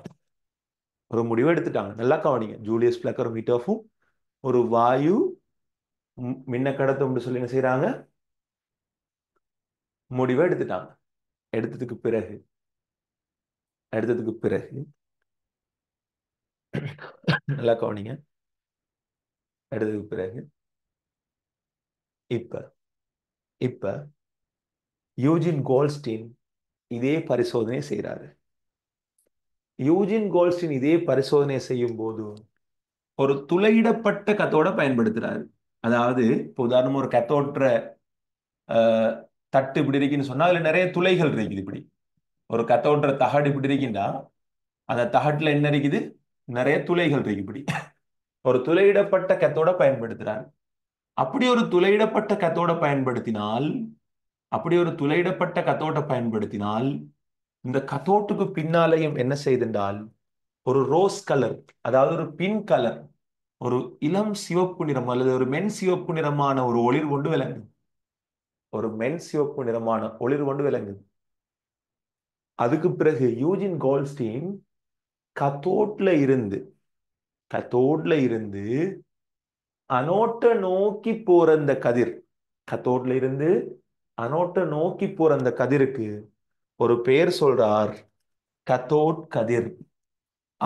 எடுத்துட்டாங்க. நல்லா கவனிங்க. ஜூலியஸ் பிளக்கரும் ஹிட்டோஃபும் ஒரு வாயு மின்ன கடத்தும் சொல்லி என்ன செய்யறாங்க? முடிவை எடுத்துட்டாங்க. எடுத்ததுக்கு பிறகு நல்லா கவனிங்க. எடுத்ததுக்கு பிறகு இப்ப யூஜின் கோல்ஸ்டீன் இதே பரிசோதனை செய்யறாரு. செய்யும் போது ஒரு துளையிடப்பட்ட கத்தோட பயன்படுத்துறாரு. அதாவது இப்ப உதாரணமா ஒரு கத்தோற்ற தட்டு இப்படி இருக்குன்னு சொன்னா அதுல நிறைய துளைகள் இருக்குது. இப்படி ஒரு கத்தோற்ற தகடு இப்படி இருக்குன்னா அந்த தகட்டுல என்ன இருக்குது? நிறைய துளைகள் இருக்கு. இப்படி ஒரு துளையிடப்பட்ட கத்தோட பயன்படுத்துறாரு. அப்படி ஒரு துளையிடப்பட்ட கத்தோட பயன்படுத்தினால் இந்த கத்தோட்டுக்கு பின்னாலையும் என்ன செய்தால் ஒரு ரோஸ் கலர், அதாவது ஒரு பின் கலர், ஒரு இளம் சிவப்பு நிறம் அல்லது ஒரு மென் சிவப்பு நிறமான ஒரு ஒளிர் கொண்டு விளங்குது. அதுக்கு பிறகு யூஜின் கோல்ஸ்டீன் கத்தோட்ல இருந்து கத்தோட்ல இருந்து அனோட்ட நோக்கி போற அந்த கதிர், கத்தோட்ல இருந்து அனோட்ட நோக்கி போற அந்த கதிருக்கு ஒரு பெயர் சொல்றார், கத்தோட் கதிர்.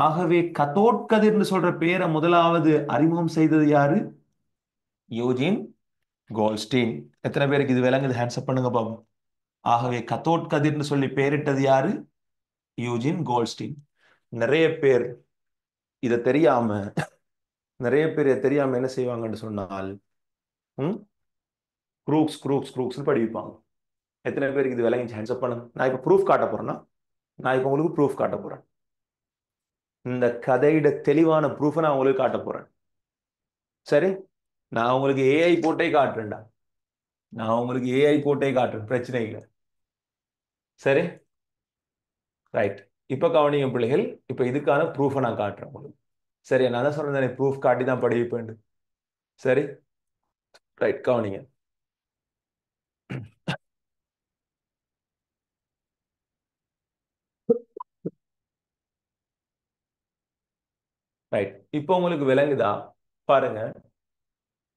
ஆகவே கத்தோட் கதிர்னு சொல்ற பேரை முதலாவது அறிமுகம் செய்தது யாரு? Eugene Goldstein. எத்தனை பேருக்கு இது விளங்குது? ஹேண்ட்ஸ் அப் பண்ணுங்க பாபு. ஆகவே கத்தோட் கதிர்னு சொல்லி பெயரிட்டது யாரு? Eugene Goldstein. நிறைய பேர் இதை தெரியாம நிறைய பேர் இதை தெரியாம என்ன செய்வாங்கன்னு சொன்னால், க்ரூக்ஸ் க்ரூக்ஸ் க்ரூக்ஸ்னு படிப்பாங்க. எத்தனை பேருக்கு இது விளங்கி? ஹேண்ட்ஸ் அப் பண்ணுங்க. நான் இப்போ ப்ரூஃப் காட்ட போறேன்னா, நான் இப்போ உங்களுக்கு ப்ரூஃப் காட்ட போறேன். இந்த கதையிட தெளிவான ப்ரூஃபை நான் உங்களுக்கு காட்ட போறேன். சரி, நான் உங்களுக்கு ஏஐ போட்டே காட்டுறேன்டா. நான் உங்களுக்கு ஏஐ போட்டே காட்டுறேன், பிரச்சனை இல்லை. சரி, ரைட். இப்ப கவனிங்க பிள்ளைகள், இப்ப இதுக்கான ப்ரூஃபை நான் காட்டுறேன் உங்களுக்கு. சரி, நான் தான் சொன்னேன் ப்ரூஃப் காட்டி தான் படிப்பேன். சரி, ரைட், கவனிங்க. ரைட், இப்போ உங்களுக்கு விளங்குதா? பாருங்க.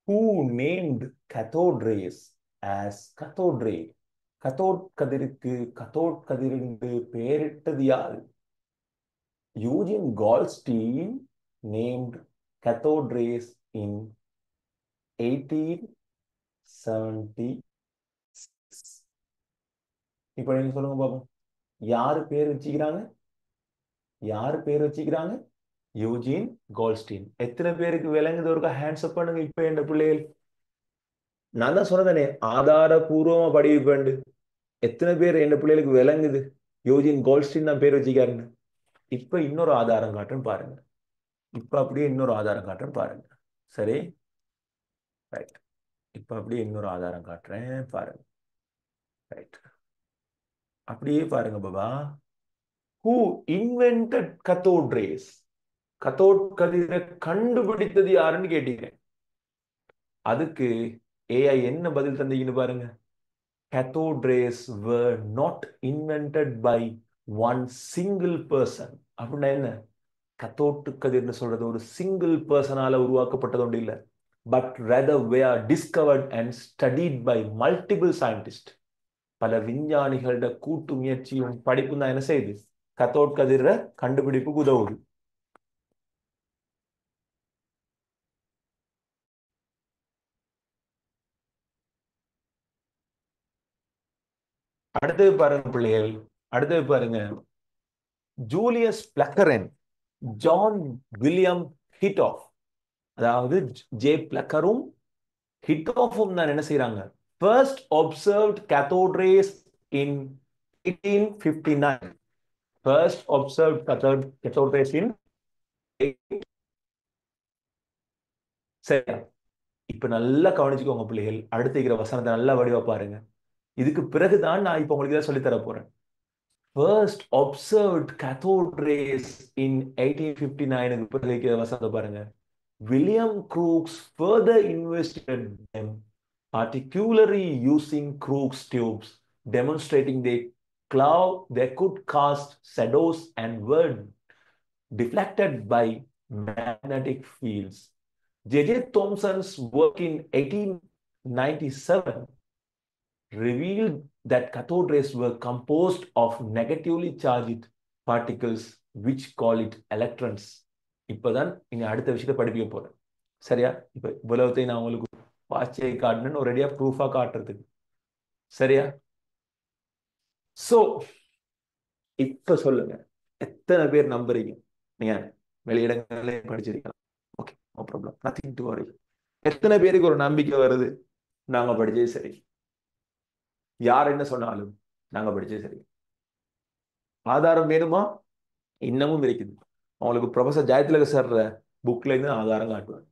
Who named cathode rays as cathode ray? Cathode கதிருக்கு கத்தோட் கதிர் என்று பெயரிட்டது யாரு? Eugen Goldstein named cathode rays in 1876. இப்போ நீங்க சொல்லுங்க பாப்போம், யாரு பேர் வச்சுக்கிறாங்க? யாரு பேர் வச்சுக்கிறாங்க? Eugene Goldstein. எத்தனை பேருக்கு விளங்குது? ஒரு ஹேண்ட்ஸ் அப் பண்ணுங்க இப்ப என் பிள்ளைகள். நான் தான் சொன்னதானே ஆதாரபூர்வமா படிப்பேன். எத்தனை பேர் என் பிள்ளைகளுக்கு விளங்குது யூஜின் கோல்ட்ஸ்டீன் தான் பேர் வச்சுக்காருன்னு? இப்ப இன்னொரு ஆதாரம் காட்டுன்னு பாருங்க. இப்ப அப்படியே இன்னொரு ஆதாரம் காட்டுன்னு பாருங்க. சரி, ரைட். இப்ப அப்படியே இன்னொரு ஆதாரம் காட்டுறேன் பாருங்க. ரைட், அப்படியே பாருங்க Baba. Who invented cathode rays? Cathode கதிரை கண்டுபிடித்தது யாருன்னு கேட்டீங்க. அதுக்கு ஏஐ என்ன பதில் தந்தீங்கன்னு பாருங்க. Cathode rays were not invented by one single person. அப்படின்னா என்ன? கத்தோட்டு கதிர்னு சொல்றது ஒரு சிங்கிள் பர்சனால உருவாக்கப்பட்டது ஒன்று இல்லை. But rather were discovered and studied by multiple scientists. பல விஞ்ஞானிகளோட கூட்டு முயற்சியும் படிப்பும் தான் என்ன செய்யுது? கத்தோட் கதிர கண்டுபிடிப்புக்கு உதவுது. அடுத்தது பாருங்க பிள்ளைகள், அடுத்தது பாருங்க. ஜூலியஸ் பிளக்கரன், ஜான் வில்லியம் ஹிட்டாஃப், அதாவது ஜே பிளக்கரும் ஹிட்டாஃபும் தான் என்ன செய்யறாங்க? First observed cathode rays in 1859. First observed cathode rays in. சரி, இப்ப நல்லா கவனிச்சுக்கோங்க பிள்ளைகள். அடுத்த இருக்கிற வசனத்தை நல்லா வடிவா பாருங்க. இதுக்கு பிறகுதான் நான் இப்ப உங்களுக்கு சொல்லி தர போறேன். First observed cathode rays in 1859. பிறகு இருக்கிற வசனத்தை பாருங்க. William Crookes further investigated them, particularly using Crookes tubes, demonstrating they could cast shadows and were deflected by magnetic fields. J.J. Thomson's work in 1897 revealed that cathode rays were composed of negatively charged particles which call it electrons. இப்பதான் நீங்க அடுத்த விஷயத்தை படிக்க போறேன். சரியா? இப்ப இவ்வளவுத்தையும் நான் உங்களுக்கு வாட்சியை காட்டணும்னு ஒரேடியா ப்ரூஃபா காட்டுறதுக்கு. சரியா? சோ இப்ப சொல்லுங்க, எத்தனை பேர் நம்புறீங்க? நீங்க வெளியிடங்களே படிச்சிருக்கலாம். Okay, no problem, nothing to worry. எத்தனை பேருக்கு ஒரு நம்பிக்கை வருது நாங்க படிச்சது சரி? யார் என்ன சொன்னாலும் நாங்க படிச்சது சரி. ஆதாரம் வேணுமா? இன்னமும் இருக்குது. அவங்களுக்கு ப்ரொஃபசர் ஜெயதிலக சார் புக்ல இருந்து ஆதாரம் காட்டுவேன்.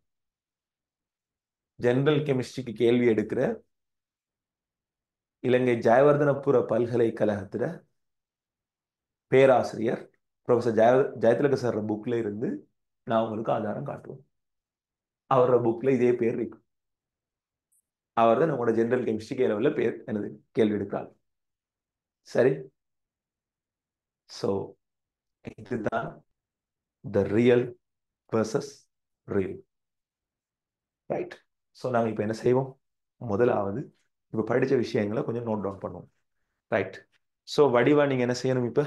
ஜெனரல் கெமிஸ்ட்ரிக்கு கேள்வி எடுக்கிற இலங்கை ஜெயவர்தனபுர பல்கலைக்கழகத்துல பேராசிரியர் ப்ரொஃபசர் ஜெயதிலக சார் புக்ல இருந்து நான் உங்களுக்கு ஆதாரம் காட்டுவேன். அவரோட புக்ல இதே பேர் இருக்கு. அவர் தான் நம்மளோட ஜெனரல் கெமிஸ்ட்ரி கேள்வியில பேர் எனது கேள்வி எடுக்கிறார். சரி, சோ இதுதான் the real versus real. Right. So நாங்கள் இப்போ என்ன செய்வோம்? முதலாவது இப்போ படித்த விஷயங்களை கொஞ்சம் நோட் டவுன் பண்ணுவோம். ரைட். ஸோ வடிவா நீங்கள் என்ன செய்யணும்? இப்போ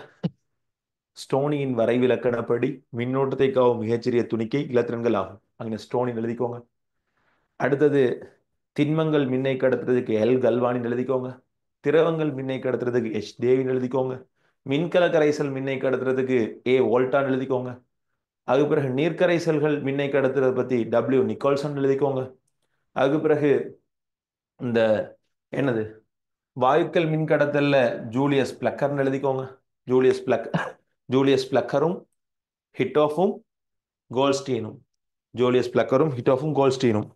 ஸ்டோனியின் வரைவிலக்கணப்படி மின்னோட்டத்தை காவும் மிகச்சிறிய துணிக்கை இலத்திரன்கள் ஆகும். அங்கே ஸ்டோனின் எழுதிக்கோங்க. அடுத்தது திண்மங்கள் மின்னை கடத்துறதுக்கு எல் கல்வானின் எழுதிக்கோங்க. திரவங்கள் மின்னை கடத்துறதுக்கு எச் டேவின் எழுதிக்கோங்க. மின்கல கரைசல் மின்னை கடத்துறதுக்கு ஏ வோல்டான் எழுதிக்கோங்க. அதுக்கு பிறகு நீர்க்கரைசல்கள் மின்னை கடத்துறதை பற்றி டபிள்யூ நிக்கோல்சன் எழுதிக்கோங்க. அதுக்கு பிறகு இந்த என்னது வாயுக்கள் மின் கடத்தல்ல ஜூலியஸ் பிளக்கர்னு எழுதிக்கோங்க. ஜூலியஸ் பிளக்கரும் ஹிட்டோஃபும் கோல்ஸ்டீனும். ஜூலியஸ் பிளக்கரும் ஹிட்டோஃபும் கோல்ஸ்டீனும்.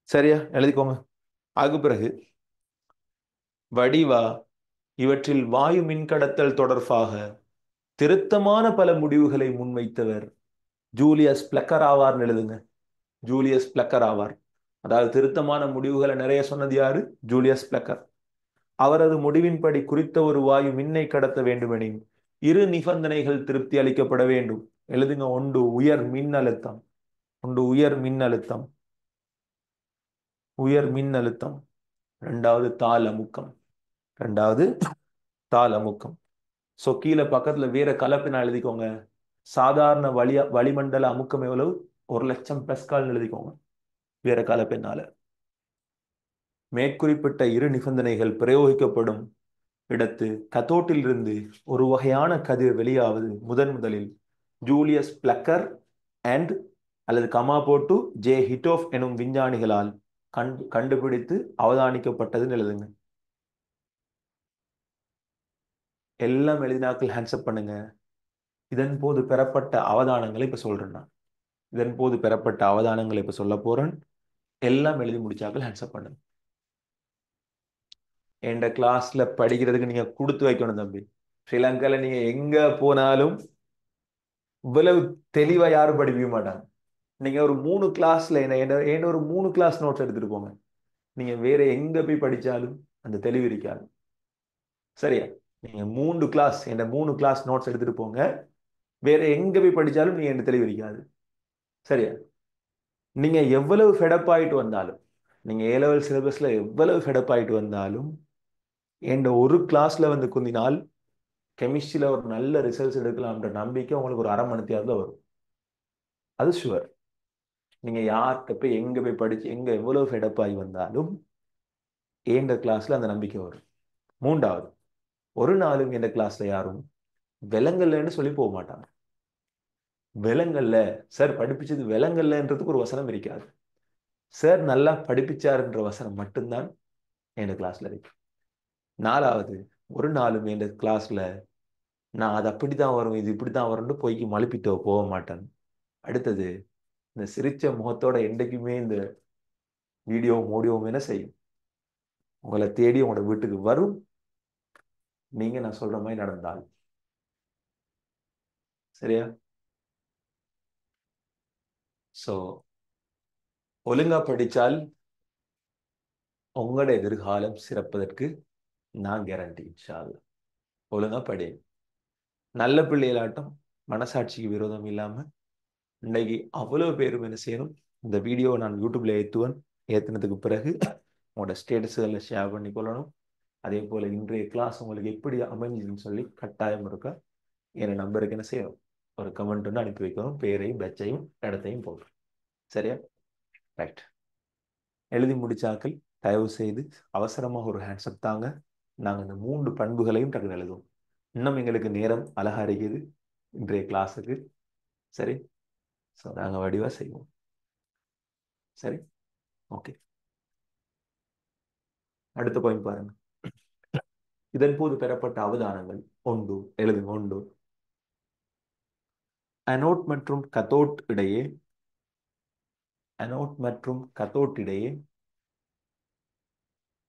சரியா? எழுதிக்கோங்க. அதுக்கு பிறகு வடிவா இவற்றில் வாயு மின்கடத்தல் தொடர்பாக திருத்தமான பல முடிவுகளை முன்வைத்தவர் ஜூலியஸ் பிளக்கர் ஆவார்னு எழுதுங்க. ஜூலியஸ் பிளக்கர் ஆவார். அதாவது திருத்தமான முடிவுகளை நிறைய சொன்னது யாரு? Julius plucker. அவரது முடிவின்படி குறித்த ஒரு வாயு மின்னை கடத்த வேண்டுமெனின் இரு நிபந்தனைகள் திருப்தி அளிக்கப்பட வேண்டும். எழுதுங்க. ஒன்று உயர் மின்னழுத்தம். உயர் மின்னழுத்தம். ரெண்டாவது தாள் அமுக்கம். ஸோ கீழே பக்கத்துல வேற கலப்பினா எழுதிக்கோங்க. சாதாரண வளிமண்டல அமுக்கம் எவ்வளவு? 1,00,000 பெஸ்கால் எழுதிக்கோங்க வேற கலப்பினால. மேற்குறிப்பிட்ட இரு நிபந்தனைகள் பிரயோகிக்கப்படும் இடத்து கத்தோட்டில் இருந்து ஒரு வகையான கதிர் வெளியாவது முதலில் ஜூலியஸ் பிளக்கர் அண்ட் அல்லது கமா போட்டு ஜே ஹிட்டோஃப் எனும் விஞ்ஞானிகளால் கண்டுபிடித்து அவதானிக்கப்பட்டதுன்னு எழுதுங்க. எல்லாம் எழுதினாக்கள் ஹேண்ட்ஸ்அப் பண்ணுங்க. இதன் போது பெறப்பட்ட அவதானங்களை இப்ப சொல்றேன் நான். இதன் போது பெறப்பட்ட அவதானங்களை இப்ப சொல்ல போறேன். எல்லாம் எழுதி முடிச்சாக்கள் ஹேண்ட்ஸ்அப் பண்ணுங்க. என் கிளாஸ்ல படிக்கிறதுக்கு நீங்க கொடுத்து வைக்கணும் தம்பி. ஸ்ரீலங்கால நீங்க எங்க போனாலும் இவ்வளவு தெளிவா யாரும் படிக்க மாட்டாங்க. நீங்க ஒரு 3 கிளாஸ்ல என்ன ஒரு 3 கிளாஸ் நோட்ஸ் எடுத்துட்டு போங்க. நீங்க வேற எங்க போய் படிச்சாலும் அந்த தெளிவு இருக்காது. சரியா? நீங்க 3 கிளாஸ் நோட்ஸ் எடுத்துட்டு போங்க. வேற எங்க போய் படிச்சாலும் நீங்க என்ன தெளிவு இருக்காது. சரியா? நீங்க எவ்வளவு ஃபெடப் ஆயிட்டு வந்தாலும், நீங்க A லெவல் சிலபஸ்ல எவ்வளவு ஃபெடப் ஆயிட்டு வந்தாலும் என்ற ஒரு கிளாஸ்ல வந்து குந்தினால் கெமிஸ்ட்ரியில ஒரு நல்ல ரிசல்ட்ஸ் எடுக்கலாம்ன்ற நம்பிக்கை உங்களுக்கு ஒரு 1/2 மணி நேரத்துல வரும். அது ஷுவர். நீங்க யார்கிட்ட போய் எங்க போய் படிச்சு எங்க எவ்வளவு ஃபெடப் ஆகி வந்தாலும் ஏண்ட கிளாஸ்ல அந்த நம்பிக்கை வரும். மூன்றாவது, ஒரு நாளும் எந்த கிளாஸ்ல யாரும் விலங்கல்லன்னு சொல்லி போக மாட்டாங்க. விலங்கல்ல சார் படிப்பிச்சது விலங்கல்லன்றதுக்கு ஒரு வசனம் இருக்காது. சார் நல்லா படிப்பிச்சாருன்ற வசனம் மட்டும்தான் என் கிளாஸ்ல இருக்கு. நாலாவது, ஒரு நாளும் என் கிளாஸ்ல நான் அது அப்படித்தான் வரும் இது இப்படித்தான் வரும்னு போய்க்கு மழுப்பிட்டு போக மாட்டேன். அடுத்தது, இந்த சிரிச்ச முகத்தோட என்றைக்குமே இந்த வீடியோவும் என்ன செய்யும்? உங்களை தேடி உங்களோட வீட்டுக்கு வரும். நீங்க நான் சொல்ற மாதிரி நடந்தால். சரியா? சோ ஒழுங்கா படிச்சால் உங்களோட எதிர்காலம் சிறப்பதற்கு நான் கேரண்டி. இன்ஷா அல்லாஹ். ஒழுங்கா படி. நல்ல பிள்ளைகளாட்டம் மனசாட்சிக்கு விரோதம் இல்லாம இன்னைக்கு அவ்வளவு பேரும் என்ன செய்யணும்? இந்த வீடியோ நான் யூடியூப்ல ஏற்றுவேன். ஏற்றினதுக்கு பிறகு உங்களோட ஸ்டேட்டஸுகளில் ஷேர் பண்ணி கொள்ளணும். அதே போல இன்றைய கிளாஸ் உங்களுக்கு எப்படி அமைஞ்சுதுன்னு சொல்லி கட்டாயம் இருக்கா என் நம்பருக்கு என்ன செய்யணும்? ஒரு கமெண்ட் ஒன்று அனுப்பி வைக்கணும். பேரையும் பேச்சையும் இடத்தையும் போடுறோம். சரியா? ரைட். எழுதி முடிச்சாக்கள் தயவு செய்து அவசரமாக ஒரு ஹேண்ட்ஸ்அப் தாங்க. நாங்கள் இந்த 3 பண்புகளையும் டக்குனு எழுதுவோம். இன்னும் எங்களுக்கு நேரம் அழகா இருக்குது இன்றைய கிளாஸுக்கு. சரி? ஸோ நாங்கள் வடிவாக செய்வோம். சரி? ஓகே. அடுத்த பாயிண்ட் பாருங்க. இதன் போது பெறப்பட்ட அவதானங்கள் ஒன்று. எழுதுங்க. ஒன்று, அனோட் மற்றும் கத்தோட் இடையே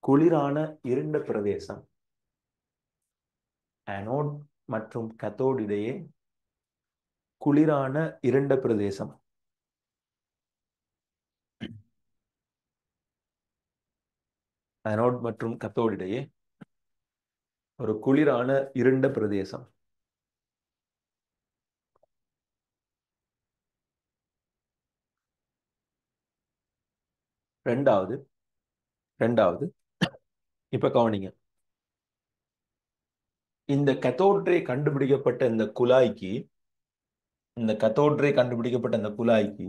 குளிரான இருண்ட பிரதேசம். அனோட் மற்றும் கத்தோட் இடையே குளிரான இருண்ட பிரதேசம். அனோட் மற்றும் கத்தோட் இடையே ஒரு குளிரான இருண்ட பிரதேசம். ரெண்டாவது ரெண்டாவது இப்ப கவனிங்க. இந்த கத்தோட்ரே கண்டுபிடிக்கப்பட்ட இந்த குழாய்க்கு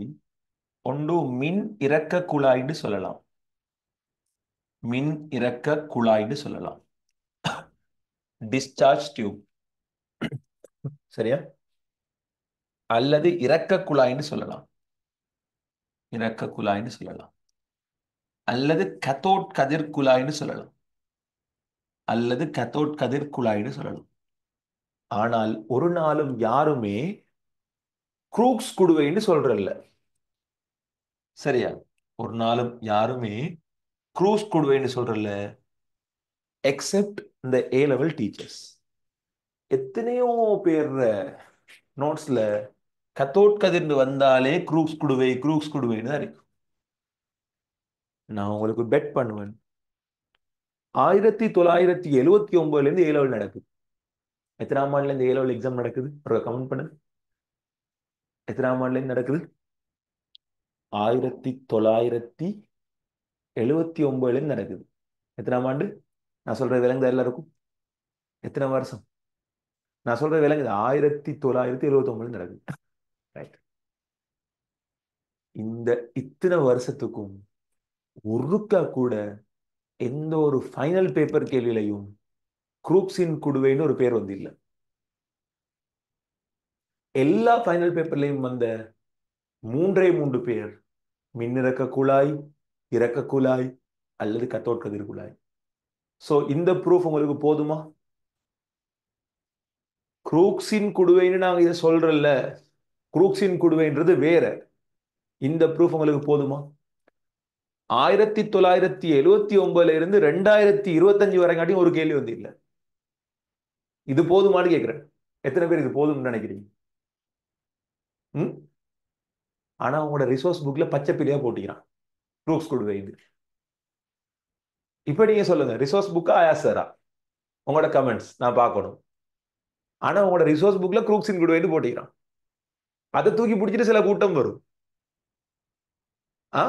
ஒன்று மின் இறக்க குழாய்னு சொல்லலாம். மின் இறக்க குழாய்னு சொல்லலாம். Discharge tube. சரியா? அல்லது இறக்க குழாய்னு சொல்லலாம். இறக்க குழாய்னு சொல்லலாம். அல்லது கத்தோட் கதிர் குழாய்னு சொல்லலாம். அல்லது கத்தோட் கதிர் குழாய்னு சொல்லலாம். ஆனால் ஒரு நாளும் யாருமே குரூக்ஸ் குடுவைன்னு சொல்றல்ல. சரியா? ஒரு நாளும் யாருமே குரூஸ் குடுவைன்னு சொல்றல்ல, எக்ஸெப்ட் இந்த ஏ லெவல் டீச்சர்ஸ். எத்தனையோ பேர் நோட்ஸ்ல கத்தோட் கதிர்ந்து வந்தாலே குரூக்ஸ் குடுவைன்னு தான் இருக்கும். நான் உங்களுக்கு பெட் பண்ணுவேன், 1979 ஏ லெவல் நடக்குது. எத்தனாம் ஆண்டுல இந்த ஏ லெவல் எக்ஸாம் நடக்குது? ஒரு கமெண்ட் பண்ணுங்க. எத்தனாம் ஆண்டுல இருந்து நடக்குது? 1979 நடக்குது. எத்தனாம் ஆண்டு? நான் சொல்றது விலங்குதா எல்லாருக்கும்? எத்தனை வருஷம்? நான் சொல்றது விலங்குது. 1979 நடக்குது. ரைட். இந்த இத்தனை வருஷத்துக்கும் ஒருக்கா கூட எந்த ஒரு ஃபைனல் பேப்பர் கேள்வியிலையும் குரூக்ஸின் குடுவைன்னு ஒரு பேர் வந்து இல்லை. எல்லா ஃபைனல் பேப்பர்லையும் வந்த மூன்றே மூன்று பேர் மின்னிறக்க குழாய், இறக்க குழாய் அல்லது கத்தோட் கதிர் குழாய். சோ இந்த ப்ரூஃப் உங்களுக்கு போதுமா? குரூக்ஸின் குடுவைன்னு நாங்க இதை சொல்றல்ல, குரூக்ஸின் குடுவைன்றது வேற. இந்த ப்ரூஃப் உங்களுக்கு போதுமா? 1979 இருந்து 2025 வரைக்காட்டியும் ஒரு கேள்வி வந்து இல்லை. இது போதுமான்னு கேட்கிறேன். எத்தனை பேர் இது போதும்னு நினைக்கிறீங்க? ம்? ஆனா உங்களோட ரிசோர்ஸ் புக்ல பச்சை பிள்ளையா போட்டிக்கிறான் ப்ரூஃப்ஸ் குடுவை. இப்ப நீங்க சொல்லுங்க, ரிசோர்ஸ் புக்கா ஆயாசரா? உங்களோட கமெண்ட்ஸ் நான் பார்க்கணும். ஆனா உங்களோட ரிசோர்ஸ் புக்ல குரூக்ஸின் குடுவைன்னு போட்டிக்கிறான். அதை தூக்கி பிடிச்சிட்டு சில கூட்டம் வரும். ஆ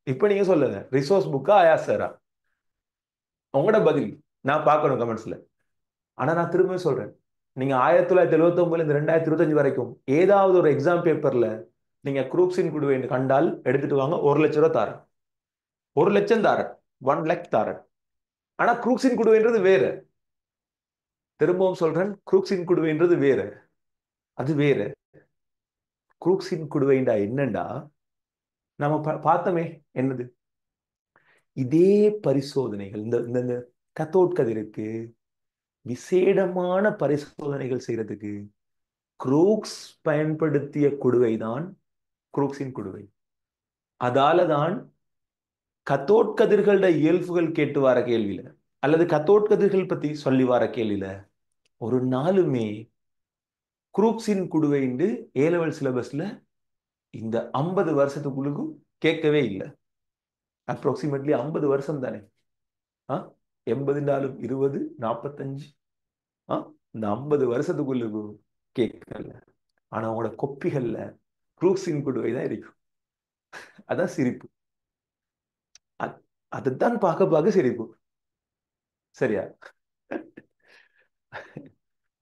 இப்ப நீங்க சொல்லுங்க, ரிசோர்ஸ் புக்கா ஆயாசரா? உங்களோட பதில் நான் பார்க்கணும் கமெண்ட்ஸ்ல. ஆனா நான் திரும்ப சொல்றேன், நீங்க 1979 இருந்து 2025 வரைக்கும் ஏதாவது ஒரு எக்ஸாம் பேப்பர்ல நீங்க குரூக்ஸின் குடுவைன்னு கண்டால் எடுத்துட்டு வாங்க, 1,00,000 தாரேன். 1,00,000 தாரேன். 1 lakh தாரேன். ஆனா குரூக்ஸின் குடுவைன்றது வேற. திரும்பவும் சொல்றேன், குரூக்ஸின் குடுவைன்றது வேற. அது வேற. குரூக்ஸின் குடுவைண்டா என்னண்டா, நம்ம பார்த்தோமே என்னது, இதே பரிசோதனைகள் இந்த இந்த கத்தோட் கதிருக்கு விசேடமான பரிசோதனைகள் செய்யறதுக்கு குரூக்ஸ் பயன்படுத்திய குடுவை தான் குரூக்ஸின் குடுவை. அதால தான் கத்தோட் கதிர்களோட இயல்புகள் கேட்டு வர கேள்வியில அல்லது கத்தோட் கதிர்கள் பத்தி சொல்லி வர கேள்வியில ஒரு நாளுமே குரூக்ஸின் குடுவைண்டு ஏ லெவல் சிலபஸ்ல இந்த 50 வருஷத்துக்குள்ளுக்கும் கேட்கவே இல்லை. அப்ராக்சிமேட்லி 50 வருஷம் தானே. ஆ 80 நாளும் 20 45. ஆ இந்த 50 வருஷத்துக்குள்ளுக்கும் கேட்கல. ஆனா அவங்களோட கொப்பிகள்ல குரூக்ஸின் குடுவை தான் இருக்கும். அதான் சிரிப்பு. அ- அதைத்தான் பார்க்க பார்க்க சிரிப்பு. சரியா?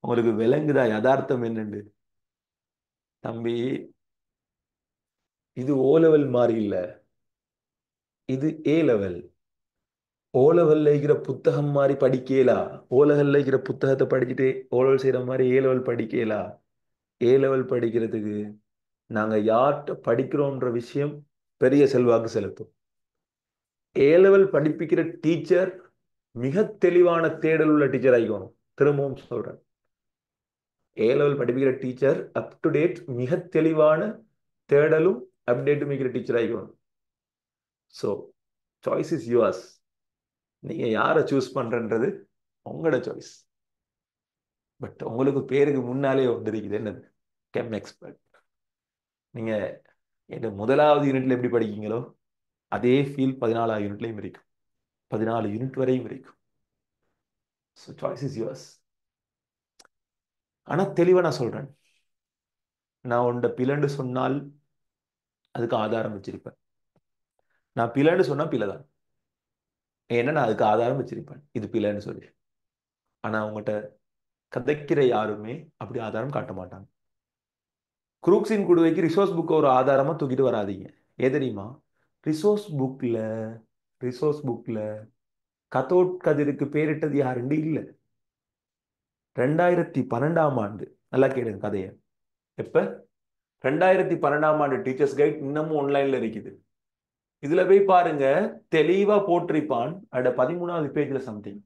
உங்களுக்கு விளங்குதா யதார்த்தம் என்னண்டு? தம்பி, இது ஓ லெவல் மாதிரி இல்ல, இது ஏ லெவல். ஓ லெவல்ல இருக்கிற புத்தகம் மாதிரி படிக்கலா. ஓ லெவல்ல இருக்கிற புத்தகத்தை படிச்சுட்டு ஓ லெவல் செய்யற மாதிரி ஏ லெவல் படிக்கலா. ஏ லெவல் படிக்கிறதுக்கு நாங்க யார்கிட்ட படிக்கிறோம்ன்ற விஷயம் பெரிய செல்வாக்கு செலுத்தும். ஏ லெவல் படிப்பிக்கிற டீச்சர் மிக தெளிவான தேடல் உள்ள டீச்சர் ஆகிக்கணும். திரும்பவும் சொல்றேன், ஏ லெவல் படிப்பிக்கிற டீச்சர் அப் டு டேட் மிக தெளிவான தேடலும் அப்டேட்டும் இருக்கிற டீச்சர் ஆகிக்கணும். So choice is yours. நீங்க யாரை சூஸ் பண்றன்றது உங்களோட சாய்ஸ். பட் உங்களுக்கு பேருக்கு முன்னாலே வந்துருக்குது என்னது, கெம் எக்ஸ்பர்ட். நீங்க இந்த முதலாவது யூனிட்ல எப்படி படிக்கீங்களோ அதே ஃபீல் 14ஆவது யூனிட்லயும் இருக்கும். 14 யூனிட் வரையும் இருக்கும். So choice is yours. ஆனா தெளிவா நான் சொல்றேன், நான் உண்ட பிழைன்னு சொன்னால் அதுக்கு ஆதாரம் வச்சிருப்பேன். நான் பிழைன்னு சொன்னா பிழை தான். ஏன்னா நான் அதுக்கு ஆதாரம் வச்சிருப்பேன், இது பிழைன்னு சொல்லி. ஆனா அவங்ககிட்ட கதைக்கிற யாருமே அப்படி ஆதாரம் காட்ட மாட்டாங்க. குரூக்ஸின் குடுவைக்கு ரிசோர்ஸ் புக்கை ஒரு ஆதாரமா தூக்கிட்டு வராதீங்க. தெரியுமா? ரிசோர்ஸ் புக்ல ரிசோர்ஸ் புக்ல கத்தோட் கதிருக்கு பேரிட்டது யாருண்டு இல்ல. 2012ஆம் ஆண்டு, நல்லா கேளுங்க கதையை. எப்ப? 2012ஆம் ஆண்டு டீச்சர்ஸ் கைட் இன்னமும் ஆன்லைன்ல இருக்குது. இதுல போய் பாருங்க, தெளிவா போட்டிருப்பான். அட 13வது பேஜ்ல சம்திங்,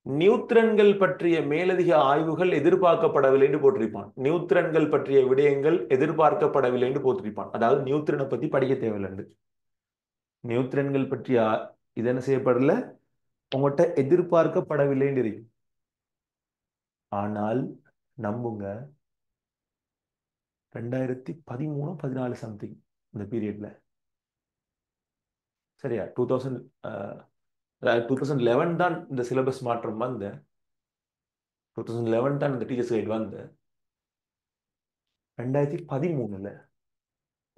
நியூத்திரன்கள் பற்றிய மேலதிக ஆய்வுகள் எதிர்பார்க்கப்படவில்லை என்று போட்டிருப்பான். நியூத்திரன்கள் பற்றிய விடயங்கள் எதிர்பார்க்கப்படவில்லை என்று போட்டிருப்பான். அதாவது நியூத்திரனை பத்தி படிக்க தேவையில்லை. நியூத்திரன்கள் பற்றிய இது என்ன செய்யப்படல, உங்கள்கிட்ட எதிர்பார்க்கப்படவில்லை இருக்கு. ஆனால் நம்புங்க, 2013-14 சம்திங் இந்த பீரியட்ல, சரியா 2011 தான் இந்த சிலபஸ் மாற்றம் வந்த, 2011 தான் இந்த டீச்சர்ஸ் கைட் வந்த. 2013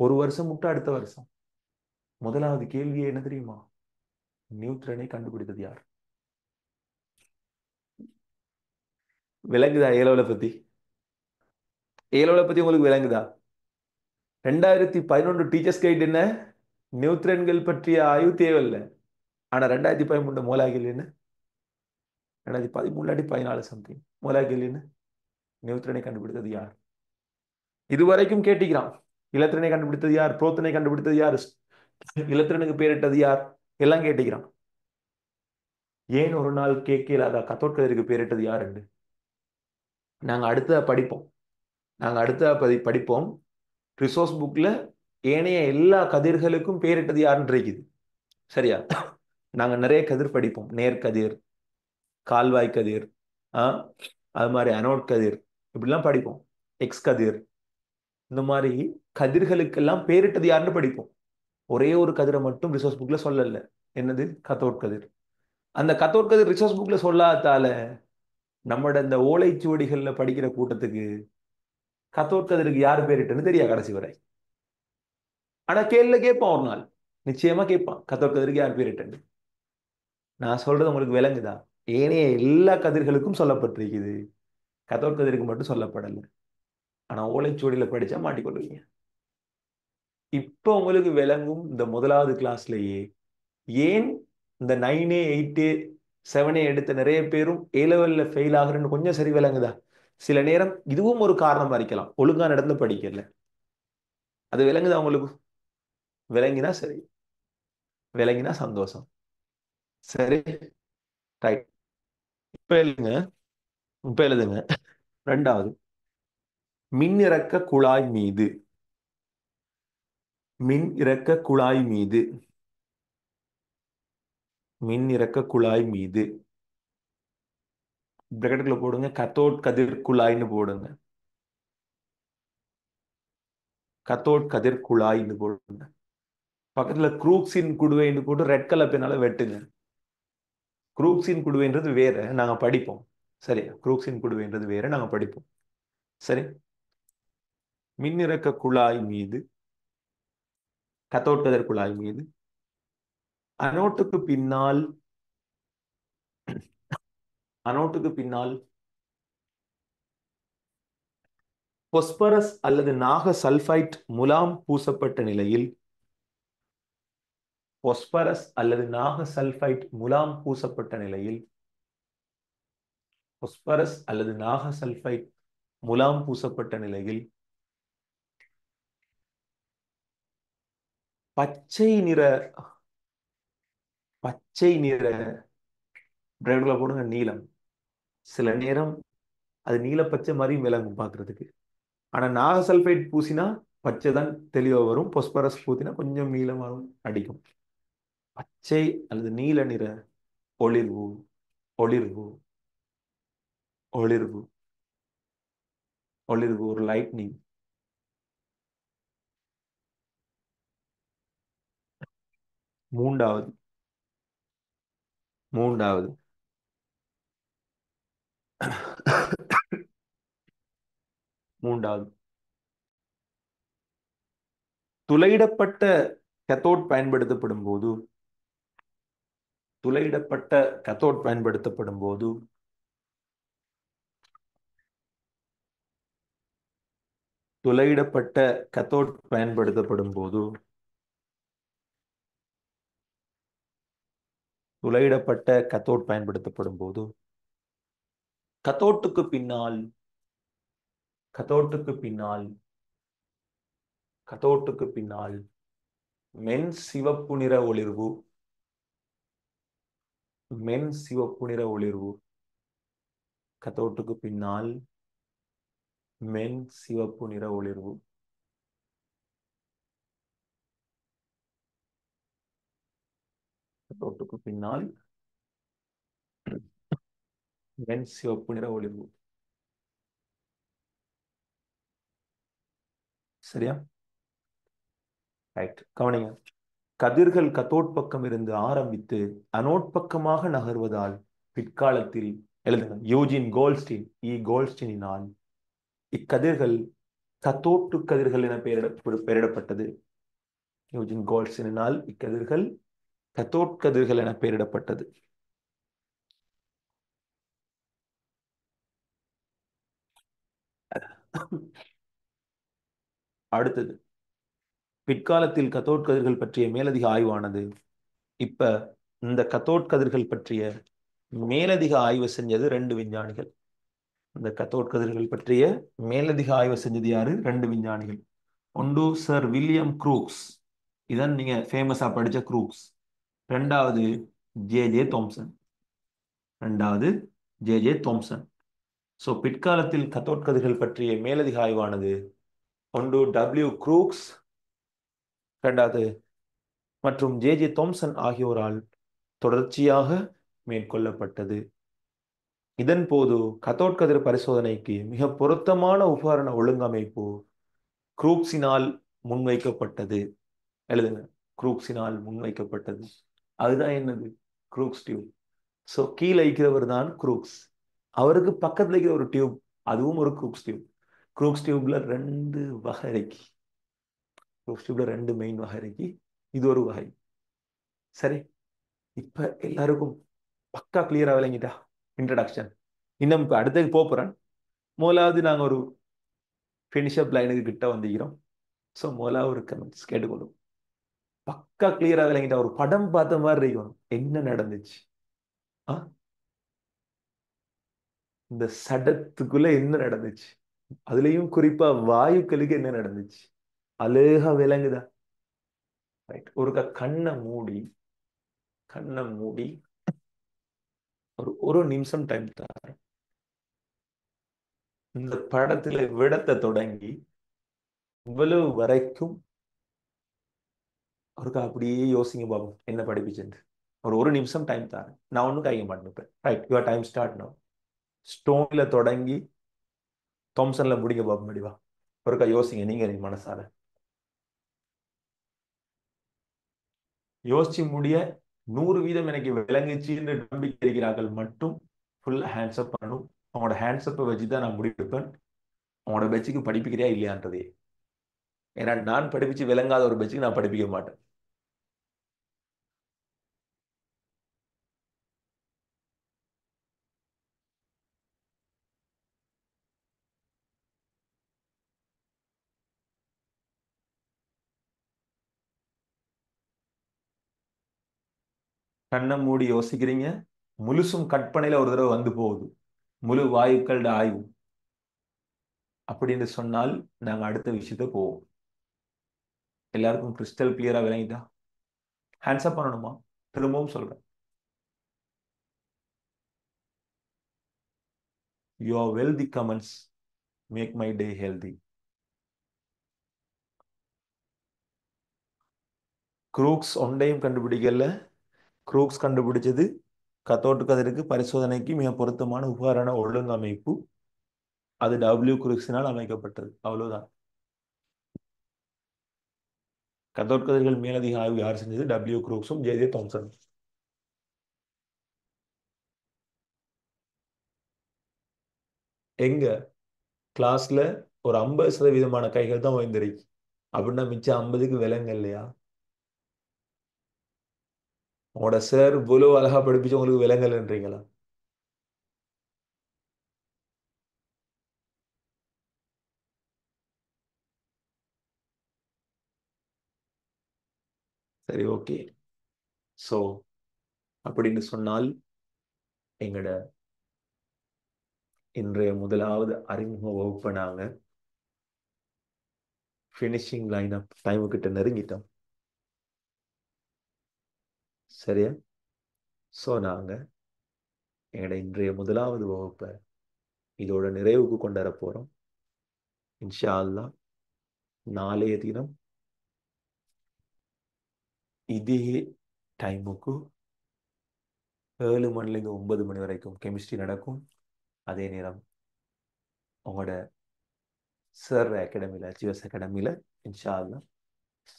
ஒரு வருஷம் விட்டு அடுத்த வருஷம் முதலாவது கேள்வியே என்ன தெரியுமா? நியூட்ரனை கண்டுபிடித்தது யார்? விளங்குதா ஏலோல பத்தி? ஏலோல பத்தி உங்களுக்கு விளங்குதா? 2011 டீச்சர்ஸ் கைட் என்ன? நியூட்ரன்கள் பற்றிய ஆய்வு தேவையில்லை. ஆனா 2013 மூலாகில் என்ன? 2013-14 சம்திங் மூலாகில் என்ன? நியூட்ரனை கண்டுபிடித்தது யார்? இதுவரைக்கும் கேட்டிக்கிறான். இலத்திரனை கண்டுபிடித்தது யார், புரோத்தனை கண்டுபிடித்தது யார், இலத்திரனுக்கு பேரிட்டது யார், எல்லாம் கேட்டிக்கிறான். ஏன் ஒரு நாள் கேட்கலாதா கத்தோட்கதிருக்கு பேரிட்டது யார் என்று? நாங்க அடுத்த படிப்போம். நாங்க அடுத்த படிப்போம். ரிசோர்ஸ் புக்ல ஏனைய எல்லா கதிர்களுக்கும் பேரிட்டது யாருன்னு இருக்குது. சரியா? நாங்க நிறைய கதிர் படிப்போம். நேர்கதிர், கால்வாய் கதிர், அது மாதிரி அனோட் கதிர், இப்படிலாம் படிப்போம். எக்ஸ் கதிர், இந்த மாதிரி கதிர்களுக்கெல்லாம் பேரிட்டது யாருன்னு படிப்போம். ஒரே ஒரு கதிரை மட்டும் ரிசோர்ஸ் புக்ல சொல்லல. என்னது? கத்தோட் கதிர். அந்த கத்தோட் கதிர் ரிசோர்ஸ் புக்ல சொல்லாதால நம்மட இந்த ஓலைச்சுவடிகள்ல படிக்கிற கூட்டத்துக்கு கத்தோட் கதிருக்கு யார் பேரிட்டுன்னு தெரியா கடைசி வரை. ஆனா கேள்ல கேட்பான் ஒரு நாள், நிச்சயமா கேட்பான், கத்தோட் கதிருக்கு யார் பேரிட்டு. நான் சொல்றது உங்களுக்கு விளங்குதா? ஏனைய எல்லா கதிர்களுக்கும் சொல்லப்பட்டிருக்குது, கத்தோட் கதிருக்கு மட்டும் சொல்லப்படலை. ஆனா ஓலைச்சுவடியில படிச்சா மாட்டிக்கொள்வீங்க. இப்ப உங்களுக்கு விளங்கும் இந்த முதலாவது கிளாஸ்லயே ஏன் இந்த 9A 8A 7A எடுத்த நிறைய பேரும் ஏ லெவல்ல ஃபெயில் ஆகுறன்னு கொஞ்சம் சரி விளங்குதா? சில நேரம் இதுவும் ஒரு காரணமா இருக்கலாம், ஒழுங்கா நடந்து படிக்கல. அது விளங்குதா உங்களுக்கு? விளங்கினா சரி, விளங்கினா சந்தோஷம். சரி, ரைட். இப்ப எழுதுங்க, இப்ப எழுதுங்க. ரெண்டாவது, மின் இறக்க குழாய் மீது, மின் இறக்க குழாய் மீது, மின் இறக்க குழாய் மீது பிராக்கெட்ல போடுங்க, கத்தோட் கதிர் குழாய்னு போடுங்க. கத்தோட் கதிர் குழாய்னு போடுங்க. பக்கத்துல குரூக்ஸின் குடுவைன்னு போட்டு ரெட் கலர் பெனால வெட்டுங்க. குரூக்ஸின் குடுவைன்றது வேற, நாங்க படிப்போம். சரி, குரூக்ஸின் குடுவைன்றது வேற, நாங்க படிப்போம். சரி, மின்னிறக்க குழாய் மீது, கத்தோட் கதிர் குழாய் மீது, அனோட்டுக்கு பின்னால், அனோட்டுக்கு பின்னால் பொஸ்பரஸ் அல்லது நாக சல்பைட் முலாம் பூசப்பட்ட நிலையில், பொஸ்பரஸ் அல்லது நாக சல்பைட் முலாம் பூசப்பட்ட நிலையில், பொஸ்பரஸ் அல்லது நாக சல்பைட் முலாம் பூசப்பட்ட நிலையில் பச்சை நிற, பச்சை நிற பிராக்கெட்ல போடுங்க நீலம். சில நேரம் அது நீல பச்சை மாதிரியும் விளங்கும் பார்க்கிறதுக்கு. ஆனா நாகசல்பைட் பூசினா பச்சை தான் தெளிவா வரும், பொஸ்பரஸ் பூசினா கொஞ்சம் நீளமாகவும் அடிக்கும். பச்சை அல்லது நீல நிற ஒளிர்வு, ஒளிர்வு, ஒளிர்வு, ஒளிர்வு, ஒரு லைட்னிங். மூன்றாவது, மூன்றாவது மூன்றாவது, துளையிடப்பட்ட கத்தோட் பயன்படுத்தப்படும் போது துளையிடப்பட்ட கத்தோட் பயன்படுத்தப்படும் போது துளையிடப்பட்ட கத்தோட் பயன்படுத்தப்படும் போது துளையிடப்பட்ட கத்தோட் பயன்படுத்தப்படும் போது கத்தோட்டுக்கு பின்னால் கத்தோட்டுக்கு பின்னால் கத்தோட்டுக்கு பின்னால் மென் சிவப்பு நிற ஒளிர்வு மென் சிவப்பு நிற ஒளிர்வு கத்தோட்டுக்கு பின்னால் மென் சிவப்பு நிற ஒளிர்வு கத்தோட்டுக்கு பின்னால் மென் சிவப்பு நிற ஒளிர்வு. சரியா? ரைட், கவனிங்க. கதிர்கள் கத்தோட் பக்கம் இருந்து ஆரம்பித்து அனோட் பக்கமாக நகர்வதால் பிற்காலத்தில் எழுதுங்க யூஜின் கோல்ஸ்டீன் கோல்ஸ்டீனினால் இக்கதிர்கள் கத்தோட்டு கதிர்கள் என பெயரிடப்பட்டது. யூஜின் கோல்ஸ்டீனினால் இக்கதிர்கள் கத்தோட் கதிர்கள் என பெயரிடப்பட்டது. அடுத்தது, பிற்காலத்தில் கத்தோட் கதிர்கள் பற்றிய மேலதிக ஆய்வானது இப்ப இந்த கத்தோட் கதிர்கள் பற்றிய மேலதிக ஆய்வு செஞ்சது ரெண்டு விஞ்ஞானிகள். இந்த கத்தோட் கதிர்கள் பற்றிய மேலதிக ஆய்வு செஞ்சது யாரு? ரெண்டு விஞ்ஞானிகள். ஒன்று சர் வில்லியம் க்ரூக்ஸ், இதான் நீங்க ஃபேமஸா படிச்ச க்ரூக்ஸ். ரெண்டாவது ஜே தாம்சன். ரெண்டாவது ஜே தாம்சன். ஸோ பிற்காலத்தில் கத்தோட் கதிர்கள் பற்றிய மேலதிக ஆய்வானது ஒன்று க்ரூக்ஸ், ரெண்டாவது மற்றும் ஜே தாம்சன் ஆகியோரால் தொடர்ச்சியாக மேற்கொள்ளப்பட்டது. இதன் போது கத்தோட் கதிர் பரிசோதனைக்கு மிக பொருத்தமான உபகரண ஒழுங்கமைப்பு க்ரூக்ஸினால் முன்வைக்கப்பட்டது. எழுதுங்க, க்ரூக்ஸினால் முன்வைக்கப்பட்டது. அதுதான் என்னது? க்ரூக்ஸ் டியூப். ஸோ கீழே இருக்கிறவர் தான் க்ரூக்ஸ், அவருக்கு பக்கத்துல இருக்கிற ஒரு டியூப், அதுவும் ஒரு க்ரூக்ஸ் டியூப். க்ரூக்ஸ் டியூப்ல ரெண்டு வகை இருக்கு. க்ரூக்ஸ் டியூப்ல ரெண்டு மெயின் வகை இருக்கு, இது ஒரு வகை. சரி, இப்ப எல்லாருக்கும் பக்கா கிளியரா விளங்கிட்டா இன்ட்ரடக்ஷன்? இன்னும் இப்ப அடுத்தது போறேன். முதலாவது நாங்க ஒரு ஃபினிஷப் லைனுக்கு கிட்ட வந்துக்கிறோம். ஸோ முதலாவது ஒரு கமெண்ட்ஸ் கேட்டுக்கொள்ளும். பக்கா கிளியரா விளங்கிட்டா, ஒரு படம் பார்த்த மாதிரி இருக்கணும். என்ன நடந்துச்சு இந்த சடத்துக்குள்ள, என்ன நடந்துச்சு, அதுலயும் குறிப்பா வாயுக்களுக்கு என்ன நடந்துச்சு, அழகா விளங்குதா? ரைட், ஒரு கண்ணை மூடி ஒரு ஒரு நிமிஷம் டைம் தான். இந்த படத்துல விடத்தை தொடங்கி இவ்வளவு வரைக்கும் அவருக்கு அப்படியே யோசிங்க பாபு, என்ன படிப்பிச்சு. ஒரு ஒரு நிமிஷம் டைம் தரேன், நான் ஒன்றும் கைய மாட்டேன். Right, your time start now. ஸ்டோன்ல தொடங்கி தாம்சன்ல முடிங்க பாபு, முடிவா ஒருக்கா யோசிங்க நீங்க மனசால. யோசிச்சு முடிய 100% எனக்கு விளங்குச்சுன்னு நம்பிக்கை இருக்கிறார்கள் மட்டும் ஃபுல்லா ஹேண்ட்ஸ் அப் பண்ணணும். அவங்களோட ஹேண்ட்ஸ் அப்பை வச்சுதான் நான் முடிவெடுப்பேன் அவங்களோட பெச்சுக்கு படிப்பிக்கிறியா இல்லையான்றதே. ஏன்னா நான் படிப்பிச்சு விளங்காத ஒரு பெச்சுக்கு நான் படிப்பிக்க மாட்டேன். கண்ணை மூடி யோசிக்கிறீங்க, முழுசும் கற்பனையில ஒரு தடவை வந்து போகுது, முழு வாயுக்களோட ஆய்வு அப்படின்னு சொன்னால் நாங்க அடுத்த விஷயத்த போவோம். எல்லாருக்கும் கிறிஸ்டல் கிளியரா விளங்கிட்டா? ஹேண்ட்ஸ் அப் பண்ணணுமா? திரும்பவும் சொல்றேன், your wealthy comments make my day healthy. Crookes ஒன்றையும் கண்டுபிடிக்கல. க்ரூக்ஸ் கண்டுபிடிச்சது கத்தோட்டு கதிருக்கு பரிசோதனைக்கு மிக பொருத்தமான உபகரண ஒழுங்கமைப்பு, அது க்ரூக்ஸினால் அமைக்கப்பட்டது. அவ்வளவுதான். கத்தோட் கதிர்கள் மேலதிக ஆய்வு யார் செஞ்சது? க்ரூக்ஸும் ஜே தாம்சன். எங்க கிளாஸ்ல ஒரு 50% கைகள் தான் ஓய்ந்திருக்கு. அப்படின்னா மிச்சம் 50க்கு விலங்கு இல்லையா? உங்களோட சார் இவ்வளவு அழகா படிப்பிச்சு உங்களுக்கு விலங்கல்ன்றீங்களா? சரி, ஓகே. சோ அப்படின்னு சொன்னால் எங்கட இன்றைய முதலாவது அறிமுக வகுப்பை நாங்க ஃபினிஷிங் லைன் அப் டைமு கிட்ட நெருங்கிட்டோம். சரியா? சோ நாங்க எங்கட இன்றைய முதலாவது வகுப்பை இதோட நிறைவுக்கு கொண்டு வர போறோம். இன்ஷா அல்லாஹ் நாளைய தினம் இதே டைமுக்கு 7 மணிலேருந்து 9 மணி வரைக்கும் கெமிஸ்ட்ரி நடக்கும். அதே நேரம் உங்களோட சார் அகாடமியில், ஜிஎஸ் அகாடமியில் இன்ஷா அல்லாஹ்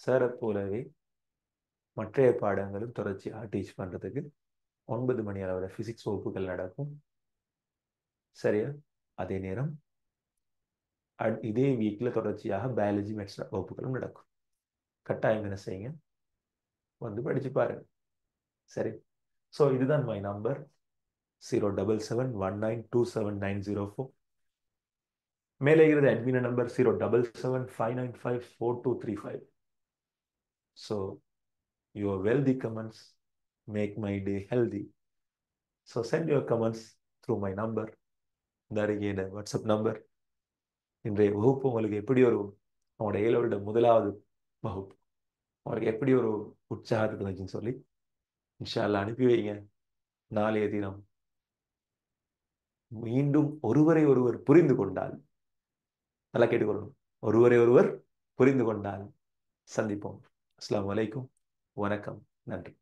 சாரை போலவே மற்றைய பாடங்களும் தொடர்ச்சியாக டீச் பண்ணுறதுக்கு 9 மணி அளவில் ஃபிசிக்ஸ் வகுப்புகள் நடக்கும். சரியா? அதே நேரம் இதே வீக்கில் தொடர்ச்சியாக பயாலஜி மேத்ஸ் வகுப்புகளும் நடக்கும். கட்டாயம் என்ன செய்யுங்க, வந்து படிச்சு பாருங்க. சரி. ஸோ இதுதான் மை நம்பர் 077192790 மேலே இருக்கிறது admin number 07759542235. So your wealthy comments make my day healthy. So send your comments through my number. இந்த அறிக்கையோட வாட்ஸ்அப் நம்பர். இன்றைய வகுப்பு உங்களுக்கு எப்படி ஒரு உங்களோட ஏழோட முதலாவது வகுப்பு உங்களுக்கு எப்படி ஒரு உற்சாகத்தை தந்துச்சுன்னு சொல்லி இன்ஷா அல்லாஹ் அனுப்பி வைங்க. நாளைய தினம் மீண்டும் ஒருவரை ஒருவர் புரிந்து கொண்டால், நல்லா கேட்டுக்கொள்ளணும், ஒருவரை ஒருவர் புரிந்து கொண்டால் சந்திப்போம். அஸ்ஸலாமு அலைக்கும். வணக்கம். நன்றி.